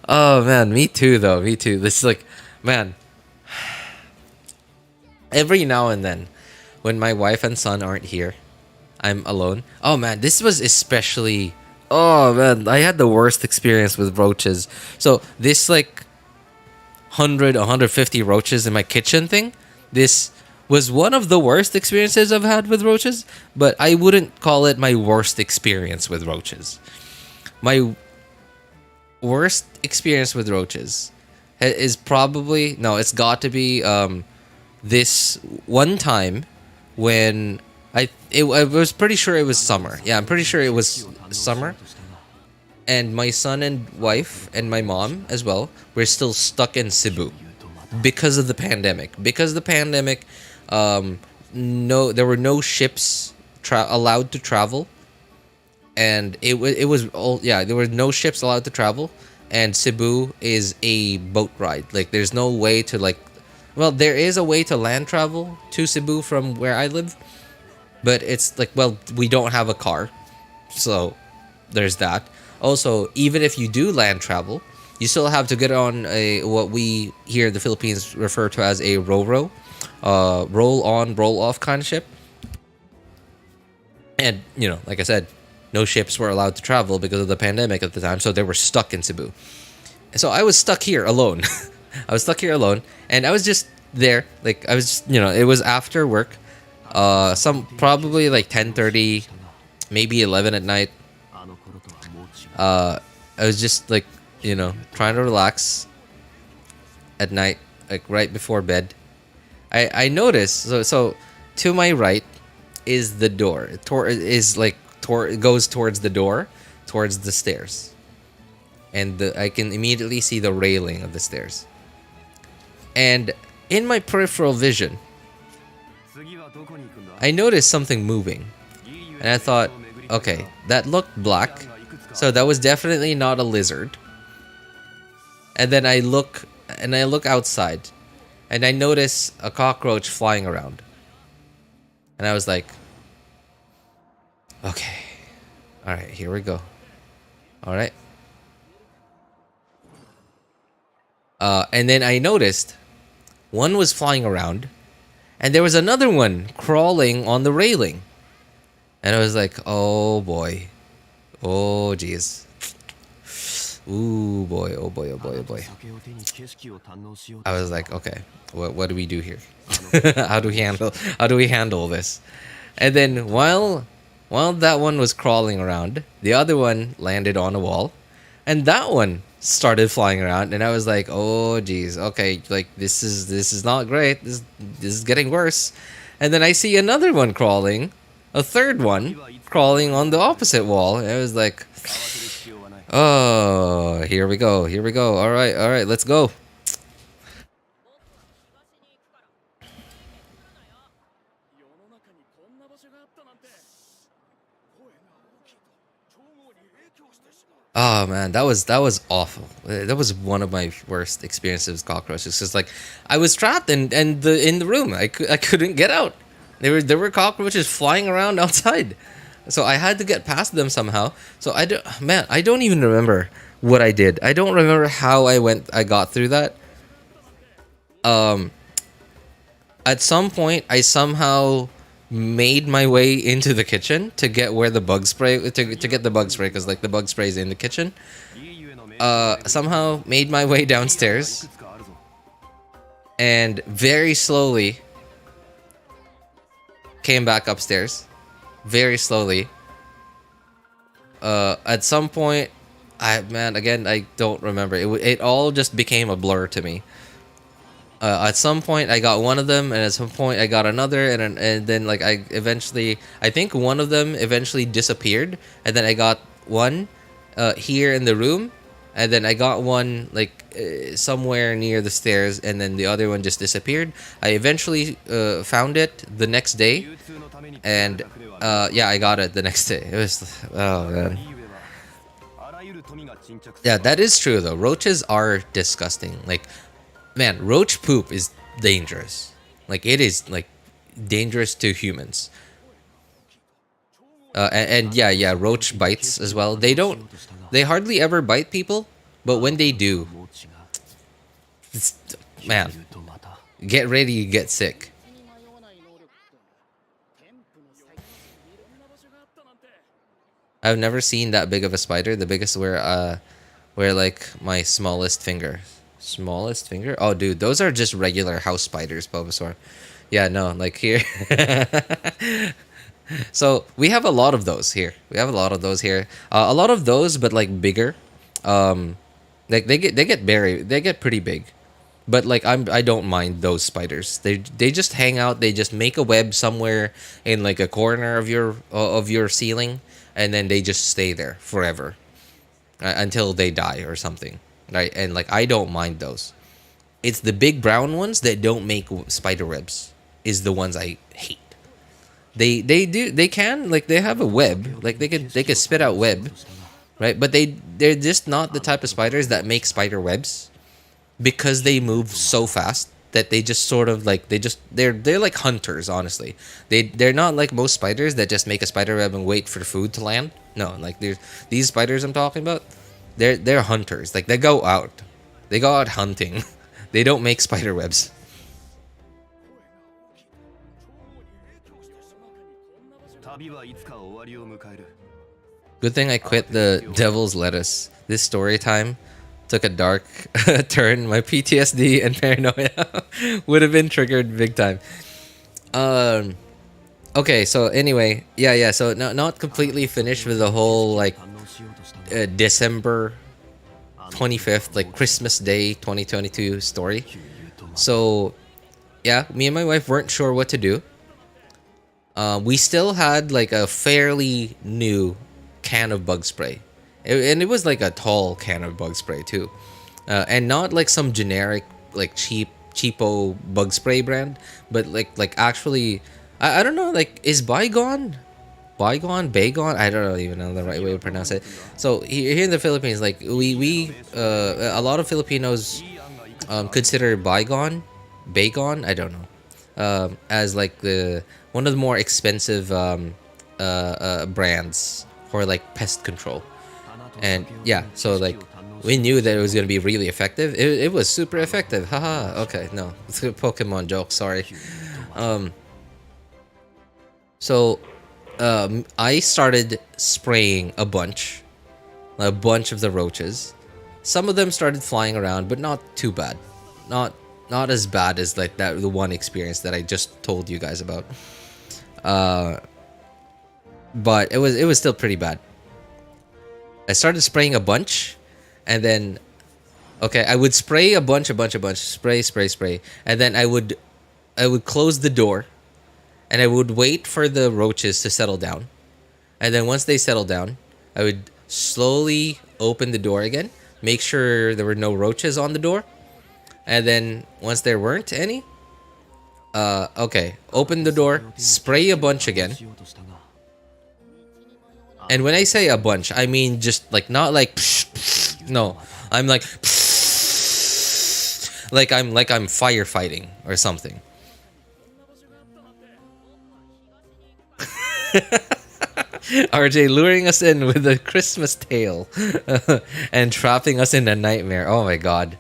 Speaker 1: Oh man, me too though. Me too. This is like, man. Every now and then, when my wife and son aren't here, I'm alone. Oh man, this was especially. Oh man, I had the worst experience with roaches. So this like 150 roaches in my kitchen thing. This was one of the worst experiences I've had with roaches, but I wouldn't call it my worst experience with roaches. My worst experience with roaches is probably no, it's got to be this one time when I was pretty sure it was summer. Yeah, I'm pretty sure it was summer. And my son and wife and my mom as well were still stuck in Cebu because of the pandemic. Because of the pandemic, no, there were no ships allowed to travel, and it was all yeah. There were no ships allowed to travel, and Cebu is a boat ride. Like there's no way to like, well, there is a way to land travel to Cebu from where I live, but it's like, well, we don't have a car, so there's that. Also, even if you do land travel, you still have to get on a what we here in the Philippines refer to as a ro-ro, roll on, roll off kind of ship. And you know, like I said, no ships were allowed to travel because of the pandemic at the time, so they were stuck in Cebu. So I was stuck here alone. I was stuck here alone, and I was just there. Like I was, just, you know, it was after work, some probably like 10:30, maybe 11 at night. I was just like, you know, trying to relax at night, like right before bed. I noticed so to my right is the door. It goes towards the door, towards the stairs, and I can immediately see the railing of the stairs. And in my peripheral vision, I noticed something moving, and I thought, okay, that looked black. So that was definitely not a lizard. And then I look outside, and I notice a cockroach flying around. And I was like, okay. All right, here we go. All right. And then I noticed one was flying around, and there was another one crawling on the railing. And I was like, oh boy. Oh jeez. Ooh boy, oh boy, oh boy, oh boy. I was like, okay, what do we do here? how do we handle this? And then while that one was crawling around, the other one landed on a wall, and that one started flying around, and I was like, oh geez, okay, like this is not great. This is getting worse. And then I see another one crawling, a third one crawling on the opposite wall. And I was like, oh, here we go, here we go. All right, let's go. Oh man, that was awful. That was one of my worst experiences with cockroaches. Cause like I was trapped in the room. I couldn't get out. There were cockroaches flying around outside, so I had to get past them somehow. So I don't even remember what I did. I don't remember how I got through that. At some point I somehow made my way into the kitchen to get where the bug spray to get the bug spray, because like the bug spray is in the kitchen. Somehow made my way downstairs, and very slowly came back upstairs, very slowly. At some point, I don't remember. It all just became a blur to me. At some point I got one of them, and at some point I got another, and then like I think one of them eventually disappeared, and then I got one here in the room, and then I got one like somewhere near the stairs, and then the other one just disappeared. I eventually found it the next day, and yeah, I got it the next day. It was, oh man. Yeah, that is true though. Roaches are disgusting. Like, man, roach poop is dangerous. Like, it is like dangerous to humans. And yeah, yeah, roach bites as well. They hardly ever bite people, but when they do, it's, man, get ready to get sick. I've never seen that big of a spider. The biggest where like my smallest finger. Smallest finger? Oh, dude, those are just regular house spiders, Bulbasaur. Yeah, no, like here. So we have a lot of those here. We have a lot of those here. A lot of those, but like bigger. Um, like they get pretty big. But like I don't mind those spiders. They just hang out. They just make a web somewhere in like a corner of your ceiling, and then they just stay there forever until they die or something, right? And like I don't mind those. It's the big brown ones that don't make spider webs is the ones I hate. They can like they have a web, like they can spit out web, right? But they're just not the type of spiders that make spider webs because they move so fast that they just sort of like they're like hunters, honestly. They're not like most spiders that just make a spider web and wait for food to land. No, like there's these spiders I'm talking about. They're hunters. Like they go out. They go out hunting. They don't make spider webs. Good thing I quit the devil's lettuce. This story time took a dark turn. My PTSD and paranoia would have been triggered big time. Okay, so anyway, yeah. So not completely finished with the whole like December 25th, like Christmas Day 2022 story. So yeah, me and my wife weren't sure what to do. We still had like a fairly new can of bug spray, and it was like a tall can of bug spray too, and not like some generic like cheapo bug spray brand, but like actually, I don't know, like is Bygone, I don't even know the right way to pronounce it. So here in the Philippines, like we a lot of Filipinos consider Baygon, I don't know, as like the one of the more expensive brands for like pest control. And yeah, so like we knew that it was gonna be really effective. It was super effective. Haha. Okay, no, it's a Pokemon joke. Sorry. Um. So, I started spraying a bunch of the roaches. Some of them started flying around, but not too bad. Not as bad as like that the one experience that I just told you guys about. But it was still pretty bad. I started spraying a bunch, and then okay, I would spray a bunch, spray, and then I would close the door, and I would wait for the roaches to settle down, and then once they settle down, I would slowly open the door again, make sure there were no roaches on the door, and then once there weren't any, okay, open the door, spray a bunch again. And when I say a bunch, I mean just like not like no, I'm like I'm firefighting or something. RJ luring us in with a Christmas tale and trapping us in a nightmare. Oh my god.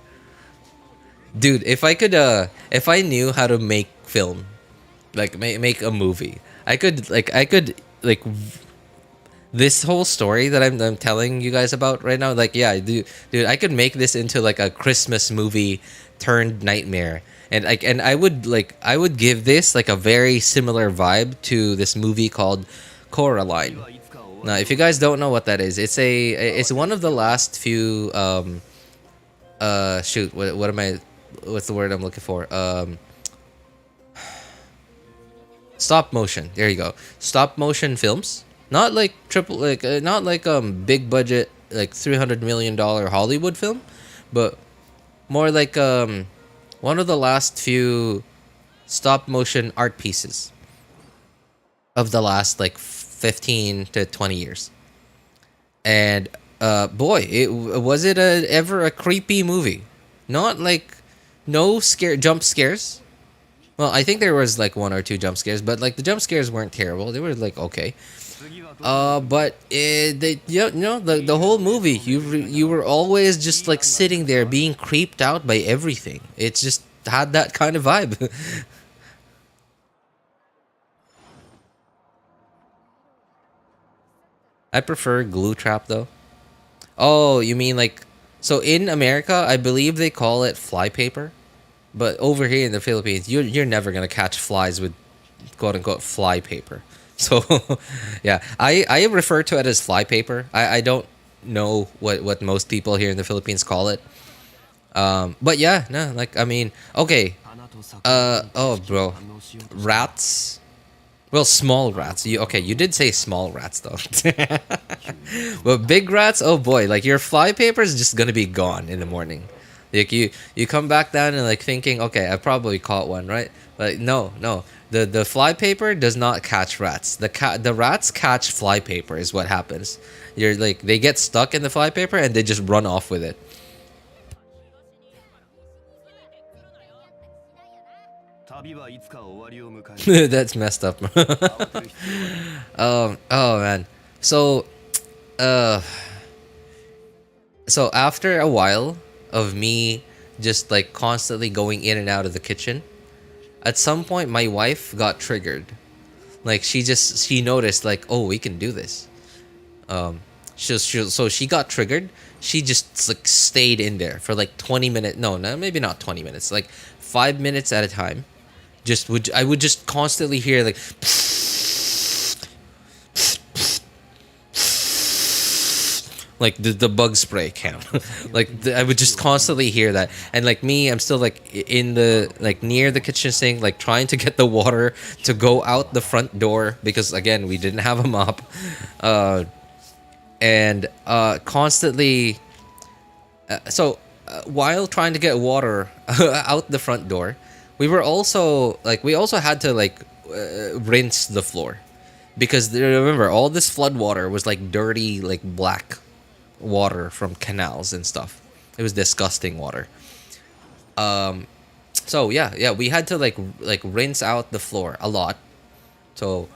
Speaker 1: Dude, if I knew how to make film, like make a movie, I could this whole story that I'm telling you guys about right now, like yeah, dude, I could make this into like a Christmas movie turned nightmare, and I would give this like a very similar vibe to this movie called Coraline. Now, if you guys don't know what that is, it's one of the last few shoot, what am I, what's the word I'm looking for? Stop motion. There you go. Stop motion films. Not like not like big budget like $300 million Hollywood film, but more like one of the last few stop motion art pieces of the last like 15 to 20 years. And boy, was it ever a creepy movie. Not like no jump scares. Well, I think there was like one or two jump scares, but like the jump scares weren't terrible. They were like okay. But the whole movie, you were always just like sitting there being creeped out by everything. It's just had that kind of vibe. I prefer glue trap though. Oh, you mean like so in America, I believe they call it fly paper, but over here in the Philippines, you're never gonna catch flies with quote unquote fly paper. So yeah, I refer to it as fly paper. I don't know what most people here in the Philippines call it. But yeah, no, like I mean, okay, oh bro, rats. Well, small rats. You did say small rats though. But big rats, oh boy, like your fly paper is just gonna be gone in the morning. Like you come back down and like thinking, okay, I probably caught one, right? But no. The fly paper does not catch rats. The rats catch fly paper is what happens. You're like they get stuck in the fly paper and they just run off with it. That's messed up. Oh man. So uh so after a while of me just like constantly going in and out of the kitchen, at some point my wife got triggered. Like she noticed like, oh, we can do this. So she got triggered. She just like stayed in there for like 20 minutes. No, maybe not 20 minutes. Like 5 minutes at a time. I would just constantly hear like the bug spray can. I would just constantly hear that, and like me, I'm still like in the like near the kitchen sink, like trying to get the water to go out the front door because again we didn't have a mop, and constantly. While trying to get water out the front door, we also had to like rinse the floor because remember all this flood water was like dirty like black water from canals and stuff. It was disgusting water. So yeah, we had to like rinse out the floor a lot. So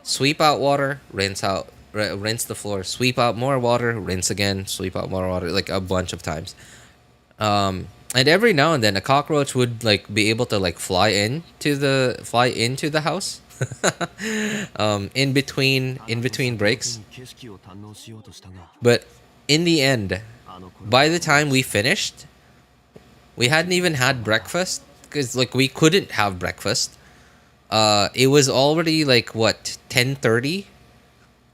Speaker 1: sweep out water, rinse the floor, sweep out more water, rinse again, sweep out more water, like a bunch of times. And every now and then a cockroach would like be able to like fly into the house. In between breaks. But in the end, by the time we finished, we hadn't even had breakfast because like we couldn't have breakfast. It was already like what 10:30,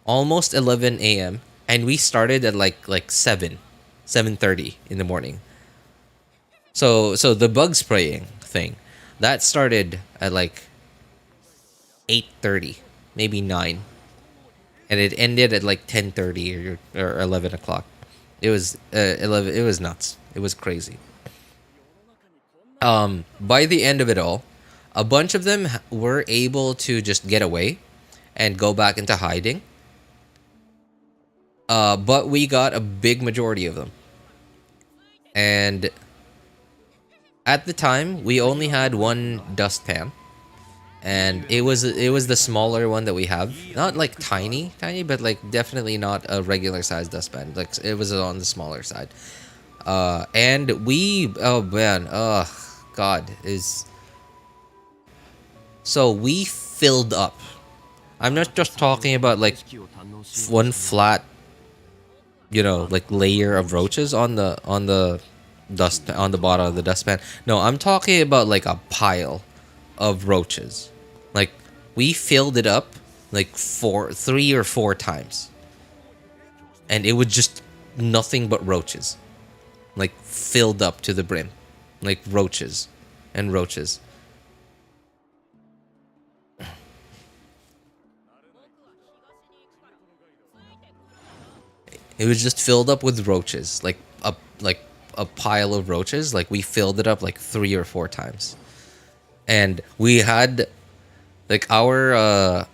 Speaker 1: almost 11 a.m. and we started at like 7:30 in the morning. So the bug spraying thing that started at like 8:30, maybe 9, and it ended at like 10:30 or 11 o'clock. It was 11. It was nuts. It was crazy. By the end of it all, a bunch of them were able to just get away and go back into hiding. But we got a big majority of them, and at the time we only had one dustpan, and it was the smaller one that we have. Not like tiny, but like definitely not a regular size dustpan. Like it was on the smaller side. And we oh man, oh god is so we filled up. I'm not just talking about like one flat, like layer of roaches on the dust on the bottom of the dustpan. No, I'm talking about like a pile of roaches. Like we filled it up like 3 or 4 times, and it was just nothing but roaches, like filled up to the brim, like roaches and roaches. It was just filled up with roaches, like a pile of roaches. Like we filled it up like 3 or 4 times, and we had like our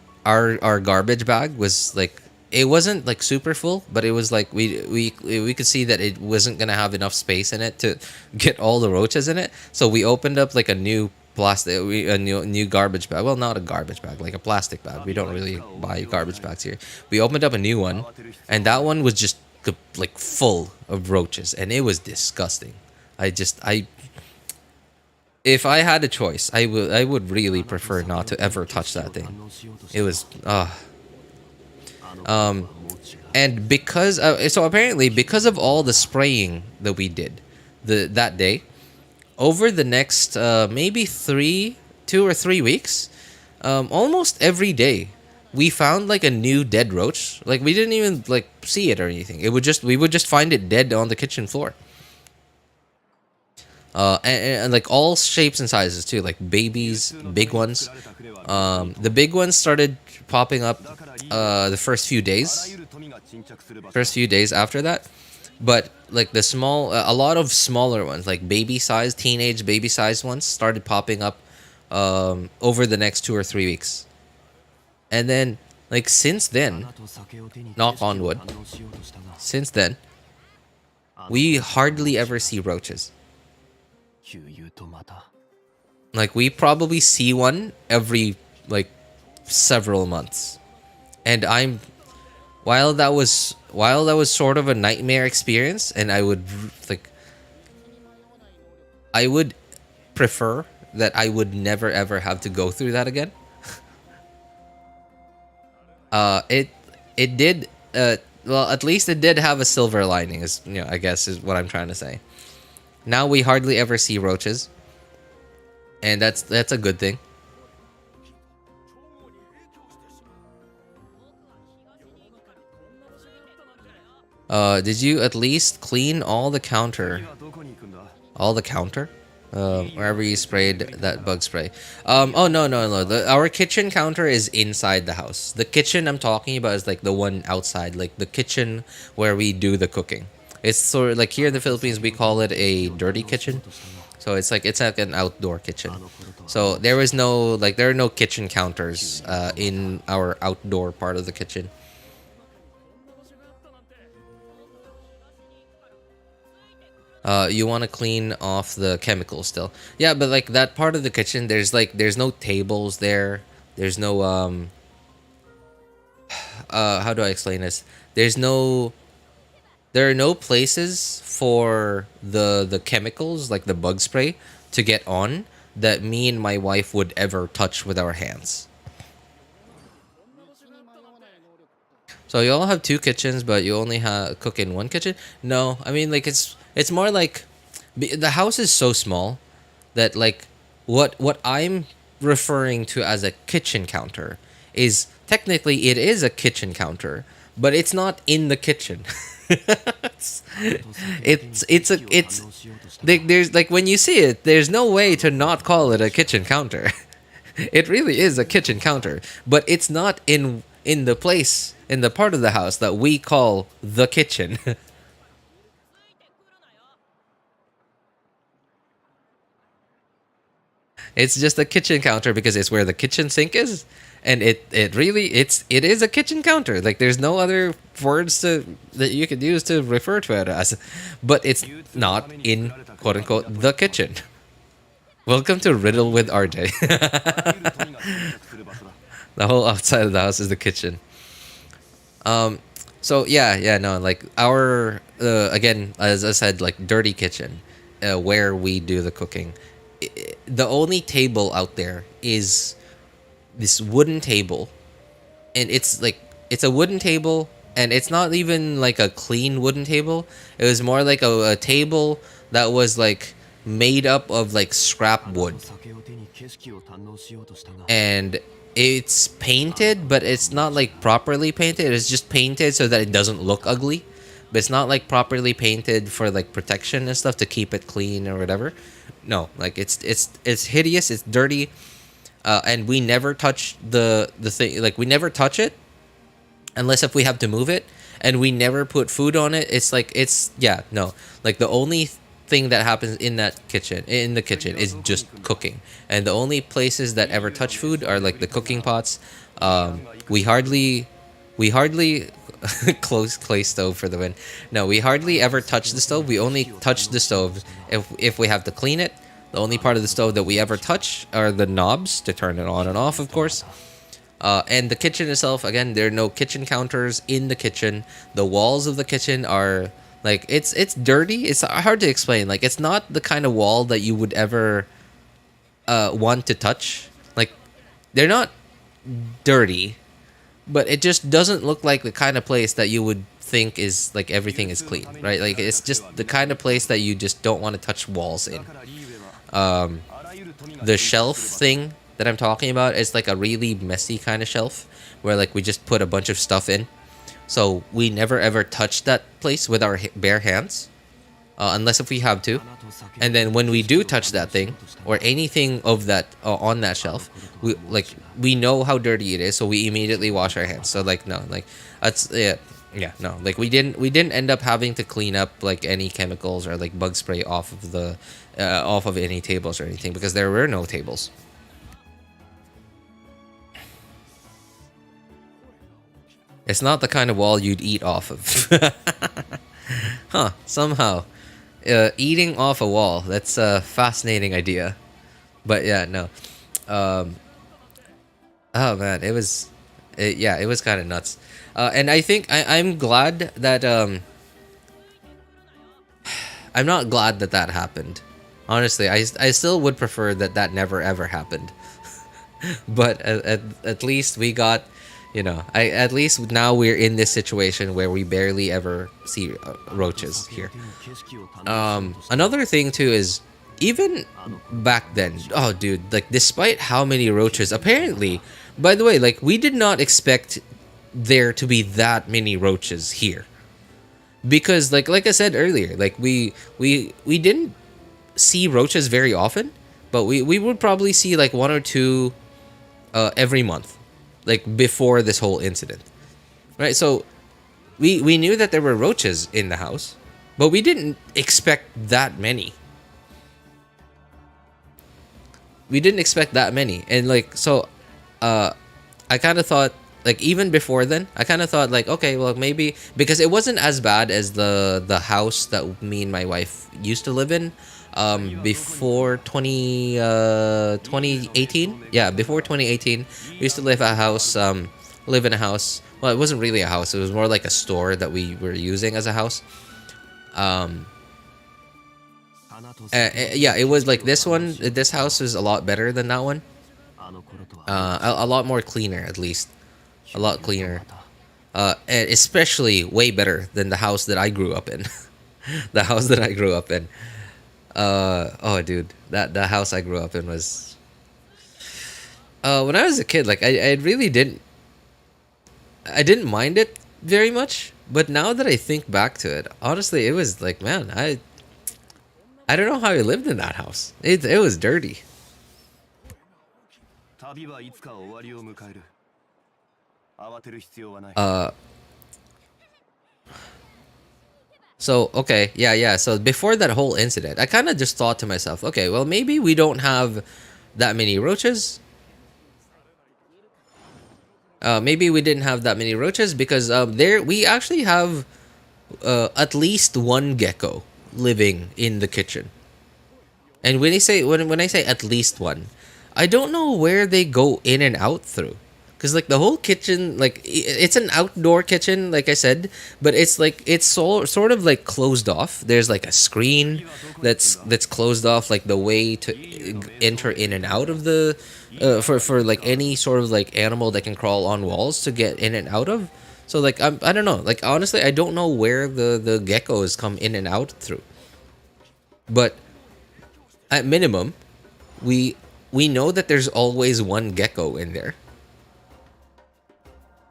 Speaker 1: garbage bag was like it wasn't like super full, but it was like we could see that it wasn't gonna have enough space in it to get all the roaches in it. So we opened up like a new plastic, a new garbage bag. Well, not a garbage bag, like a plastic bag. We don't really buy garbage bags here. We opened up a new one, and that one was just like full of roaches, and it was disgusting. I if I had a choice, I would really prefer not to ever touch that thing. It was um and because so apparently because of all the spraying that we did that day, over the next maybe 2 or 3 weeks, almost every day we found like a new dead roach. Like we didn't even like see it or anything. We would just find it dead on the kitchen floor. And like all shapes and sizes too, like babies, big ones. The big ones started popping up the first few days after that. But like the a lot of smaller ones, like teenage baby sized ones, started popping up over the next 2 or 3 weeks. And then, like since then, knock on wood, since then, we hardly ever see roaches. Like we probably see one every like several months. And while that was sort of a nightmare experience, and I would prefer that I would never ever have to go through that again. It did well, at least it did have a silver lining, is I guess is what I'm trying to say. Now we hardly ever see roaches, and that's a good thing. Did you at least clean all the counter? All the counter? Wherever you sprayed that bug spray. Oh no. Our kitchen counter is inside the house. The kitchen I'm talking about is like the one outside, like the kitchen where we do the cooking. It's sort of like here in the Philippines we call it a dirty kitchen. So it's like an outdoor kitchen. So there are no kitchen counters in our outdoor part of the kitchen. You want to clean off the chemicals still. Yeah, but like that part of the kitchen, there's no tables there. There's no how do I explain this? There are no places for the chemicals, like the bug spray, to get on that me and my wife would ever touch with our hands. So you all have two kitchens, but you only cook in one kitchen? No, I mean like it's more like the house is so small that like what I'm referring to as a kitchen counter is technically it is a kitchen counter, but it's not in the kitchen. There's like when you see it, there's no way to not call it a kitchen counter. It really is a kitchen counter, but it's not in the place in the part of the house that we call the kitchen. It's just a kitchen counter because it's where the kitchen sink is, and it is a kitchen counter. Like there's no other words that you could use to refer to it as, but it's not in quote unquote the kitchen. Welcome to Riddle with RJ. The whole outside of the house is the kitchen. So yeah, no, like our again, as I said, like dirty kitchen, where we do the cooking. The only table out there is this wooden table, and it's a wooden table, and it's not even like a clean wooden table. It was more like a table that was like made up of like scrap wood, and it's painted, but it's not like properly painted. It's just painted so that it doesn't look ugly, but it's not like properly painted for like protection and stuff to keep it clean or whatever. No, like it's hideous. It's dirty, and we never touch the thing. Like we never touch it unless if we have to move it, and we never put food on it. It's like no. Like the only thing that happens in the kitchen is just cooking, and the only places that ever touch food are like the cooking pots. We hardly close clay stove for the win. No, we hardly ever touch the stove. We only touch the stove if we have to clean it, The only part of the stove that we ever touch are the knobs to turn it on and off, of course. And the kitchen itself, again, there are no kitchen counters in the kitchen. The walls of the kitchen are like it's dirty. It's hard to explain. Like it's not the kind of wall that you would ever want to touch. Like they're not dirty, but it just doesn't look like the kind of place that you would think is like everything is clean, right? Like it's just the kind of place that you just don't want to touch walls in. The shelf thing that I'm talking about is like a really messy kind of shelf where like we just put a bunch of stuff in. So we never ever touch that place with our bare hands, unless if we have to. And then when we do touch that thing or anything of that on that shelf, we know how dirty it is, so we immediately wash our hands. So like no, like that's no, like we didn't end up having to clean up like any chemicals or like bug spray off of the off of any tables or anything because there were no tables. It's not the kind of wall you'd eat off of. Huh, somehow. Eating off a wall, that's a fascinating idea. But yeah, no. Oh man, it was kind of nuts. And I think I'm glad that, I'm not glad that that happened. Honestly, I still would prefer that that never ever happened. But at least we got, at least now we're in this situation where we barely ever see roaches here. Another thing too is even back then, oh dude, like despite how many roaches, apparently, by the way, like we did not expect there to be that many roaches here because like I said earlier, like we didn't see roaches very often, but we would probably see like one or two every month, like before this whole incident, right? So we knew that there were roaches in the house, but we didn't expect that many. We didn't expect that many, and like so, I kind of thought like even before then, I kind of thought like okay, well maybe because it wasn't as bad as the house that me and my wife used to live in. Before 2018, yeah, before 2018 we used to live in a house. Well, it wasn't really a house, it was more like a store that we were using as a house. Yeah, it was like this house is a lot better than that one. A lot more cleaner, at least a lot cleaner, and especially way better than the house that I grew up in. The house that I grew up in. Oh dude, that the house I grew up in was when I was a kid, like I really I didn't mind it very much, but now that I think back to it, honestly, it was like, man, I don't know how I lived in that house. It was dirty. Uh So okay, yeah. So before that whole incident, I kind of just thought to myself, okay, well maybe we don't have that many roaches. Maybe we didn't have that many roaches because there we actually have at least one gecko living in the kitchen. And when I say at least one, I don't know where they go in and out through. Cause like the whole kitchen, like it's an outdoor kitchen, like I said, but it's like it's sort of like closed off. There's like a screen that's closed off, like the way to enter in and out of the for like any sort of like animal that can crawl on walls to get in and out of. So like I don't know, like honestly I don't know where the geckos come in and out through. But at minimum, we know that there's always one gecko in there.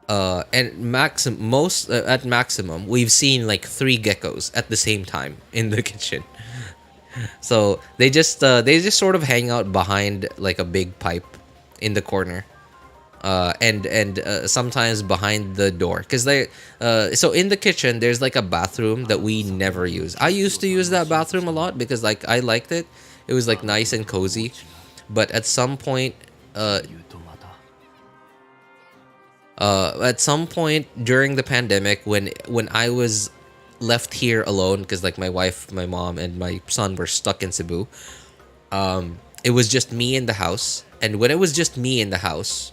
Speaker 1: And at maximum we've seen like 3 geckos at the same time in the kitchen. So they just sort of hang out behind like a big pipe in the corner, and sometimes behind the door because they so in the kitchen there's like a bathroom that we never use. I used to use that bathroom a lot because like I liked it. It was like nice and cozy, but at some point during the pandemic when I was left here alone because like my wife, my mom, and my son were stuck in Cebu, it was just me in the house, and when it was just me in the house,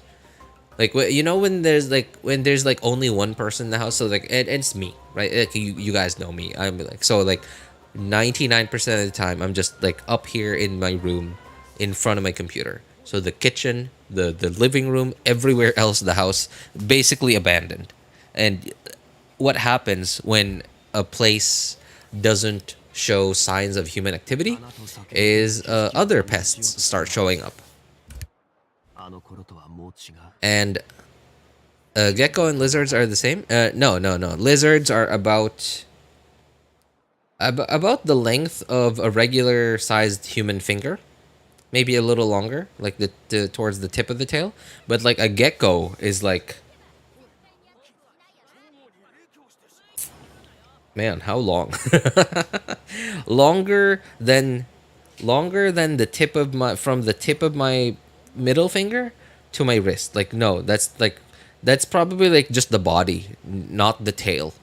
Speaker 1: like you know when there's like only one person in the house, so like it's me, right? Like you guys know me. I'm like so like 99% of the time I'm just like up here in my room in front of my computer. So the kitchen, the living room, everywhere else in the house basically abandoned. And what happens when a place doesn't show signs of human activity is other pests start showing up. And gecko and lizards are the same. No. Lizards are about the length of a regular sized human finger, maybe a little longer, like the towards the tip of the tail. But like a gecko is like, man, how long? longer than longer than the tip of my from the tip of my middle finger to my wrist. Like no, that's probably like just the body, not the tail.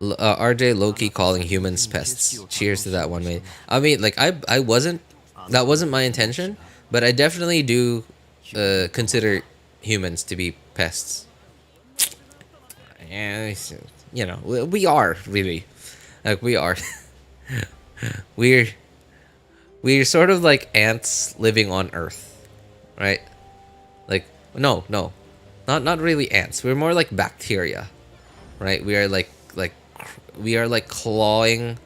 Speaker 1: RJ low-key calling humans pests. Cheers to that one, mate. I mean, like I wasn't that wasn't my intention, but I definitely do consider humans to be pests. And you know, we are really like we are. we're we're sort of like ants living on Earth, right? Like no, not really ants. We're more like bacteria, right? We are like clawing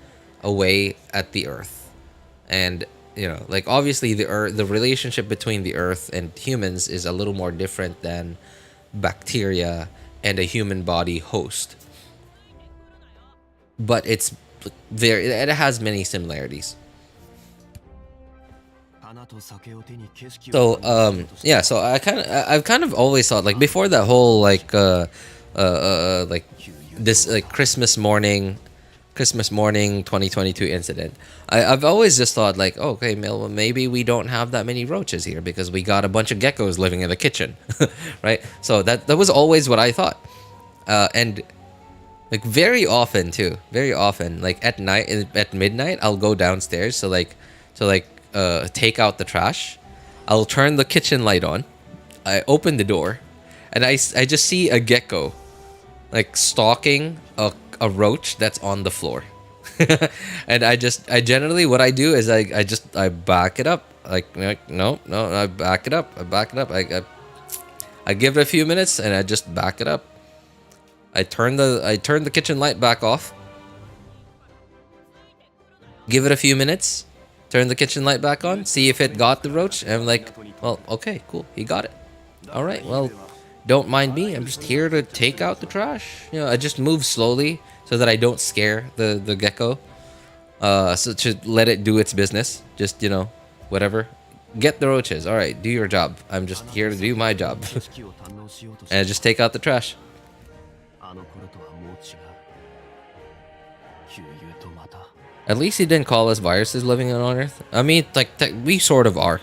Speaker 1: away at the Earth, and you know, like obviously the relationship between the Earth and humans is a little more different than bacteria and a human body host, but it has many similarities. So yeah, so I've kind of always thought like before that whole like this like Christmas morning 2022 incident. I've always just thought like, oh, okay, maybe we don't have that many roaches here because we got a bunch of geckos living in the kitchen, right? So that was always what I thought, and like very often, like at night at midnight, I'll go downstairs to take out the trash. I'll turn the kitchen light on. I open the door, and I just see a gecko like stalking a roach that's on the floor. And I generally what I do is I back it up like no, I back it up, I give it a few minutes and I just back it up. I turn the kitchen light back off, give it a few minutes, turn the kitchen light back on, see if it got the roach, and I'm like, well, okay, cool, he got it. All right, well, don't mind me. I'm just here to take out the trash. You know, I just move slowly so that I don't scare the gecko. So to let it do its business. Just, you know, whatever. Get the roaches. All right, do your job. I'm just here to do my job. And I just take out the trash. At least he didn't call us viruses living on Earth. I mean, like, we sort of are.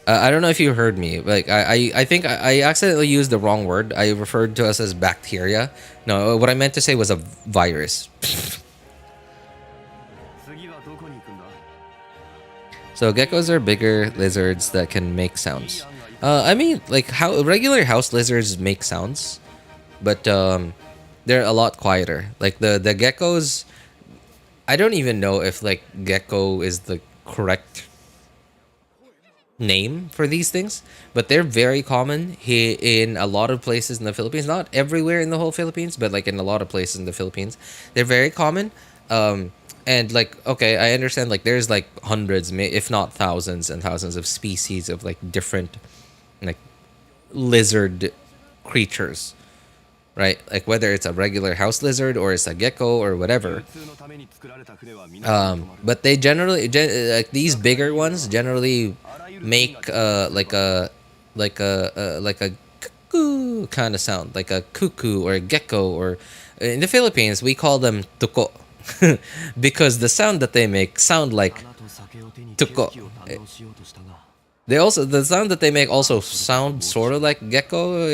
Speaker 1: I don't know if you heard me. Like, I think I accidentally used the wrong word. I referred to us as bacteria. No, what I meant to say was a virus. So geckos are bigger lizards that can make sounds. I mean, like how regular house lizards make sounds, but they're a lot quieter. Like the geckos, I don't even know if like gecko is the correct name for these things, but they're very common here in a lot of places in the Philippines. Not everywhere in the whole Philippines, but like in a lot of places in the Philippines, they're very common. And like, okay, I understand like there's like hundreds, if not thousands and thousands of species of like different like lizard creatures, right? Like whether it's a regular house lizard or it's a gecko or whatever. But they like these bigger ones generally make like a cuckoo kind of sound, like a cuckoo or a gecko, or in the Philippines we call them tuko. Because the sound that they make sound like tuko. The sound that they make also sound sort of like gecko.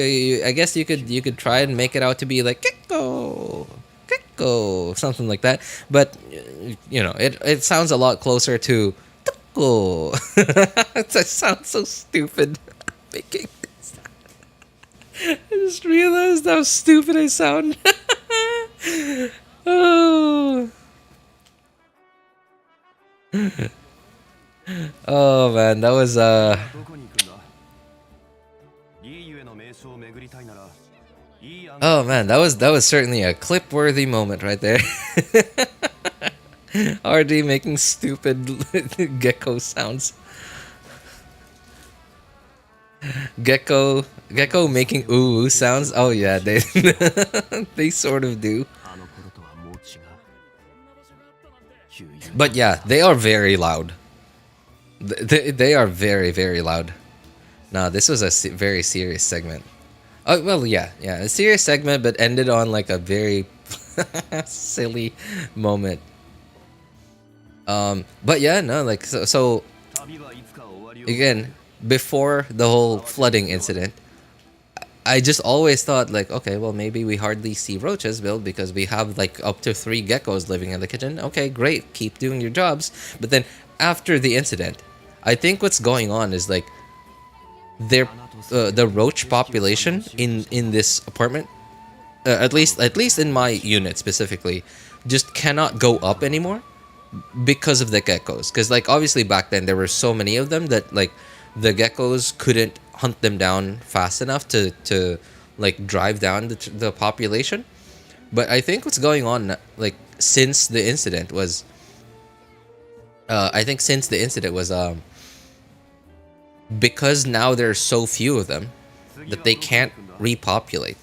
Speaker 1: I guess you could try and make it out to be like gecko, Gecko, something like that. But it sounds a lot closer to Gecko. That sounds so stupid. Making this. I just realized how stupid I sound. Oh. Oh man, that was
Speaker 3: どこに行くんだいいゆえの名所を巡りたいならいい案
Speaker 1: oh man, that was certainly a clip-worthy moment right there. RD making stupid gecko sounds. Gecko making ooh sounds. Oh yeah, they they sort of do.
Speaker 3: あの頃とはもう違う悠々
Speaker 1: But yeah, they are very loud. They are very, very loud. Nah, this was a very serious segment. Oh well, yeah, a serious segment, but ended on like a very silly moment. But yeah, no, like so
Speaker 3: 旅はいつか終わりを
Speaker 1: again, before the whole flooding incident, I just always thought like, okay, well maybe we hardly see roaches build because we have like up to 3 geckos living in the kitchen. Okay, great, keep doing your jobs. But then after the incident, I think what's going on is like the roach population in this apartment, at least in my unit specifically, just cannot go up anymore because of the geckos. Because like obviously back then there were so many of them that like the geckos couldn't hunt them down fast enough to like drive down the population. But I think what's going on like since the incident was because now there's so few of them that they can't repopulate.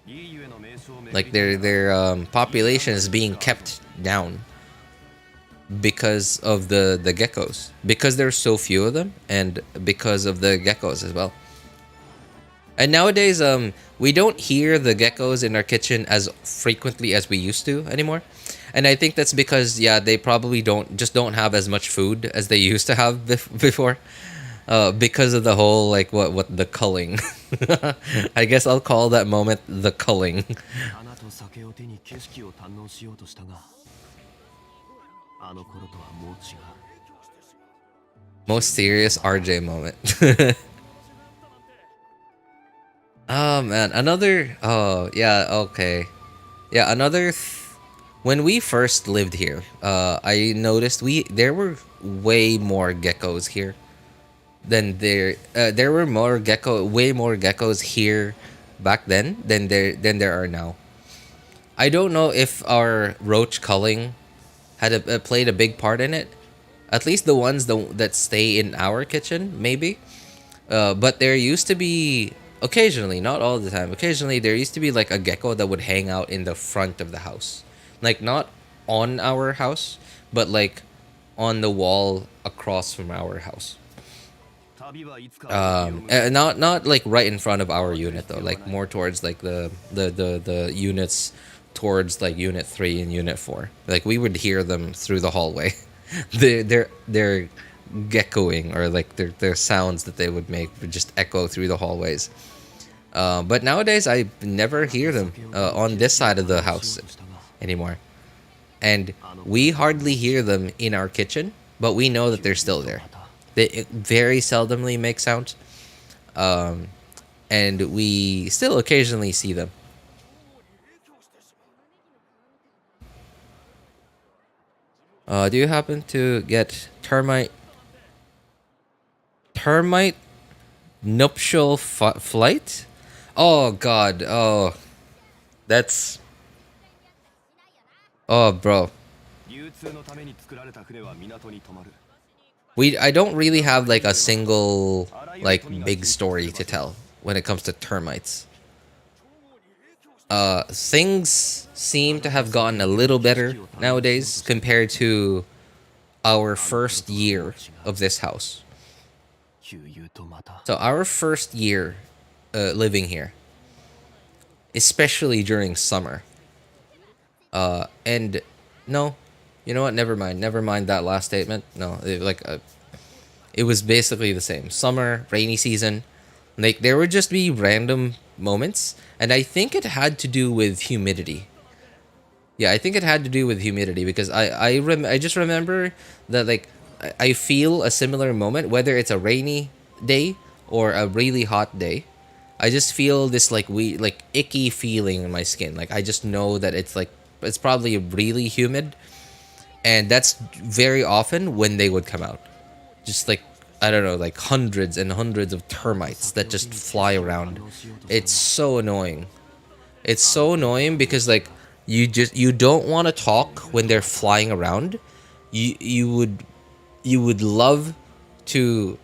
Speaker 3: いいゆえの名所を巡り
Speaker 1: Like their population is being kept down because of the geckos, because there's so few of them, and because of the geckos as well. And nowadays, we don't hear the geckos in our kitchen as frequently as we used to anymore. And I think that's because they probably don't have as much food as they used to have before. Because of the whole like what the culling. I guess I'll call that moment the culling.
Speaker 3: 花と酒を手に景色を堪能しようとしたがあの頃とはもう違う
Speaker 1: Most serious RJ moment. Oh man, another. Oh yeah, okay, yeah, another. When we first lived here, I noticed there were way more geckos here than there were way more geckos here back then than there are now. I don't know if our roach culling had played a big part in it. At least the ones that stay in our kitchen, maybe. But there used to be occasionally, not all the time. Occasionally, there used to be like a gecko that would hang out in the front of the house, like not on our house, but like on the wall across from our house.
Speaker 3: 旅はいつか終わりを迎え
Speaker 1: Not like right in front of our unit though, like more towards like the units towards like unit 3 and unit 4. Like we would hear them through the hallway. they're geckoing, or like their sounds that they would make would just echo through the hallways. But nowadays I never hear them on this side of the house anymore. And we hardly hear them in our kitchen, but we know that they're still there. They very seldomly make sound. And we still occasionally see them. Do you happen to get termite nuptial flight? Oh god. Oh, that's. Oh, bro.
Speaker 3: 流通のために作られた船は港に止まる
Speaker 1: I don't really have like a single like big story to tell when it comes to termites. Things seem to have gotten a little better nowadays compared to our first year of this house.
Speaker 3: 悠々とまた
Speaker 1: So our first year living here, especially during summer. And no, you know what? Never mind that last statement. No, it was basically the same. Summer, rainy season, like there would just be random moments, and I think it had to do with humidity. Yeah, I think it had to do with humidity because I just remember that like I feel a similar moment whether it's a rainy day or a really hot day. I just feel this like like icky feeling in my skin. Like I just know that it's probably really humid, and that's very often when they would come out. Just like I don't know, like hundreds and hundreds of termites that just fly around. It's so annoying. It's so annoying because like you don't want to talk when they're flying around. You would love to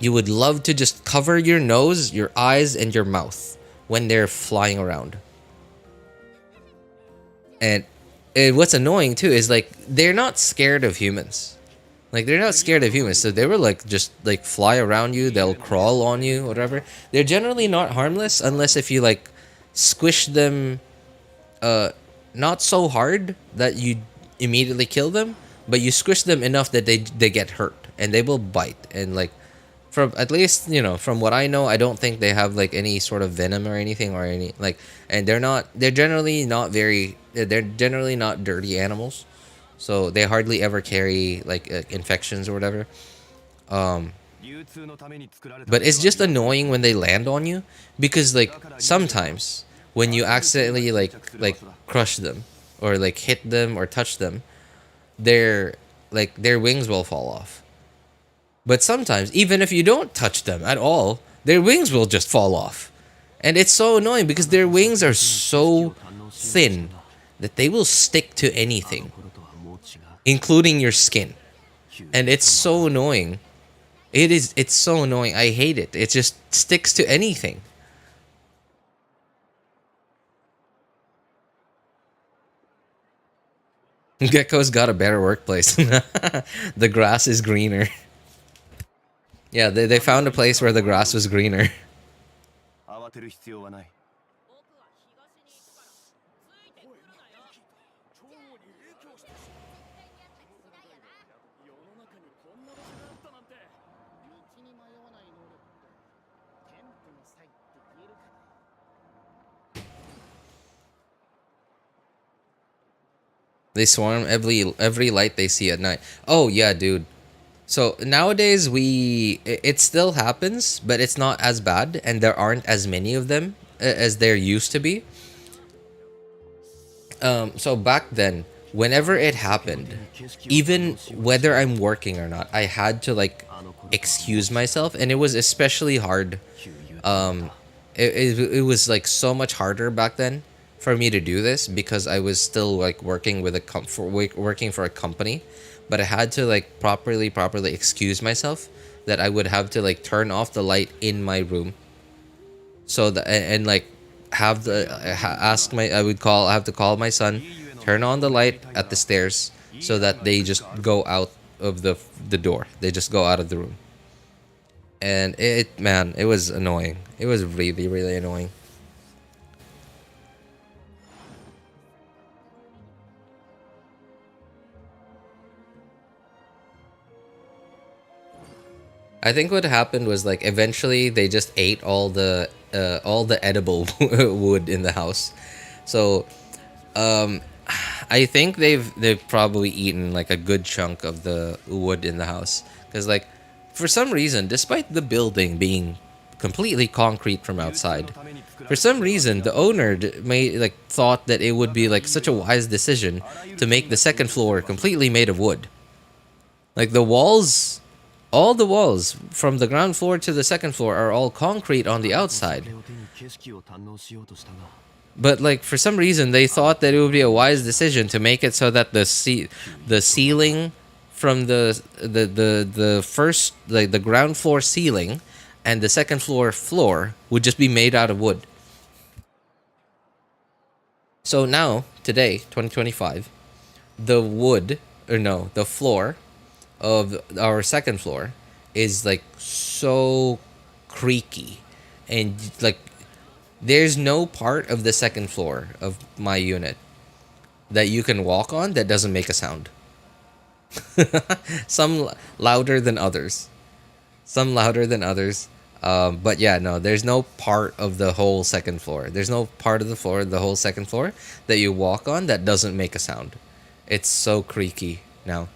Speaker 1: you would love to just cover your nose, your eyes, and your mouth when they're flying around. And what's annoying too is like they're not scared of humans. Like they're not scared of humans, so they were like just like fly around you. They'll crawl on you, whatever. They're generally not harmless unless if you like squish them, not so hard that you immediately kill them, but you squish them enough that they get hurt and they will bite. And like from at least from what I know, I don't think they have like any sort of venom or anything or any like, and they're generally not very they're generally not dirty animals, so they hardly ever carry like infections or whatever. Um, but it's just annoying when they land on you because like sometimes when you accidentally like crush them or like hit them or touch them, their wings will fall off. But sometimes even if you don't touch them at all, their wings will just fall off. And it's so annoying because their wings are so thin that they will stick to anything, including your skin. And it's so annoying. It's so annoying. I hate it. It just sticks to anything. Gecko's got a better workplace. The grass is greener. Yeah, they found a place where the grass was greener. They swarm every light they see at night. Oh yeah, dude. So nowadays it still happens, but it's not as bad, and there aren't as many of them as there used to be. So back then, whenever it happened, even whether I'm working or not, I had to like excuse myself, and it was especially hard. Um, it was like so much harder back then for me to do this because I was still like working with working for a company, but I had to like properly excuse myself that I would have to like turn off the light in my room, so that and like have the ask my I have to call my son, turn on the light at the stairs so that they just go out of the door. They just go out of the room. And man, it was annoying. It was really annoying. I think what happened was like eventually they just ate all the edible wood in the house. So um I think they've probably eaten like a good chunk of the wood in the house because like for some reason, despite the building being completely concrete from outside, for some reason the owner made like thought that it would be like such a wise decision to make the second floor completely made of wood. Like the walls, all the walls from the ground floor to the second floor are all concrete on the outside. But like for some reason they thought that it would be a wise decision to make it so that the ceiling from the first like the ground floor ceiling and the second floor would just be made out of wood. So now today, 2025, the wood or no, the floor of our second floor is like so creaky and like there's no part of the second floor of my unit that you can walk on that doesn't make a sound. Some louder than others. Some louder than others. But yeah, no, there's no part of the whole second floor. There's no part of the floor, the whole second floor, that you walk on that doesn't make a sound. It's so creaky now.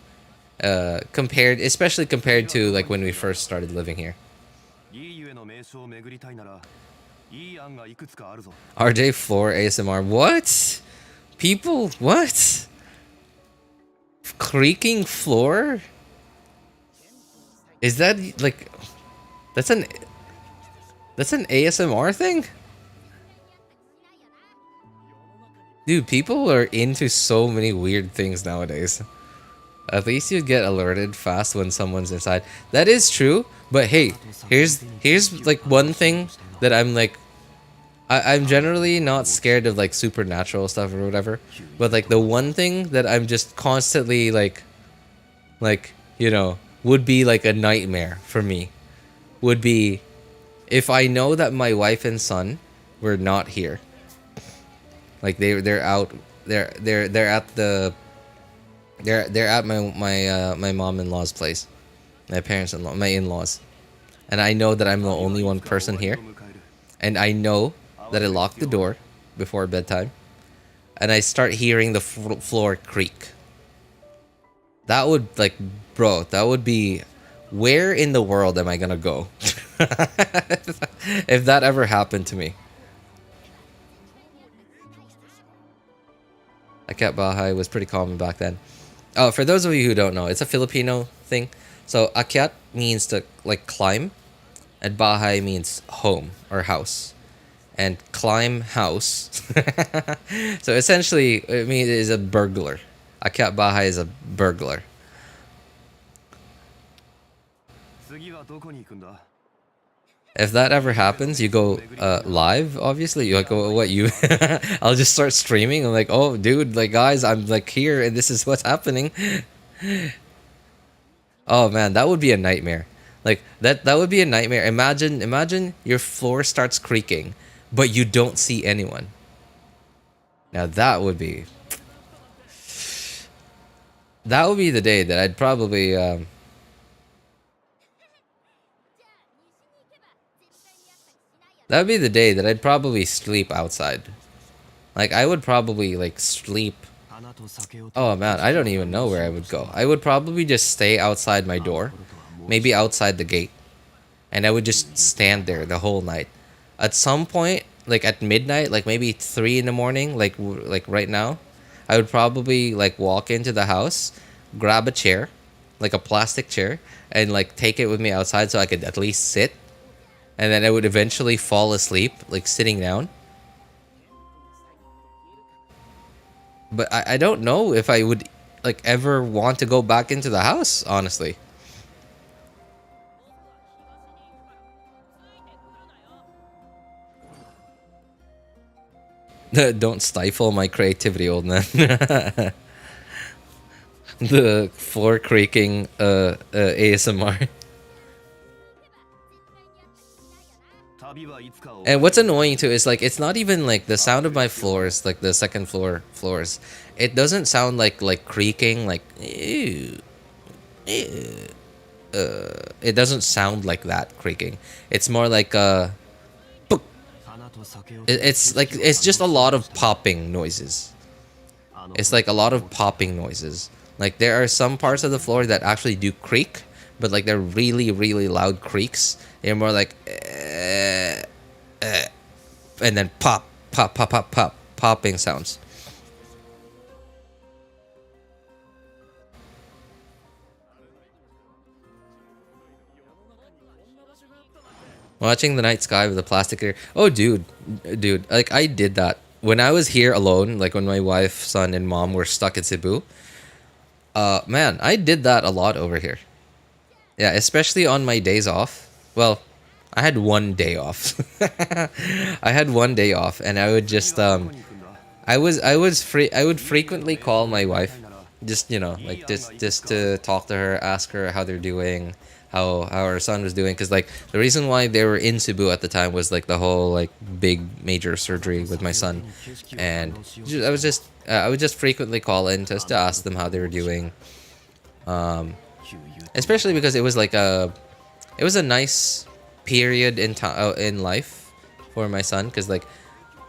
Speaker 1: Compared, especially compared to like when we first started living here.
Speaker 3: いいゆえの名所を巡りたいならいい案がいくつかあるぞ。
Speaker 1: RJ floor ASMR. What? People, what? Creaking floor? Is that like that's an ASMR thing? Dude, people are into so many weird things nowadays. At least you get alerted fast when someone's inside. That is true, but hey, here's like one thing that I'm like I'm generally not scared of like supernatural stuff or whatever, but like the one thing that I'm just constantly like you know, would be like a nightmare for me would be if I know that my wife and son were not here. Like they're out, they're at the they're at my mom-in-law's place, my parents-in-law, my in-laws, and I know that I'm the only one person here, and I know that I locked the door before bedtime, and I start hearing the floor creak. That would like, bro, that would be, where in the world am I gonna go if that ever happened to me? Akat Bahay was pretty common back then. Oh, for those of you who don't know, it's a Filipino thing. So akyat means to like climb, and Bahay means home or house, and climb house. So essentially, it means it is a burglar. Akyat Bahay is a burglar.
Speaker 3: 次はどこに行くんだ?
Speaker 1: If that ever happens, you go live, obviously. You like, what, you... I'll just start streaming. I'm like, oh, dude, like, guys, I'm, like, here, and this is what's happening. Oh, man, that would be a nightmare. Like, that would be a nightmare. Imagine your floor starts creaking, but you don't see anyone. Now, that would be... That would be the day that I'd probably... That would be the day that I'd probably sleep outside. Like, I would probably, like, sleep... Oh, man, I don't even know where I would go. I would probably just stay outside my door. Maybe outside the gate. And I would just stand there the whole night. At some point, like, at midnight, like, maybe 3 in the morning, like right now, I would probably, like, walk into the house, grab a chair, like a plastic chair, and, like, take it with me outside so I could at least sit. And then I would eventually fall asleep, like sitting down. But I don't know if I would like ever want to go back into the house, honestly. Don't stifle my creativity, old man. The floor creaking ASMR. And what's annoying too is like it's not even like the sound of my floors, like the second floor floors. It doesn't sound like creaking, like ew, ew. It doesn't sound like that creaking. It's more like it's just a lot of popping noises. It's like a lot of popping noises. Like there are some parts of the floor that actually do creak, but like they're really loud creaks. They're more like and then popping sounds. Watching the night sky with a plastic ear. Oh, dude, like I did that when I was here alone. Like when my wife, son, and mom were stuck in Cebu. Man, I did that a lot over here. Yeah, especially on my days off. Well, I had one day off. I had one day off, and I would just I would frequently call my wife, just you know, like just to talk to her, ask her how they're doing, how her son was doing, because like the reason why they were in Cebu at the time was like the whole like big major surgery with my son, and I would just frequently call in just to ask them how they were doing, especially because it was like it was a nice period in time in life for my son, because like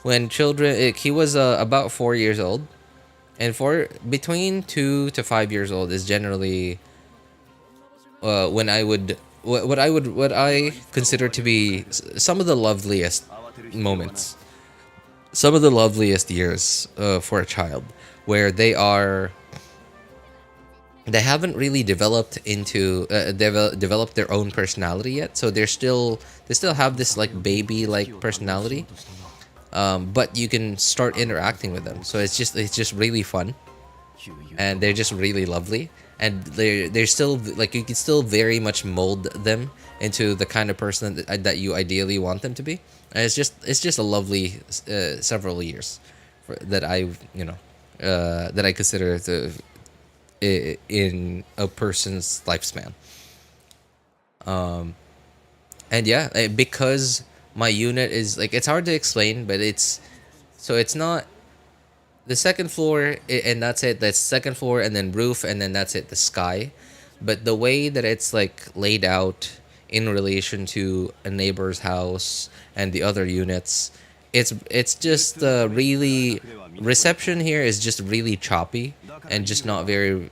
Speaker 1: when children, he was about 4 years old, and for between 2 to 5 years old is generally when I would what I consider to be some of the loveliest moments, some of the loveliest years for a child, where they haven't really developed into developed their own personality yet, so they still have this like baby like personality, but you can start interacting with them, so it's just really fun, and they're just really lovely, and they're still like you can still very much mold them into the kind of person that you ideally want them to be, and it's just a lovely several years that I that I consider in a person's lifespan. And yeah, because my unit is like, it's hard to explain, but it's not the second floor and that's it. That's second floor and then roof and then that's it, the sky. But the way that it's like laid out in relation to a neighbor's house and the other units, it's just really, reception here is just really choppy and just not very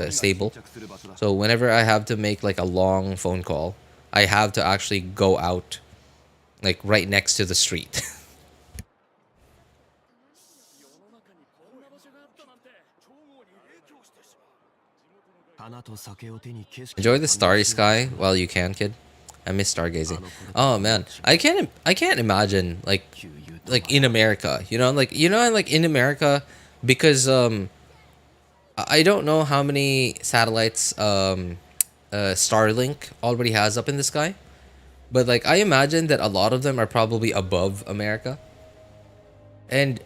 Speaker 1: stable. So whenever I have to make like a long phone call, I have to actually go out like right next to the street. Enjoy the starry sky while you can, kid. I miss stargazing. Oh man, I can't imagine like in America, like in America, because I don't know how many satellites Starlink already has up in the sky, but like I imagine that a lot of them are probably above America. And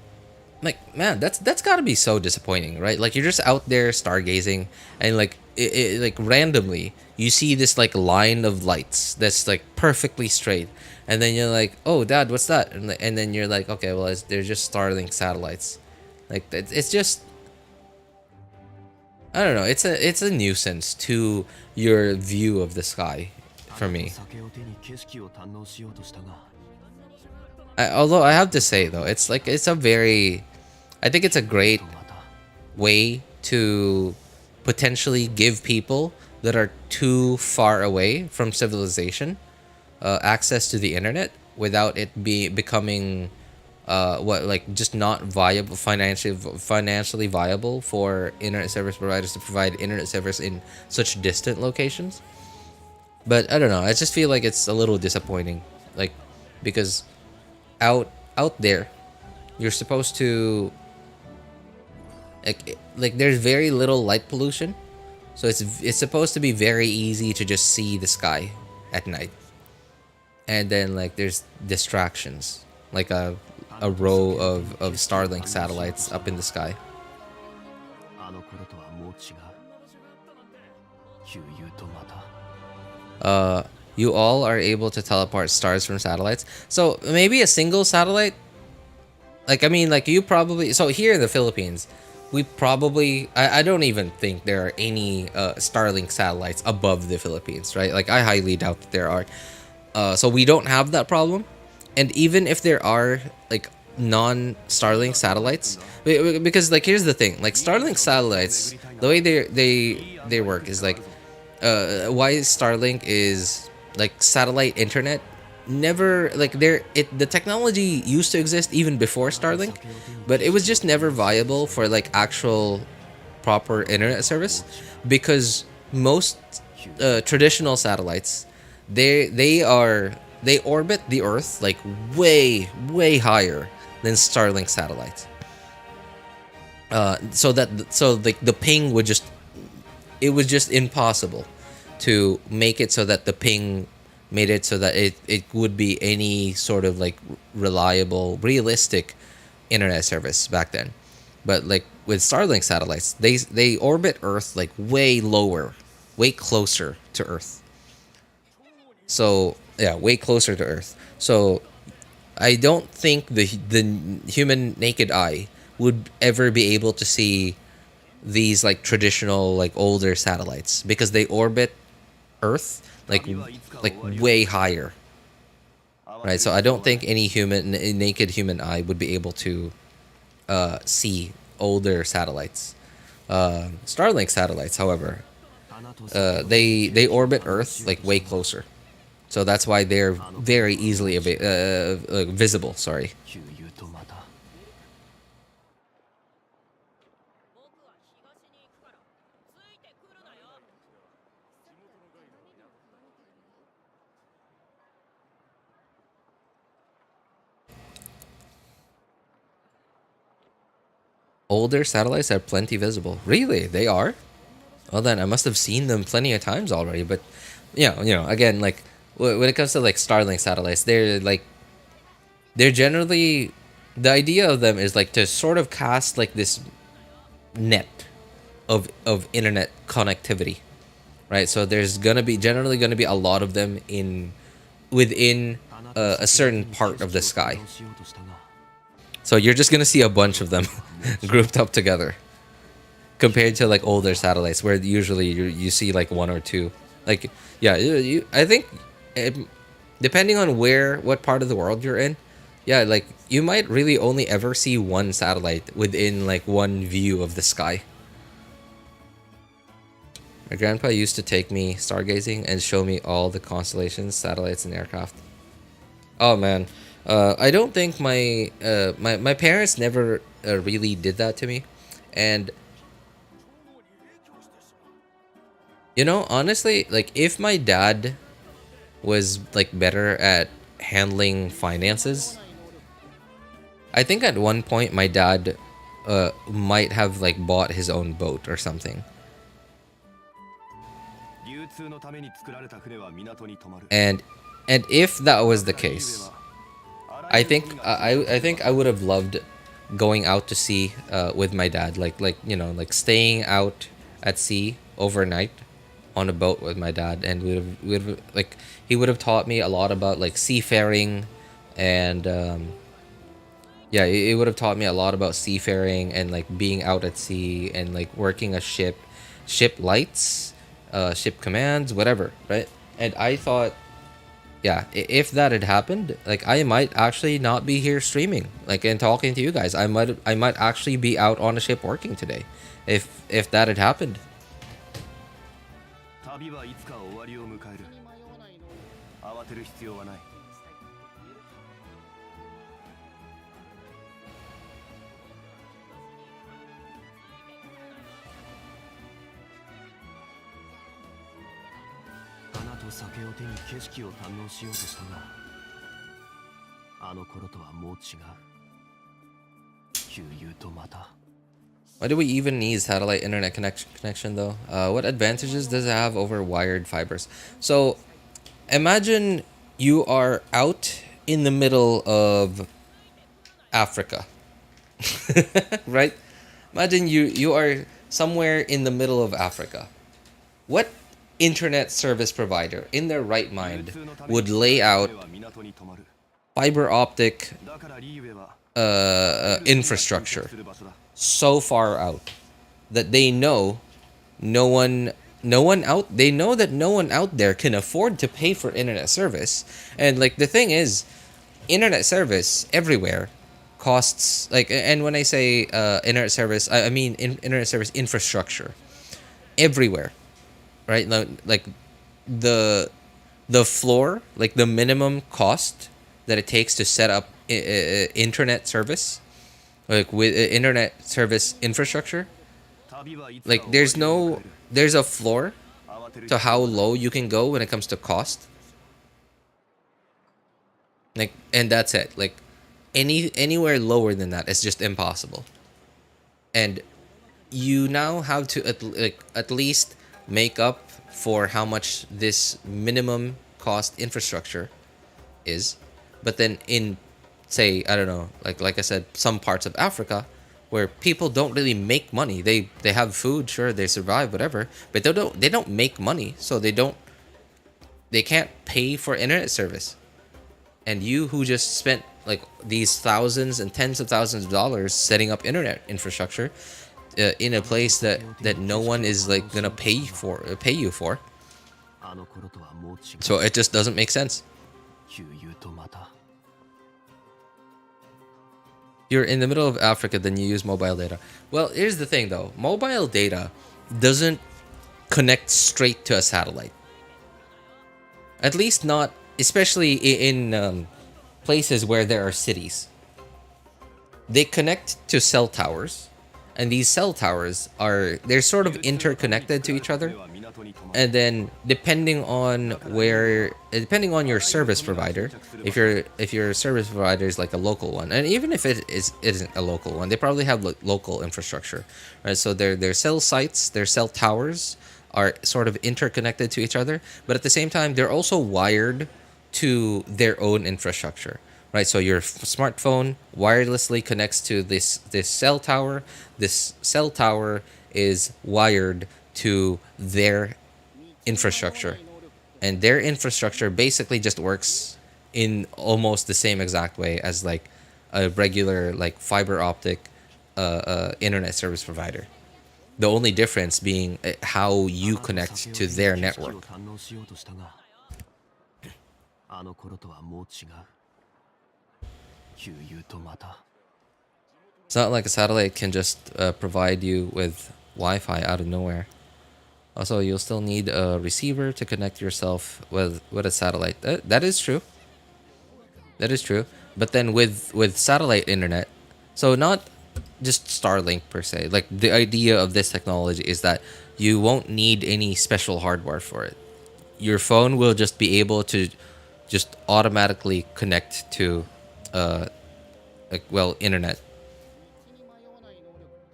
Speaker 1: like man, that's got to be so disappointing, right? Like you're just out there stargazing, and like like randomly you see this like line of lights that's like perfectly straight, and then you're like, oh dad, what's that? And then you're like, okay, well they're just Starlink satellites. Like it's just, I don't know, it's a nuisance to your view of the sky for me. Although I have to say though, it's like it's a very, I think it's a great way to potentially give people that are too far away from civilization access to the internet without it becoming what, like just not viable, financially viable for internet service providers to provide internet service in such distant locations. But I don't know, I just feel like it's a little disappointing, like because out there you're supposed to like there's very little light pollution, so it's supposed to be very easy to just see the sky at night, and then like there's distractions like a row of Starlink satellites up in the sky. You all are able to teleport stars from satellites, so maybe a single satellite, like I mean like you probably, so here in the Philippines we probably, I don't even think there are any Starlink satellites above the Philippines, right? Like I highly doubt that there are. So we don't have that problem. And even if there are like non-Starlink satellites, because like here's the thing, like Starlink satellites, the way they work is like why Starlink is like satellite internet, never like the technology used to exist even before Starlink, but it was just never viable for like actual proper internet service, because most traditional satellites, they orbit the earth like way higher than Starlink satellites, so like the ping would just, it was just impossible to make it so that the ping made it so that it would be any sort of like reliable, realistic internet service back then. But like with Starlink satellites, they orbit Earth like way lower, way closer to Earth. So yeah, way closer to Earth. So I don't think the human naked eye would ever be able to see these like traditional like older satellites, because they orbit Earth like way higher, right? So I don't think any naked human eye would be able to see older satellites. Starlink satellites, however, they orbit Earth like way closer, so that's why they're very easily visible. Sorry.
Speaker 3: 旧友とまた
Speaker 1: Older satellites are plenty visible. Really, they are. Well, then I must have seen them plenty of times already. But again, like when it comes to like Starlink satellites, they're generally, the idea of them is like to sort of cast like this net of internet connectivity, right? So there's generally gonna be a lot of them within a certain part of the sky. So you're just gonna see a bunch of them grouped up together, compared to like older satellites where usually you see like one or two. Like yeah, I think depending on what part of the world you're in, yeah, like you might really only ever see one satellite within like one view of the sky. My grandpa used to take me stargazing and show me all the constellations, satellites, and aircraft. Oh man, I don't think my parents never really did that to me, and honestly, like if my dad was like better at handling finances, I think at one point my dad might have like bought his own boat or something. And if that was the case, I think I would have loved going out to sea with my dad, like staying out at sea overnight on a boat with my dad, and he would have taught me a lot about like seafaring, and yeah, it would have taught me a lot about seafaring and like being out at sea and like working a ship lights, ship commands, whatever, right? And I thought, yeah, if that had happened, like I might actually not be here streaming, like and talking to you guys. I might actually be out on a ship working today, if that had happened.
Speaker 3: 旅はいつか終わりを迎える。慌てる必要はない。花と酒を手に景色を堪能しようとしたが、あの頃とはもう違う。旧友とまた。
Speaker 1: Why do we even need satellite internet connection though? What advantages does it have over wired fibers? So imagine you are out in the middle of Africa, right? Imagine you are somewhere in the middle of Africa. What internet service provider in their right mind would lay out fiber optic infrastructure so far out that they know no one that no one out there can afford to pay for internet service? And like the thing is, internet service everywhere costs, like, and when I say internet service, I mean internet service infrastructure everywhere, right? Like the floor, like the minimum cost that it takes to set up internet service, like with internet service infrastructure, like there's a floor to how low you can go when it comes to cost, like, and that's it. Like anywhere lower than that is just impossible, and you now have to at least make up for how much this minimum cost infrastructure is. But then in, say, I don't know, like I said, some parts of Africa where people don't really make money. They have food, sure, they survive, whatever, but they don't make money, so they can't pay for internet service. And you who just spent like these thousands and tens of thousands of dollars setting up internet infrastructure in a place that no one is like gonna pay you for, So it just doesn't make sense. You're in the middle of Africa, then you use mobile data. Well, here's the thing though. Mobile data doesn't connect straight to a satellite. At least not, especially in places where there are cities. They connect to cell towers, and these cell towers they're sort of interconnected to each other. And then depending on your service provider, if your service provider is like a local one, and even if it isn't a local one, they probably have local infrastructure, right? So their cell sites, their cell towers are sort of interconnected to each other, but at the same time they're also wired to their own infrastructure, right? So your smartphone wirelessly connects to this cell tower. This cell tower is wired to their infrastructure, and their infrastructure basically just works in almost the same exact way as like a regular like fiber optic internet service provider. The only difference being how you connect to their network. It's not like a satellite can just provide you with Wi-Fi out of nowhere. Also, you'll still need a receiver to connect yourself with a satellite. That is true. That is true. But then with satellite internet, so not just Starlink per se. Like the idea of this technology is that you won't need any special hardware for it. Your phone will just be able to just automatically connect to internet.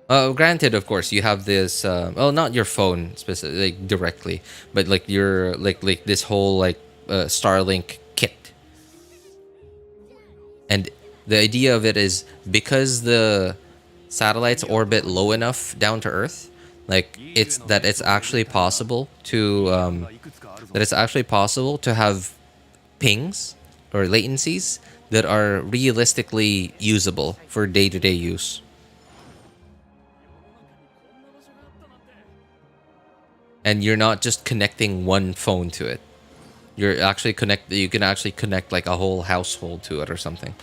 Speaker 1: Granted, of course, you have this. Well, not your phone specifically, like directly, but like your like this whole like Starlink kit. And the idea of it is because the satellites orbit low enough down to Earth, like it's actually possible to have pings or latencies that are realistically usable for day-to-day use. And you're not just connecting one phone to it. You can actually connect like a whole household to it or something.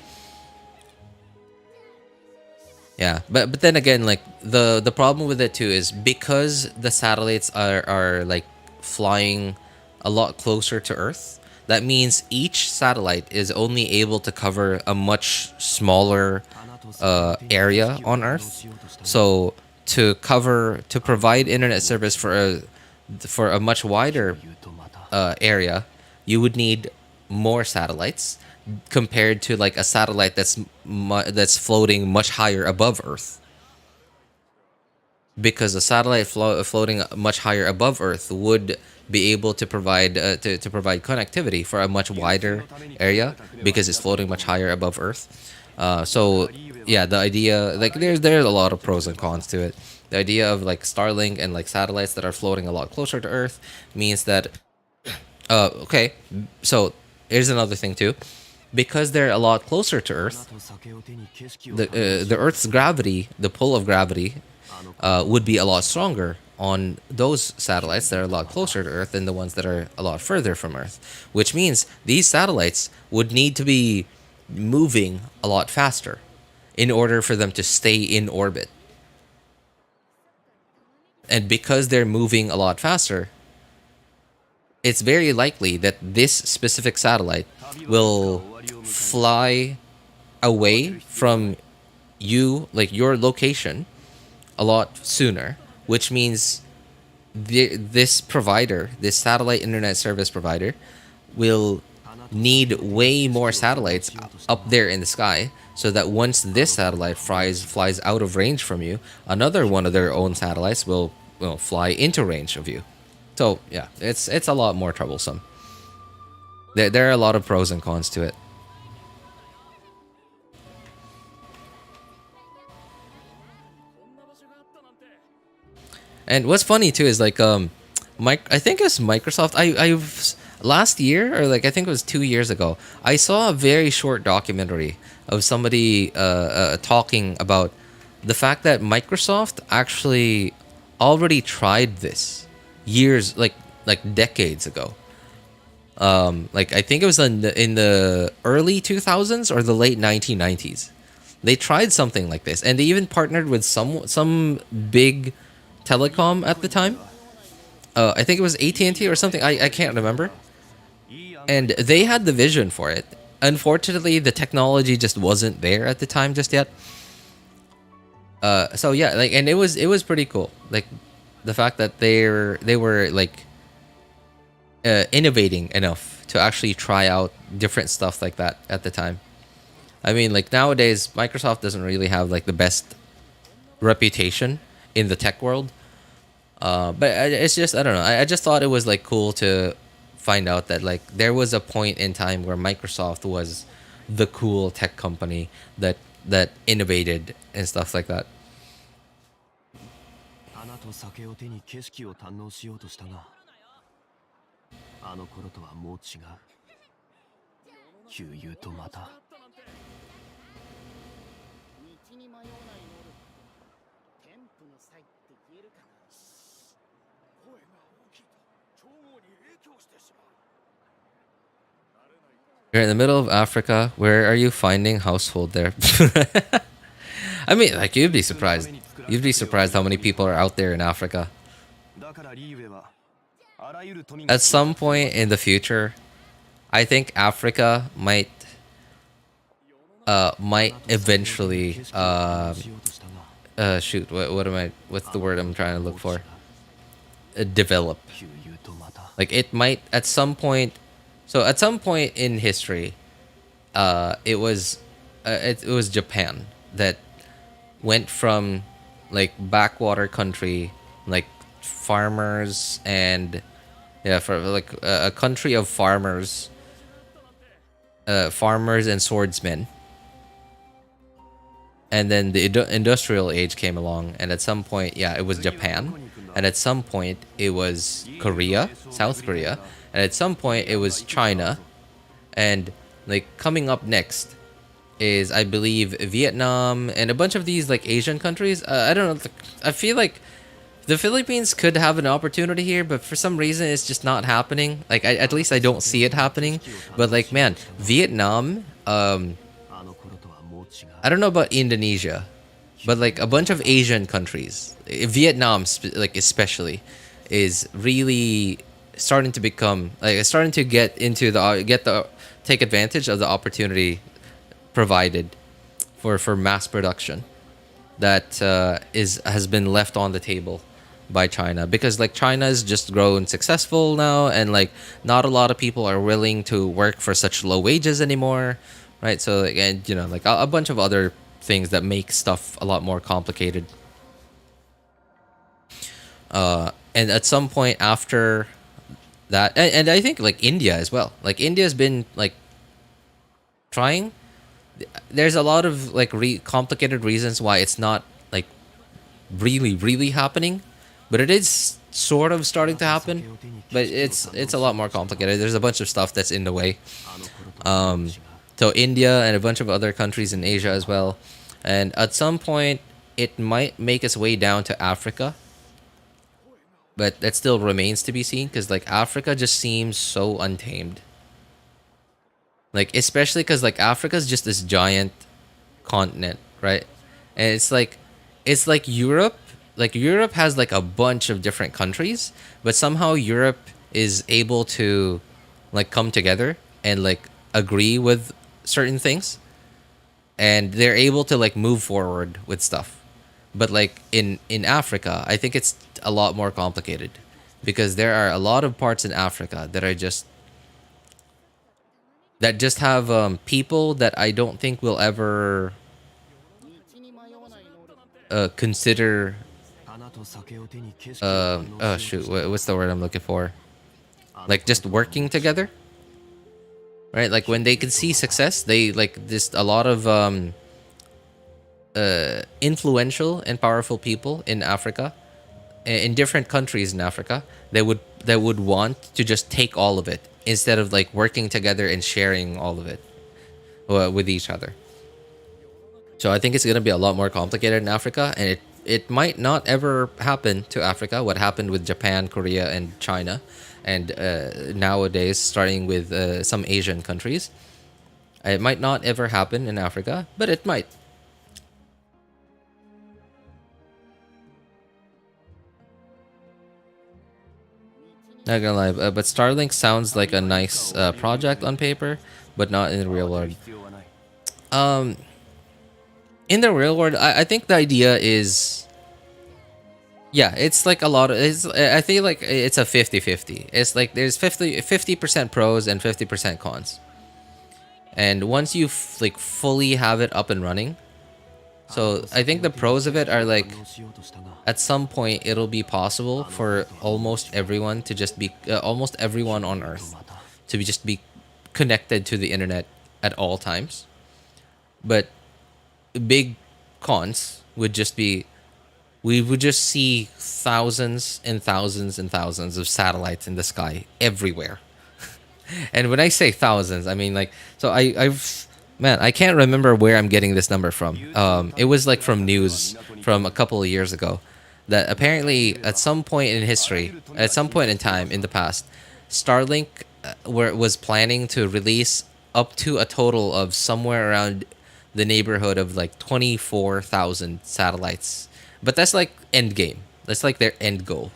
Speaker 1: Yeah, but then again, like the problem with it too is because the satellites are like flying a lot closer to Earth. That means each satellite is only able to cover a much smaller area on Earth. So to provide internet service for a much wider area, you would need more satellites compared to like a satellite that's floating much higher above Earth. Because a satellite floating much higher above Earth would be able to provide connectivity for a much wider area because it's floating much higher above Earth. So yeah, the idea, like there's a lot of pros and cons to it. The idea of like Starlink and like satellites that are floating a lot closer to Earth means that okay, so here's another thing too. Because they're a lot closer to Earth, the Earth's gravity, the pull of gravity, would be a lot stronger on those satellites that are a lot closer to Earth than the ones that are a lot further from Earth. Which means these satellites would need to be moving a lot faster in order for them to stay in orbit. And because they're moving a lot faster, it's very likely that this specific satellite will fly away from you, like your location, a lot sooner, which means this satellite internet service provider, will need way more satellites up there in the sky, so that once this satellite flies out of range from you, another one of their own satellites will fly into range of you. So yeah, it's a lot more troublesome. There are a lot of pros and cons to it. And what's funny too is like I think it's Microsoft. I've last year, or like I think it was 2 years ago, I saw a very short documentary of somebody talking about the fact that Microsoft actually already tried this years, like decades ago. Like I think it was in the early 2000s or the late 1990s. They tried something like this, and they even partnered with some big telecom at the time. I think it was AT&T or something. I can't remember. And they had the vision for it. Unfortunately, the technology just wasn't there at the time just yet. So yeah, like, and it was pretty cool. Like the fact that they were like innovating enough to actually try out different stuff like that at the time. I mean, like nowadays, Microsoft doesn't really have like the best reputation in the tech world. But it's just I don't know. I just thought it was like cool to find out that like there was a point in time where Microsoft was the cool tech company that innovated and stuff like that.
Speaker 3: 花と酒を手に景色を堪能しようとしたが、あの頃とはもう違う。悠々とまた。
Speaker 1: You're in the middle of Africa. Where are you finding household there? I mean, like you'd be surprised. You'd be surprised how many people are out there in Africa. At some point in the future, I think Africa might eventually shoot, what's the word I'm trying to look for? Develop. Like it might at some point. So at some point in history, it was Japan that went from like backwater country, like farmers and yeah, for like a country of farmers, farmers and swordsmen. And then the industrial age came along, and at some point, yeah, it was Japan, and at some point it was Korea, South Korea, and at some point it was China, and like coming up next is I believe Vietnam and a bunch of these like Asian countries. I don't know. I feel like the Philippines could have an opportunity here, but for some reason it's just not happening. Like at least I don't see it happening. But like man, Vietnam. I don't know about Indonesia, but like a bunch of Asian countries, Vietnam like especially, is really starting to become like starting to get into take advantage of the opportunity provided for mass production that has been left on the table by China, because like China has just grown successful now, and like not a lot of people are willing to work for such low wages anymore, right? So like, and like a bunch of other things that make stuff a lot more complicated. And at some point after that, and I think like India as well, like India's been like trying. There's a lot of like complicated reasons why it's not like really happening, but it is sort of starting to happen, but it's a lot more complicated. There's a bunch of stuff that's in the way. So India and a bunch of other countries in Asia as well, and at some point it might make its way down to Africa, but that still remains to be seen, because like Africa just seems so untamed. Like especially because like Africa's just this giant continent, right? And it's like Europe. Like Europe has like a bunch of different countries, but somehow Europe is able to like come together and like agree with certain things, and they're able to like move forward with stuff. But like in Africa, I think it's a lot more complicated, because there are a lot of parts in Africa that just have people that I don't think will ever consider oh shoot, what's the word I'm looking for? Like just working together, right? Like when they can see success, they like just a lot of influential and powerful people in Africa, in different countries in Africa, they would want to just take all of it instead of like working together and sharing all of it with each other. So I think it's gonna be a lot more complicated in Africa, and it might not ever happen to Africa. What happened with Japan, Korea, and China, and nowadays starting with some Asian countries. It might not ever happen in Africa, but it might. Not gonna lie, but Starlink sounds like a nice project on paper, but not in the real world. Um, in the real world, I think the idea is, yeah, it's like a lot of, I feel like it's a 50-50. It's like there's 50% pros and 50% cons. And once you like fully have it up and running, so I think the pros of it are like, at some point it'll be possible for almost everyone to just be almost everyone on Earth to just be connected to the internet at all times. But big cons would just be, we would just see thousands and thousands and thousands of satellites in the sky everywhere. And when I say thousands, I mean like, so I've man, I can't remember where I'm getting this number from. It was like from news from a couple of years ago, that apparently at some point in history, at some point in time in the past, Starlink was planning to release up to a total of somewhere around the neighborhood of like 24,000 satellites. But that's like end game. That's like their end goal.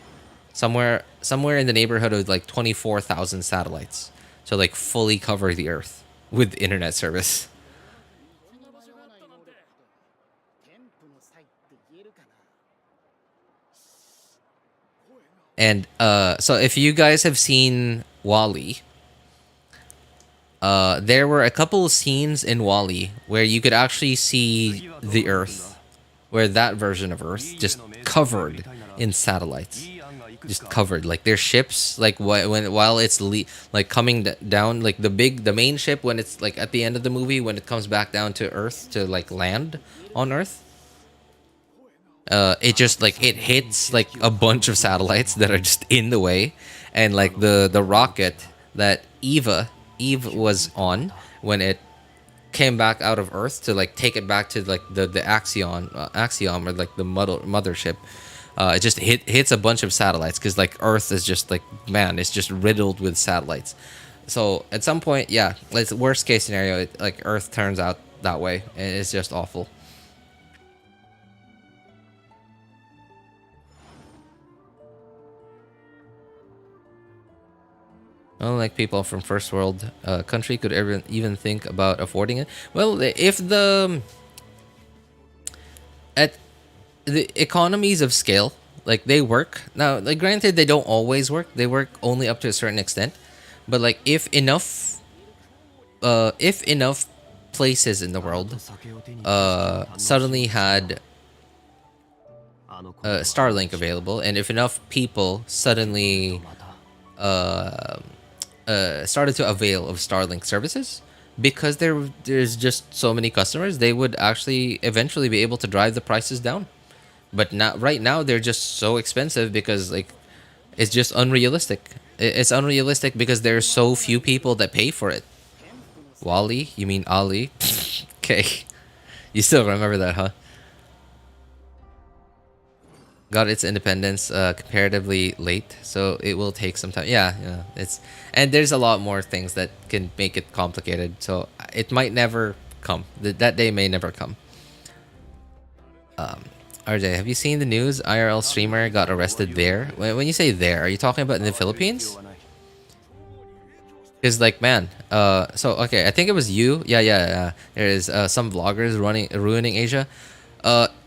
Speaker 1: Somewhere in the neighborhood of like 24,000 satellites. So like fully cover the earth with internet service. And so if you guys have seen Wally, there were a couple of scenes in Wally where you could actually see the Earth, where that version of Earth just covered in satellites, just covered. Like their ships, like while it's like coming down, like the main ship when it's like at the end of the movie when it comes back down to Earth to like land on Earth. It just like it hits like a bunch of satellites that are just in the way, and like the rocket that Eve was on when it came back out of Earth to like take it back to like the axiom or like the mothership. It just hits a bunch of satellites because like Earth is just like, man, it's just riddled with satellites. So at some point, yeah, it's worst case scenario, like Earth turns out that way, and it's just awful. Unlike people from first world country could ever even think about affording it. Well, if at the economies of scale, like they work now. Like granted, they don't always work. They work only up to a certain extent. But like if enough places in the world suddenly had Starlink available, and if enough people suddenly started to avail of Starlink services, because there's just so many customers, they would actually eventually be able to drive the prices down. But not right now, they're just so expensive because like it's just unrealistic. It's unrealistic because there's so few people that pay for it. Wally, you mean Ali? Okay, you still remember that, huh? Got its independence comparatively late, so it will take some time. Yeah, yeah, it's and there's a lot more things that can make it complicated. So it might never come. That day may never come. RJ, have you seen the news? IRL streamer got arrested there. When you say there, are you talking about in the Philippines? Because like, man, so okay, I think it was you. Yeah, yeah, yeah. There is some vloggers ruining Asia.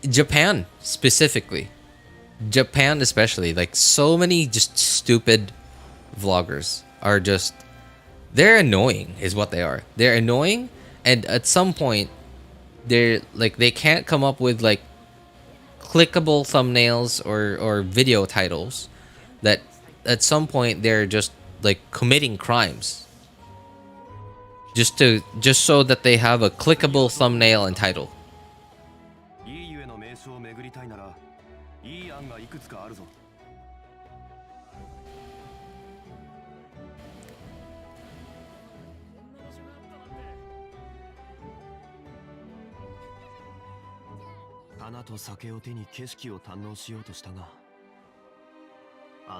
Speaker 1: Japan specifically. Japan especially, like so many just stupid vloggers are just, they're annoying is what they are. They're annoying, and at some point they're like, they can't come up with like clickable thumbnails or video titles that at some point they're just like committing crimes just so that they have a clickable thumbnail and title.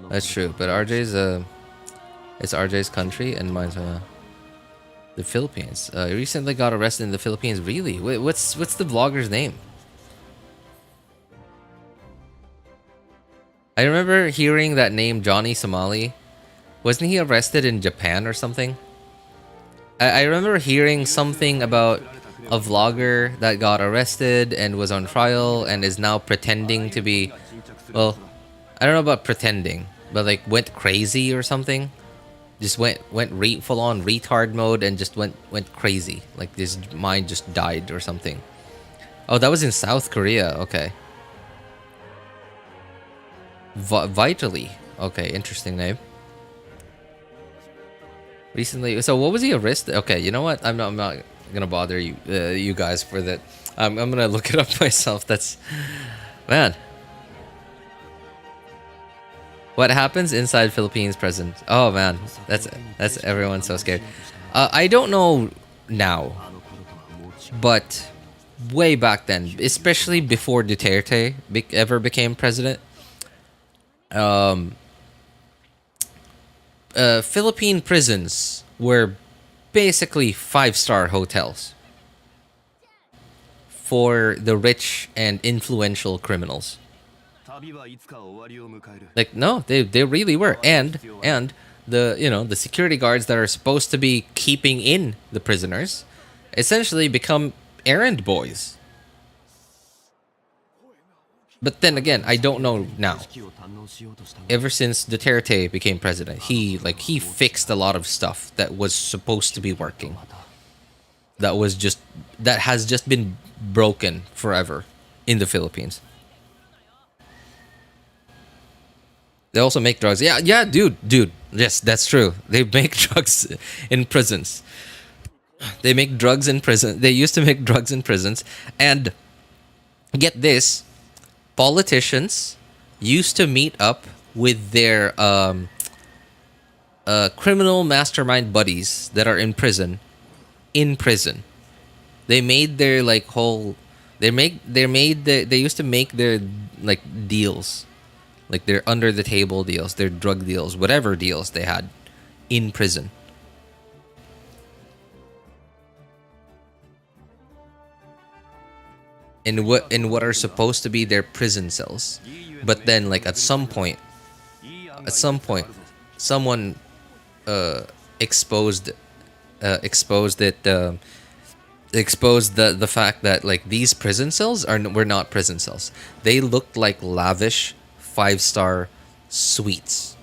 Speaker 1: That's true, but RJ's it's RJ's country and mine's the Philippines. He recently got arrested in the Philippines. Really? Wait, what's the vlogger's name? I remember hearing that name, Johnny Somali. Wasn't he arrested in Japan or something? I remember hearing something about a vlogger that got arrested and was on trial and is now pretending to be, well, I don't know about pretending, but like went crazy or something. Just went full on retard mode and just went crazy. Like his mind just died or something. Oh, that was in South Korea. Okay. Vitally. Okay, interesting name. Recently, so what was he arrested? Okay, you know what? I'm not gonna bother you you guys for that. I'm gonna look it up myself. That's, man. What happens inside Philippines prison? Oh man, that's everyone's so scared. I don't know now, but way back then, especially before Duterte ever became president, Philippine prisons were basically 5-star hotels for the rich and influential criminals. Like, no, they really were. And the, you know, the security guards that are supposed to be keeping in the prisoners essentially become errand boys. But then again, I don't know now. Ever since Duterte became president, he fixed a lot of stuff that was supposed to be working. That has just been broken forever in the Philippines. They also make drugs. Yeah, dude. Yes, that's true. They make drugs in prisons. They make drugs in prison. They used to make drugs in prisons. And get this, politicians used to meet up with their criminal mastermind buddies that are in prison. They made their like whole. They used to make their like deals. Like their under the table deals, their drug deals, whatever deals they had in prison. In what are supposed to be their prison cells. But then like at some point someone exposed the fact that like these prison cells were not prison cells. They looked like lavish 5-star suites.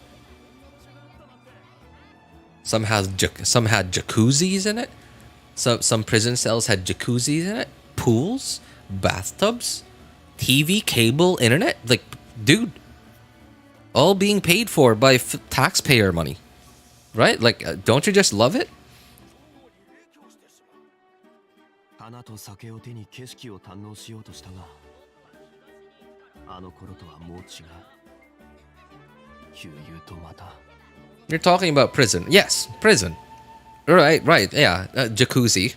Speaker 1: Some had jacuzzis in it. Some prison cells had jacuzzis in it, pools, bathtubs, TV, cable, internet. Like, dude, all being paid for by taxpayer money, right? Like, don't you just love it? You're talking about prison. Yes, prison. Right, yeah. Jacuzzi.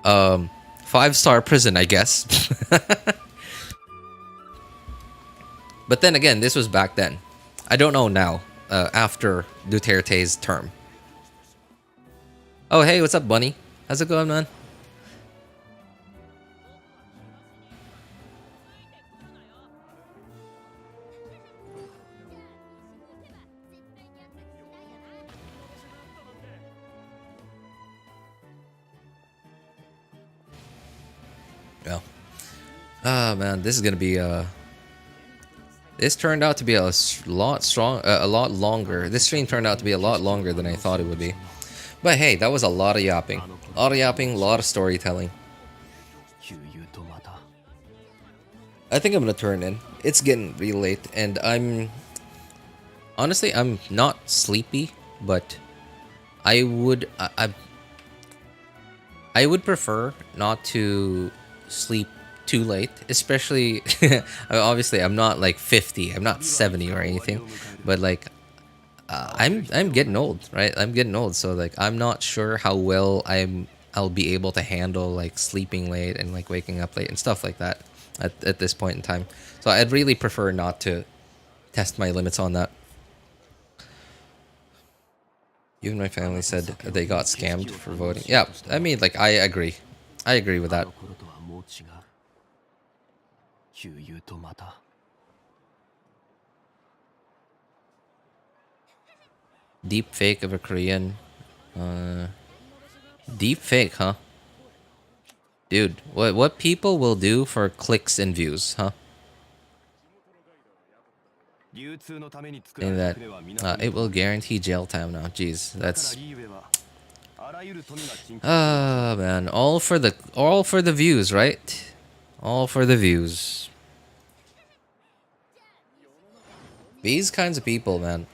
Speaker 1: 5-star prison, I guess. But then again, this was back then. I don't know now, after Duterte's term. Oh, hey, what's up, Bunny? How's it going, man? Well, ah man, this is gonna be this turned out to be a lot longer. This stream turned out to be a lot longer than I thought it would be. But hey, that was a lot of yapping. A lot of storytelling. I think I'm gonna turn in. It's getting really late, and I'm not sleepy, but I would prefer not to sleep too late, especially obviously I'm not like 50, I'm not 70 or anything, but like I'm getting old, right? I'm getting old, so like I'm not sure how well I'm I'll be able to handle like sleeping late and like waking up late and stuff like that at this point in time. So I'd really prefer not to test my limits on that. Even my family said they got scammed for voting. Yeah, I mean, like, I agree. I agree with that.
Speaker 3: あの頃とはもう違う。悠々とまた。
Speaker 1: Deep fake of a Korean. Deep fake, huh? Dude, what people will do for clicks and views, huh?
Speaker 3: 流通のために作ら
Speaker 1: And
Speaker 3: れた
Speaker 1: that
Speaker 3: 船は皆
Speaker 1: it will guarantee jail time now. Jeez,
Speaker 3: だから
Speaker 1: that's
Speaker 3: リーウェはあらゆる富が沈没
Speaker 1: man, all for the views, right? All for the views. These kinds of people, man.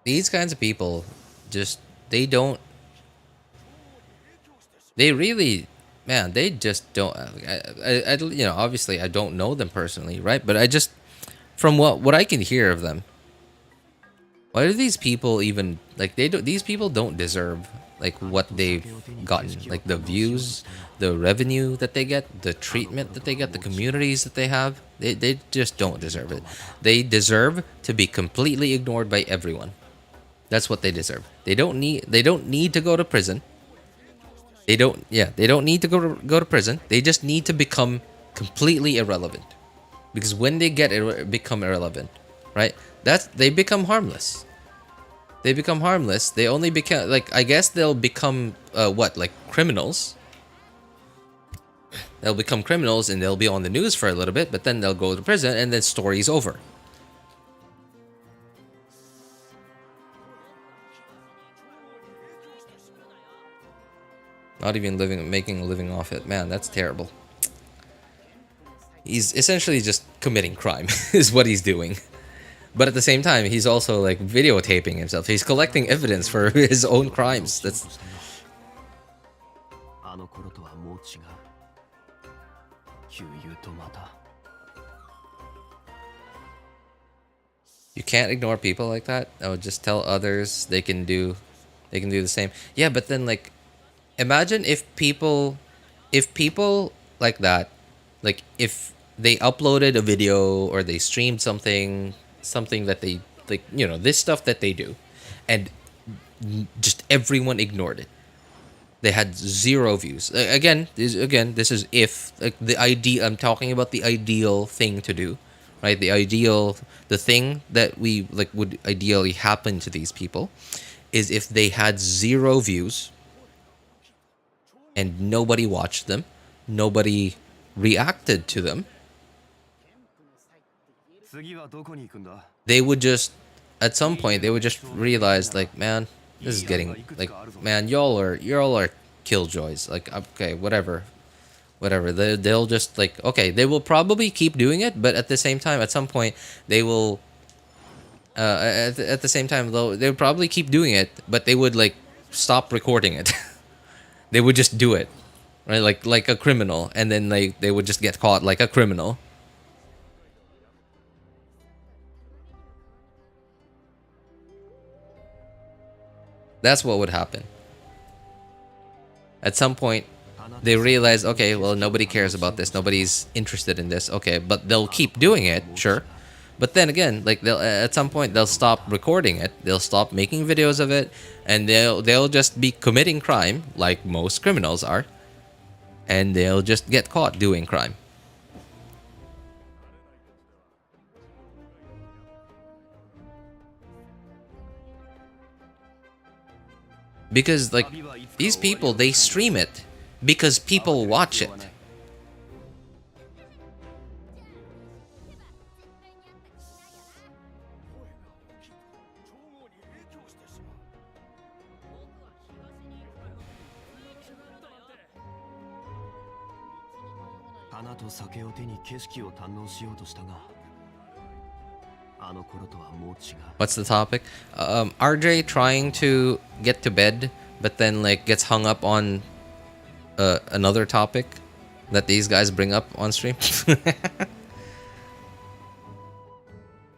Speaker 1: These kinds of people just they really, man, they just don't. You know, obviously, I don't know them personally, right? But I just, from what I can hear of them, why do these people even like they don't? These people don't deserve like what they've gotten, like the views, the revenue that they get, the treatment that they get, the communities that they have. They just don't deserve it. They deserve to be completely ignored by everyone. That's what they deserve. They don't need to go to prison. They don't need to go to prison. They just need to become completely irrelevant. Because when they become irrelevant, right? They become harmless. They become harmless. They only become like, I guess they'll become like criminals. They'll become criminals and they'll be on the news for a little bit, but then they'll go to prison and then story's over. Not even making a living off it. Man, that's terrible. He's essentially just committing crime, is what he's doing. But at the same time, he's also like videotaping himself. He's collecting evidence for his own crimes. That's
Speaker 3: あの頃とはもう違う。悠々とまた。
Speaker 1: You can't ignore people like that. Oh, just tell others they can do the same. Yeah, but then like imagine if people like that, like if they uploaded a video or they streamed something that they like, you know, this stuff that they do, and just everyone ignored it. They had 0 views. Again, this is if like the idea. I'm talking about the ideal thing to do, right? The thing that we like would ideally happen to these people is if they had 0 views and nobody watched them, nobody reacted to them.
Speaker 3: 次はどこに行くんだ
Speaker 1: They would just, at some point, they would just realize, like, man, this is getting, like, man, y'all are killjoys. Like, okay, whatever. They'll just, like, okay, they will probably keep doing it, but at the same time, at some point, they will, at the same time, though, they would probably keep doing it, but they would, like, stop recording it. They would just do it, right? Like a criminal, and then they would just get caught like a criminal. That's what would happen. At some point, they realize, okay, well, nobody cares about this. Nobody's interested in this. Okay, but they'll keep doing it, sure. But then again, like they'll at some point they'll stop recording it. They'll stop making videos of it, and they'll just be committing crime like most criminals are, and they'll just get caught doing crime. Because like these people, they stream it because people watch it. What's the topic? RJ trying to get to bed, but then like gets hung up on another topic that these guys bring up on stream.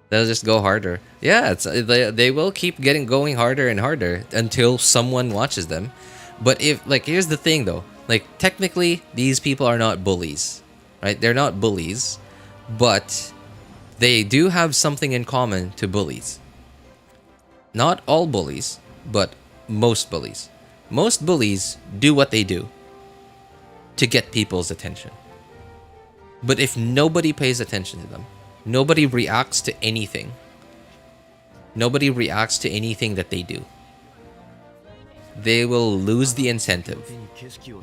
Speaker 1: They'll just go harder. Yeah, they will keep going harder and harder until someone watches them. But if like here's the thing though, like technically these people are not bullies, right? They're not bullies, but they do have something in common to bullies. Not all bullies, but most bullies. Most bullies do what they do to get people's attention. But if nobody pays attention to them, nobody reacts to anything. Nobody reacts to anything that they do. They will lose the incentive.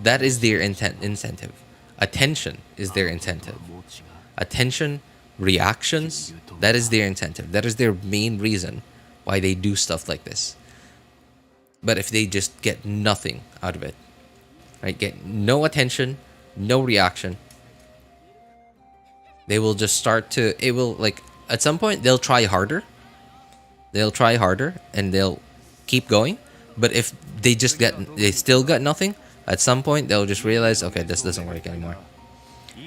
Speaker 1: That is their incentive. Attention is their incentive. Attention, reactions, that is their incentive. That is their main reason why they do stuff like this. But if they just get nothing out of it, right? Get no attention, no reaction, they will just start to, it will like, at some point they'll try harder. They'll try harder and they'll keep going. But if they still got nothing, at some point they'll just realize, okay, this doesn't work anymore.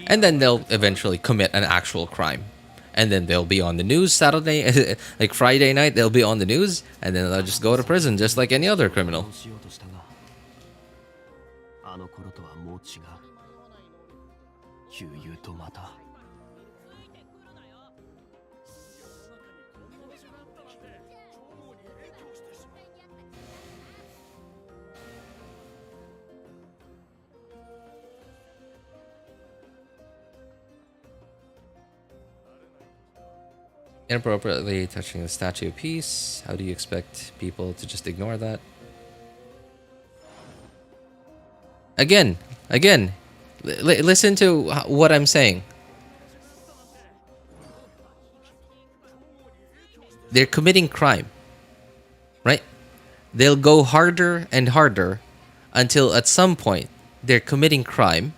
Speaker 1: And then they'll eventually commit an actual crime. And then they'll be on the news Saturday, like Friday night, they'll be on the news, and then they'll just go to prison just like any other criminal. Inappropriately touching the statue piece. How do you expect people to just ignore that? Again, listen to what I'm saying. They're committing crime, right? They'll go harder and harder until at some point they're committing crime.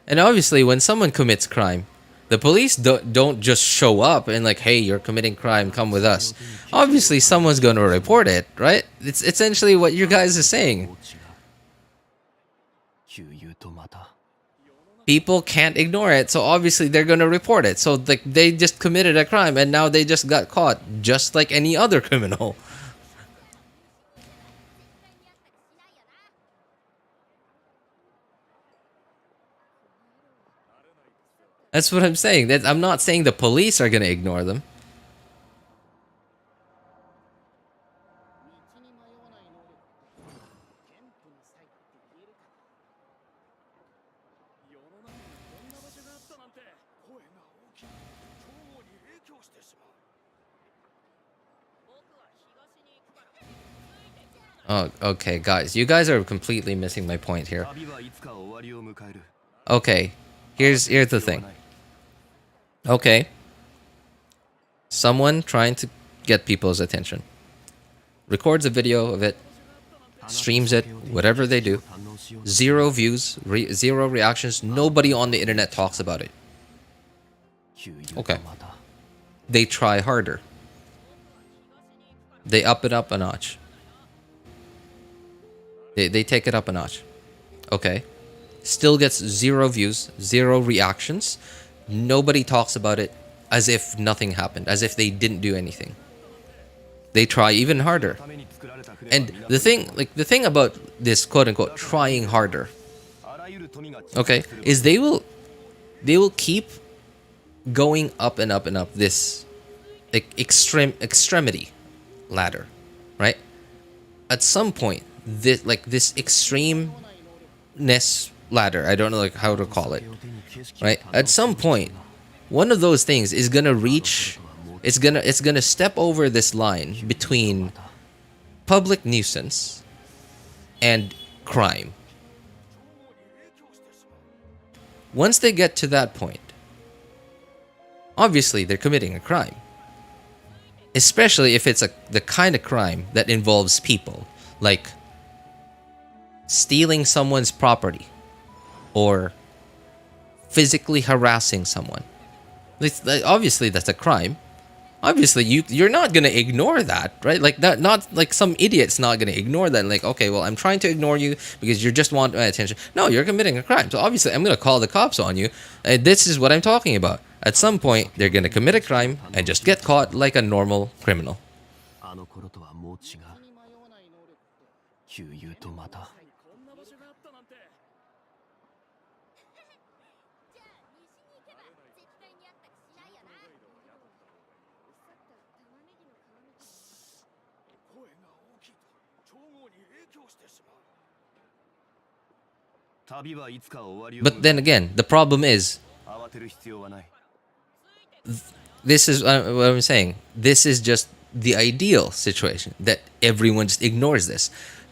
Speaker 1: And obviously, when someone commits crime, the police don't just show up and like, hey, you're committing crime, come with us. Obviously, someone's going to report it, right? It's essentially what you guys are saying. People can't ignore it, so obviously they're going to report it. So like they just committed a crime and now they just got caught, just like any other criminal. That's what I'm saying. I'm not saying the police are going to ignore them. Oh, okay, guys. You guys are completely missing my point here. Okay, here's the thing. Okay. Someone trying to get people's attention. Records a video of it. Streams it. Whatever they do. 0 views. 0 reactions. Nobody on the internet talks about it. Okay. They try harder. They up it up a notch. They take it up a notch. Okay. Still gets 0 views. 0 reactions. Nobody talks about it as if nothing happened, as if they didn't do anything. They try even harder. And the thing about this quote unquote trying harder, okay, is they will keep going up and up and up this extremity ladder, right? At some point, this extremeness ladder, I don't know like how to call it, right? At some point, one of those things is gonna reach, it's gonna step over this line between public nuisance and crime. Once they get to that point, obviously they're committing a crime, especially if it's the kind of crime that involves people, like stealing someone's property or physically harassing someone. Obviously that's a crime. Obviously you're not gonna ignore that, right? Like that, not like some idiot's not gonna ignore that. Like, okay, well, I'm trying to ignore you because you just want my attention. No, you're committing a crime, so obviously I'm gonna call the cops on you. And this is what I'm talking about. At some point, they're gonna commit a crime and just get caught like a normal criminal.
Speaker 3: あの頃とはもう違う。旧友とまた。旅はいつか終わりを
Speaker 1: But then again, the problem is,
Speaker 3: 慌てる必要はない。
Speaker 1: this is what I'm saying. This is just the ideal situation that everyone just ignores this.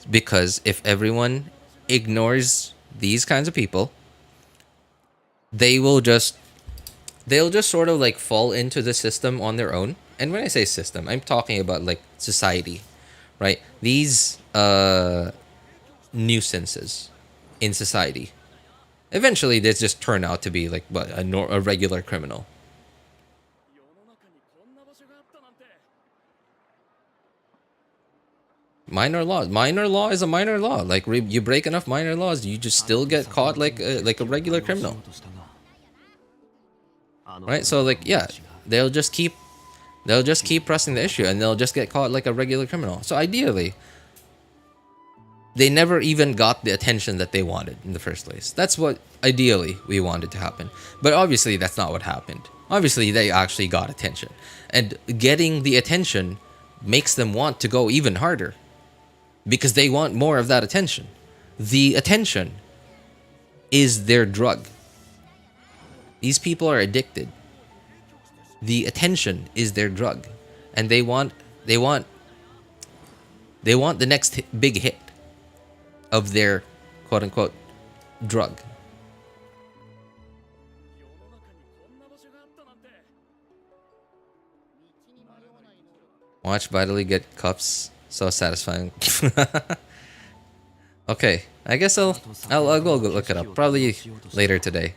Speaker 1: Because if everyone ignores these kinds of people, they'll just sort of like fall into the system on their own. And when I say system, I'm talking about like society, right? These nuisances in society. Eventually, they just turn out to be like what, a regular criminal. Minor law. Minor law is a minor law. Like you break enough minor laws, you just still get caught like a regular criminal. Right? So like yeah, they'll just keep pressing the issue and they'll just get caught like a regular criminal. So ideally, they never even got the attention that they wanted in the first place. That's what ideally we wanted to happen. But obviously that's not what happened. Obviously they actually got attention. And getting the attention makes them want to go even harder. Because they want more of that attention. The attention is their drug. These people are addicted. The attention is their drug. And they want the next big hit of their quote unquote drug. Watch Vitally get cups. So satisfying. Okay, I guess I'll go look it up. Probably later today.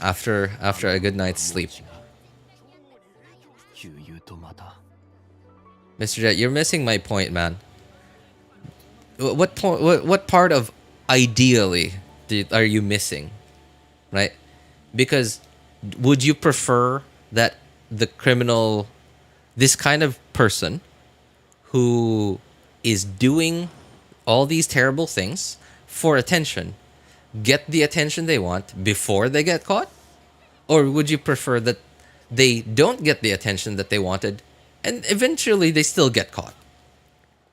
Speaker 1: After a good night's sleep. Mr. Jet, you're missing my point, man. What point? What part of ideally are you missing? Right? Because would you prefer that the criminal, this kind of person who is doing all these terrible things for attention, get the attention they want before they get caught? Or would you prefer that they don't get the attention that they wanted and eventually they still get caught?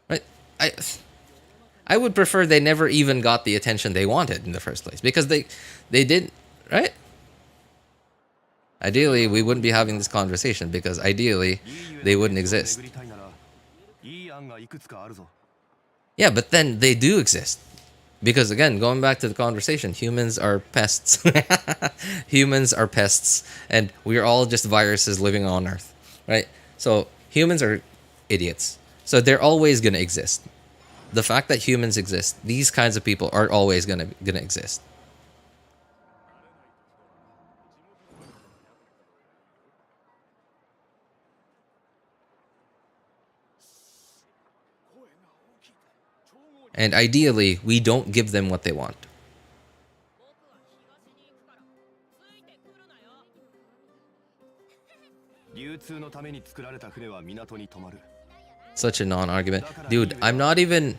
Speaker 1: Right? I would prefer they never even got the attention they wanted in the first place because they did, right? Ideally, we wouldn't be having this conversation because ideally they wouldn't exist. Yeah, but then they do exist. Because again, going back to the conversation, humans are pests. Humans are pests, and we're all just viruses living on Earth, right? So humans are idiots. So they're always going to exist. The fact that humans exist, these kinds of people are always gonna exist. And ideally, we don't give them what they want. Such a non-argument. Dude, I'm not even...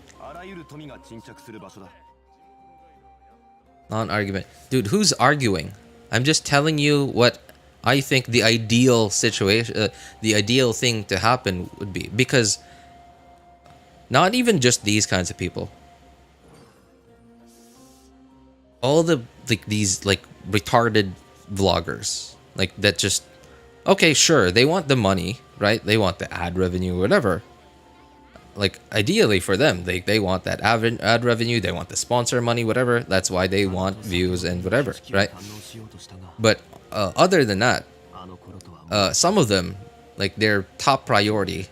Speaker 1: Non-argument. Dude, who's arguing? I'm just telling you what I think the ideal situation, the ideal thing to happen would be. Because... not even just these kinds of people. All the these retarded vloggers that just okay, sure, they want the money, right? They want the ad revenue, whatever. Ideally for them, they want that ad revenue, they want the sponsor money, whatever. That's why they want views and whatever, right? But other than that, some of them, their top priority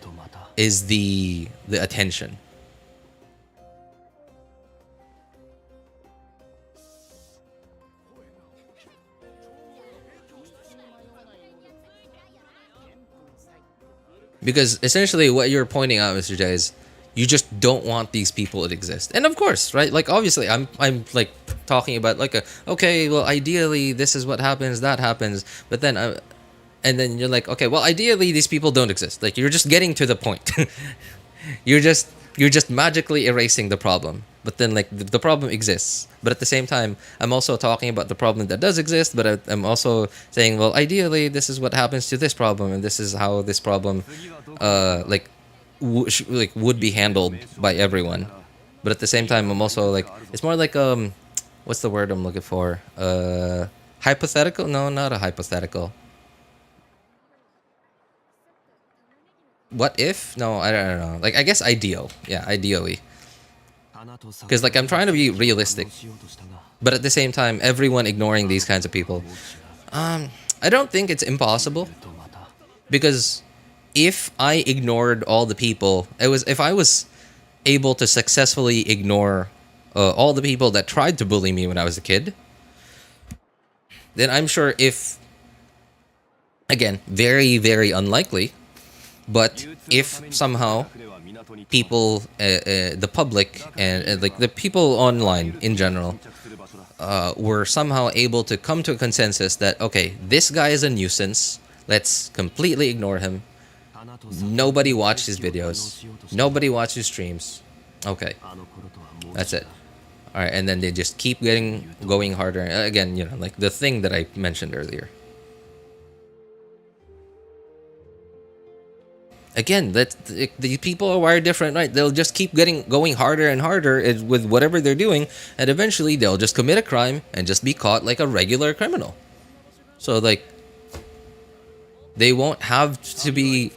Speaker 1: is the attention. Because essentially what you're pointing out, Mr. J, is you just don't want these people to exist. And of course, right? Obviously I'm talking about okay, well, ideally this is what happens, that happens, but then and then you're like, okay, well, ideally these people don't exist. Like, you're just getting to the point. You're just magically erasing the problem. But then, like, the problem exists. But at the same time, I'm also talking about the problem that does exist. But I'm also saying, well, ideally, this is what happens to this problem, and this is how this problem, like, would be handled by everyone. But at the same time, I'm also like, it's more like what's the word I'm looking for? Hypothetical? No, not a hypothetical. What if? No, I don't know. Like, I guess ideal. Yeah, ideally. Because, like, I'm trying to be realistic. But at the same time, everyone ignoring these kinds of people. I don't think it's impossible. Because if I ignored all the people, if I was able to successfully ignore all the people that tried to bully me when I was a kid, then I'm sure if, again, very, very unlikely, but if somehow people, the public, and like the people online in general, were somehow able to come to a consensus that, okay, this guy is a nuisance, let's completely ignore him. Nobody watched his videos. Nobody watched his streams. Okay, that's it. All right, and then they just keep going harder. Again, you know, like the thing that I mentioned earlier. Again, the people are wired different, right? They'll just keep going harder and harder with whatever they're doing, and eventually they'll just commit a crime and just be caught like a regular criminal. So, like, they won't have to be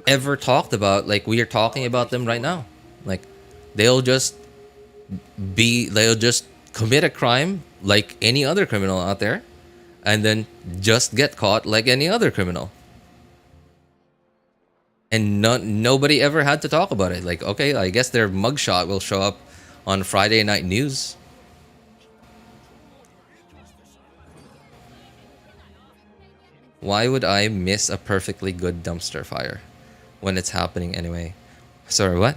Speaker 1: ever talked about like we are talking about them right now. Like, they'll just commit a crime like any other criminal out there, and then just get caught like any other criminal. And nobody ever had to talk about it. Like, okay, I guess their mugshot will show up on Friday night news. Why would I miss a perfectly good dumpster fire when it's happening anyway? Sorry, what?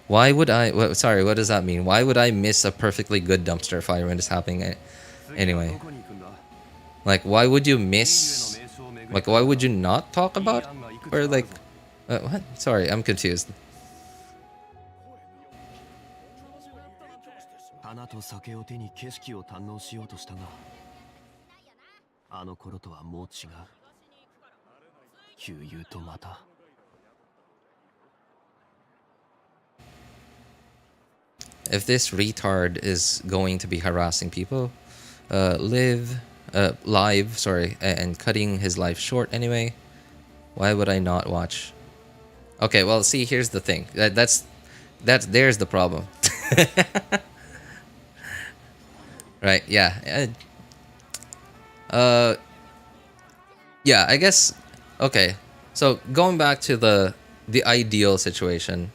Speaker 1: Why would I... sorry, what does that mean? Why would I miss a perfectly good dumpster fire when it's happening anyway? Like, why would you miss... Like, why would you not talk about? Or, like... what? Sorry, I'm confused.
Speaker 3: 花と酒を手に景色を堪能しようとしたが、あの頃とはもう違う。旧友とまた。
Speaker 1: If this retard is going to be harassing people, live, sorry, and cutting his life short anyway, why would I not watch? Okay, well, see, here's the thing. There's the problem. Right? Yeah. Yeah, I guess. Okay, so going back to the ideal situation.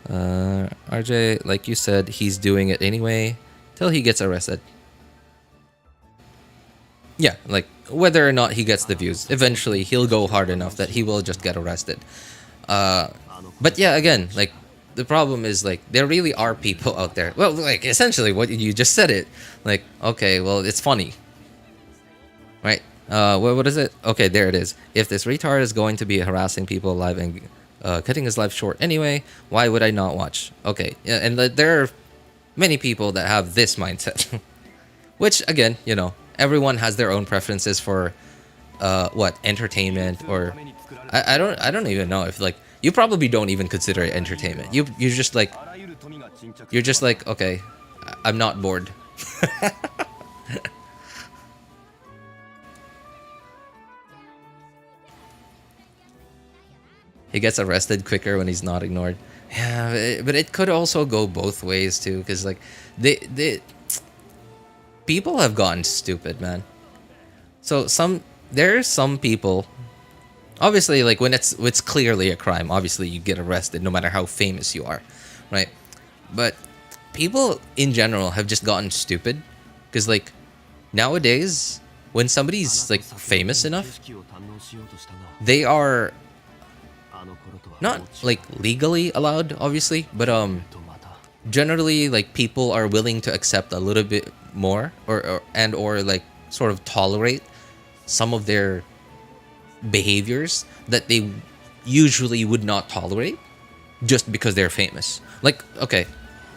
Speaker 1: RJ, like you said, he's doing it anyway till he gets arrested. Yeah, like, whether or not he gets the views, eventually he'll go hard enough that he will just get arrested. But yeah, again, like, the problem is, like, there really are people out there. Well, like, essentially what you just said it. Like, okay, well, it's funny. Right? What is it? Okay, there it is. If this retard is going to be harassing people live and cutting his life short anyway, why would I not watch? Okay, yeah, and there are many people that have this mindset. Which, again, you know, everyone has their own preferences for what, entertainment, or I don't even know if, like, you probably don't even consider it entertainment. You're just like okay, I'm not bored. He gets arrested quicker when he's not ignored. Yeah, but it could also go both ways too, because, like, people have gotten stupid, man. So there are some people, obviously, like, when it's clearly a crime, obviously you get arrested no matter how famous you are, right? But people in general have just gotten stupid, because, like, nowadays when somebody's, like, famous enough, they are not, like, legally allowed, obviously, but generally, like, people are willing to accept a little bit more, or like, sort of tolerate some of their behaviors that they usually would not tolerate just because they're famous. Like, okay,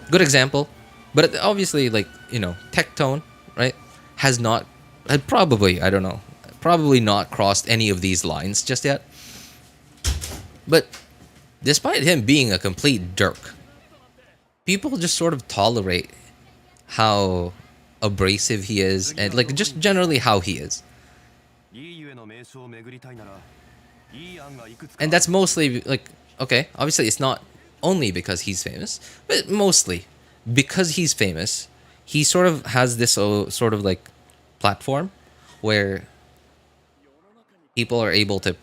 Speaker 1: good example, but obviously, like, Tectone, right, had probably, I don't know, probably not crossed any of these lines just yet. But despite him being a complete jerk, people just sort of tolerate how abrasive he is and like just generally how he is. And that's mostly like, okay, obviously it's not only because he's famous, but mostly because he's famous. He sort of has this sort of like platform where people are able to,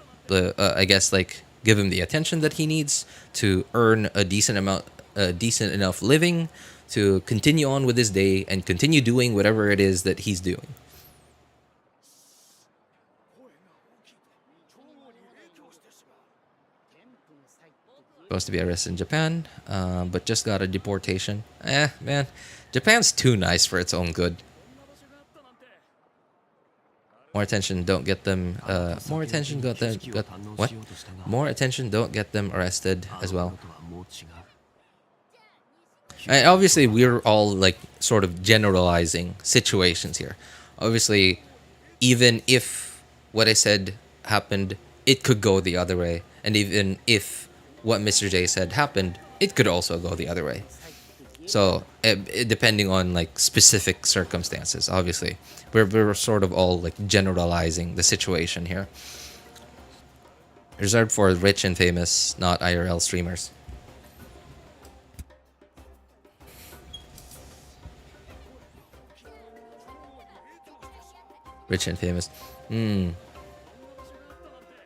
Speaker 1: I guess, like give him the attention that he needs to earn a decent enough living to continue on with his day and continue doing whatever it is that he's doing. Supposed to be arrested in Japan, but just got a deportation. Man, Japan's too nice for its own good. More attention, don't get them. More attention, what? More attention, don't get them arrested as well. And obviously, we're all like sort of generalizing situations here. Obviously, even if what I said happened, it could go the other way, and even if what Mr. J said happened, it could also go the other way. So, depending on like specific circumstances, obviously, we're sort of all like generalizing the situation here. Reserved for rich and famous, not IRL streamers. Rich and famous.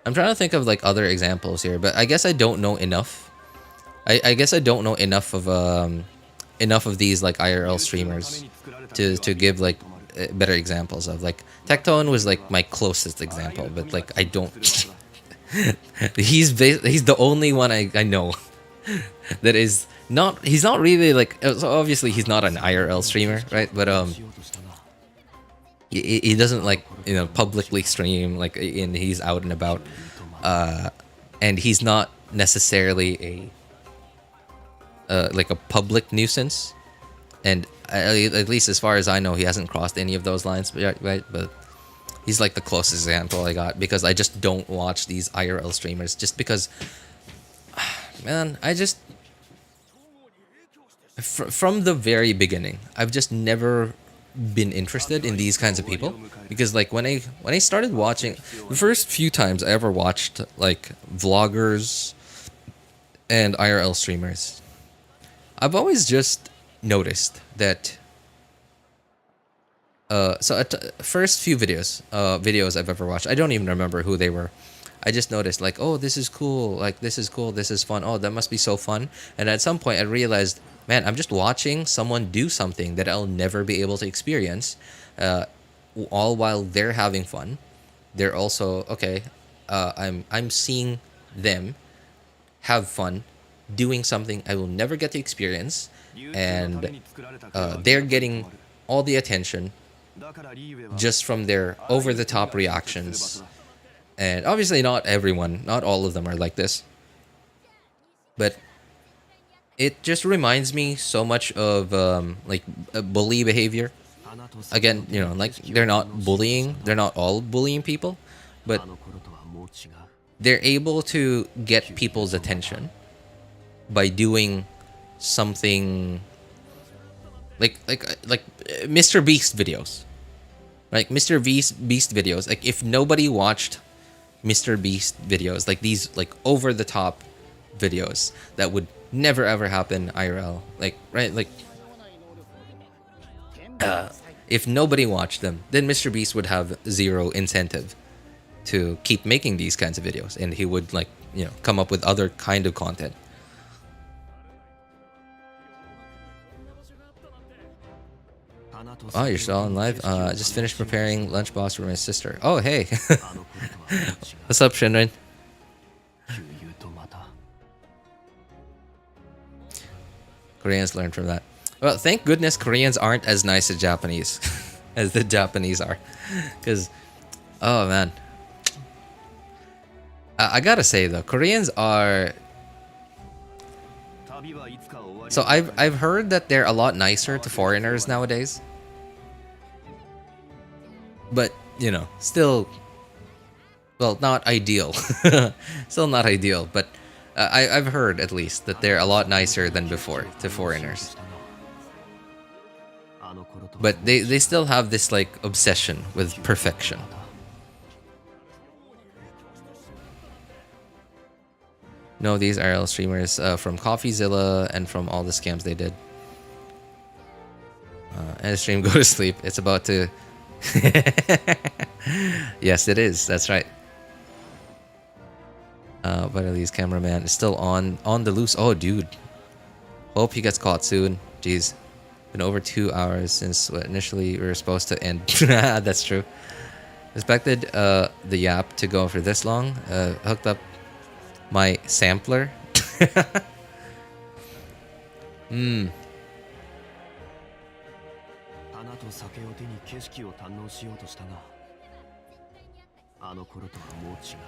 Speaker 1: I'm trying to think of like other examples here, but I guess I don't know enough. I guess I don't know enough of these like IRL streamers to give like better examples of. Like Tectone was like my closest example, but like I don't. He's the only one I know that is not. He's not really like. So obviously he's not an IRL streamer, right? But he doesn't like publicly stream like, and he's out and about, and he's not necessarily like a public nuisance, and at least as far as I know, he hasn't crossed any of those lines, right? But he's like the closest example I got, because I just don't watch these IRL streamers just because, man, I just from the very beginning, I've just never been interested in these kinds of people, because like when I started watching, the first few times I ever watched like vloggers and IRL streamers, I've always just noticed that first few videos I've ever watched, I don't even remember who they were. I just noticed like, oh, this is cool, like this is cool, this is fun, oh, that must be so fun. And at some point I realized, man, I'm just watching someone do something that I'll never be able to experience, all while they're having fun. They're also okay. I'm seeing them have fun doing something I will never get to experience, and they're getting all the attention just from their over-the-top reactions. And obviously, not all of them are like this, but it just reminds me so much of like bully behavior. Again, like they're not all bullying people, but they're able to get people's attention by doing something like Mr. Beast videos. Like Mr. Beast videos, like if nobody watched Mr. Beast videos, like these like over the top videos that would never ever happen IRL, like, right, like if nobody watched them, then Mr. Beast would have zero incentive to keep making these kinds of videos, and he would like come up with other kind of content. Oh, you're still on live? Just finished preparing lunchbox for my sister. Oh, hey. What's up, Shinrin? Koreans learn from that. Well, thank goodness Koreans aren't as nice as Japanese as the Japanese are. Because Oh man, I gotta say though, Koreans are. So I've heard that they're a lot nicer to foreigners nowadays. But you know, still, well, not ideal. Still not ideal. But I've heard at least that they're a lot nicer than before to foreigners. But they still have this like obsession with perfection. No, these RL streamers from CoffeeZilla and from all the scams they did. And the stream go to sleep. It's about to. Yes, it is. That's right. But at least cameraman is still on the loose. Oh, dude. Hope he gets caught soon. Jeez. Been over 2 hours since what initially we were supposed to end. That's true. Expected the Yap to go for this long. Hooked up my sampler.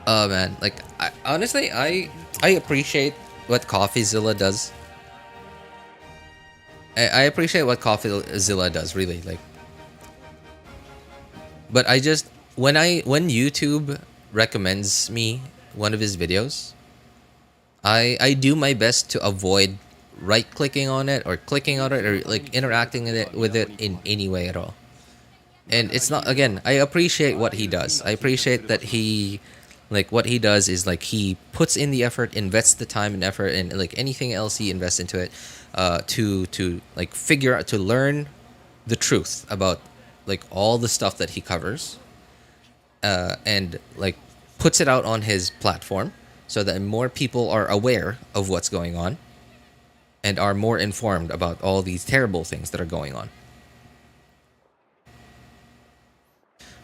Speaker 1: Oh man, like honestly, I appreciate what CoffeeZilla does. I appreciate what CoffeeZilla does, really. Like, but I just when YouTube recommends me one of his videos, I do my best to avoid right clicking on it or clicking on it or like interacting with it in any way at all. And it's not, again, I appreciate what he does. I appreciate that he, like, what he does is like he puts in the effort, invests the time and effort, and like anything else he invests into it, to like figure out, to learn the truth about like all the stuff that he covers, and like puts it out on his platform so that more people are aware of what's going on and are more informed about all these terrible things that are going on.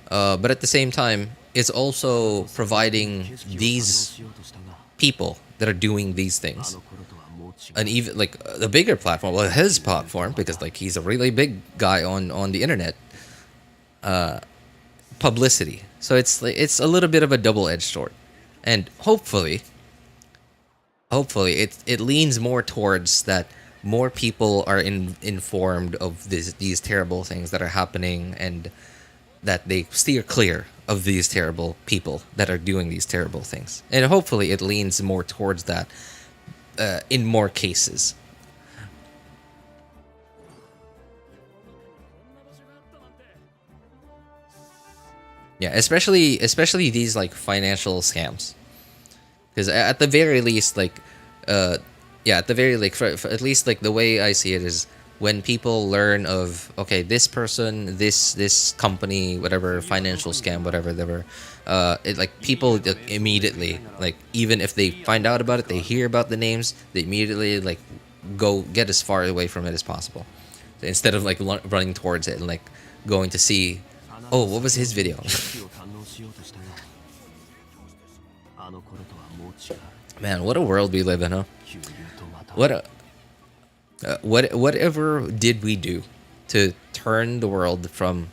Speaker 1: But at the same time, it's also providing these people that are doing these things an even like a bigger platform, well, his platform, because like he's a really big guy on the internet, publicity. So it's a little bit of a double-edged sword, and hopefully it leans more towards that more people are informed of these terrible things that are happening, and that they steer clear of these terrible people that are doing these terrible things. And hopefully it leans more towards that in more cases. Yeah, especially these like financial scams. Because at the very least, like, yeah, at the very least, for at least like the way I see it is, when people learn of, okay, this person, this company, whatever, financial scam, whatever, it like people immediately, like, even if they find out about it, they hear about the names, they immediately like go get as far away from it as possible, instead of like running towards it and like going to see, oh, what was his video? Man, what a world we live in, huh? Whatever did we do to turn the world from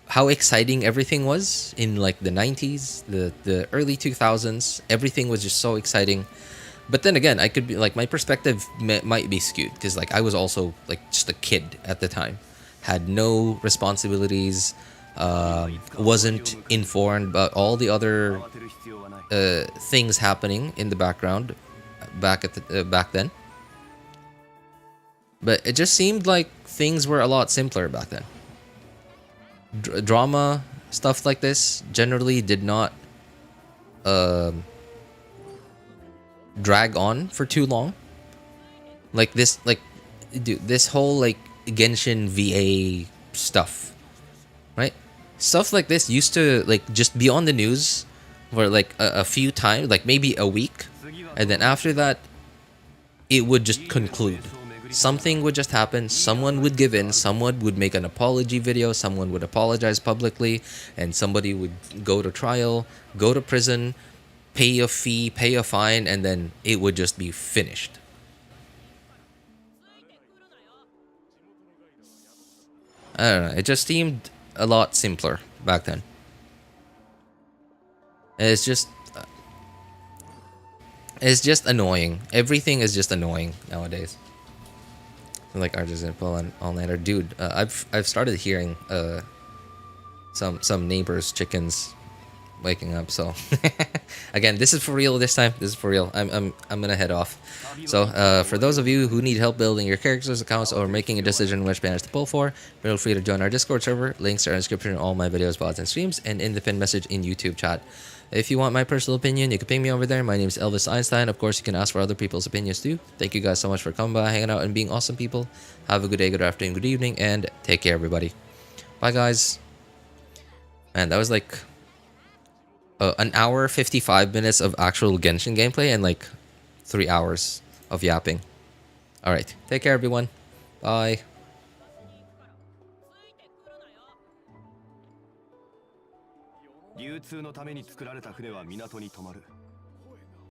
Speaker 1: how exciting everything was in like the 90s, the early 2000s? Everything was just so exciting. But then again, I could be like, my perspective might be skewed, because like I was also like just a kid at the time, had no responsibilities, wasn't informed about all the other things happening in the background back then. But it just seemed like things were a lot simpler back then. Drama, stuff like this, generally did not drag on for too long. Like this, like, dude, this whole like Genshin VA stuff, right? Stuff like this used to like just be on the news for like a few times, like maybe a week, and then after that, it would just conclude. Something would just happen, someone would give in, someone would make an apology video, someone would apologize publicly, and somebody would go to trial, go to prison, pay a fee, pay a fine, and then it would just be finished. I don't know, it just seemed a lot simpler back then. It's just it's just annoying. Everything is just annoying nowadays. Like artisan pull on all nighter, dude. I've started hearing some neighbors' chickens waking up. So again, this is for real this time. This is for real. I'm gonna head off. So for those of you who need help building your characters accounts or making a decision which banners to pull for, feel free to join our Discord server. Links are in the description in all my videos, VODs, and streams, and in the pinned message in YouTube chat. If you want my personal opinion, you can ping me over there. My name is Elvis Einstein. Of course, you can ask for other people's opinions too. Thank you guys so much for coming by, hanging out, and being awesome people. Have a good day, good afternoon, good evening, and take care, everybody. Bye, guys. Man, that was like an hour 55 minutes of actual Genshin gameplay and like 3 hours of yapping. All right, take care, everyone. Bye.
Speaker 3: 流通のために作られた船は港に止まる。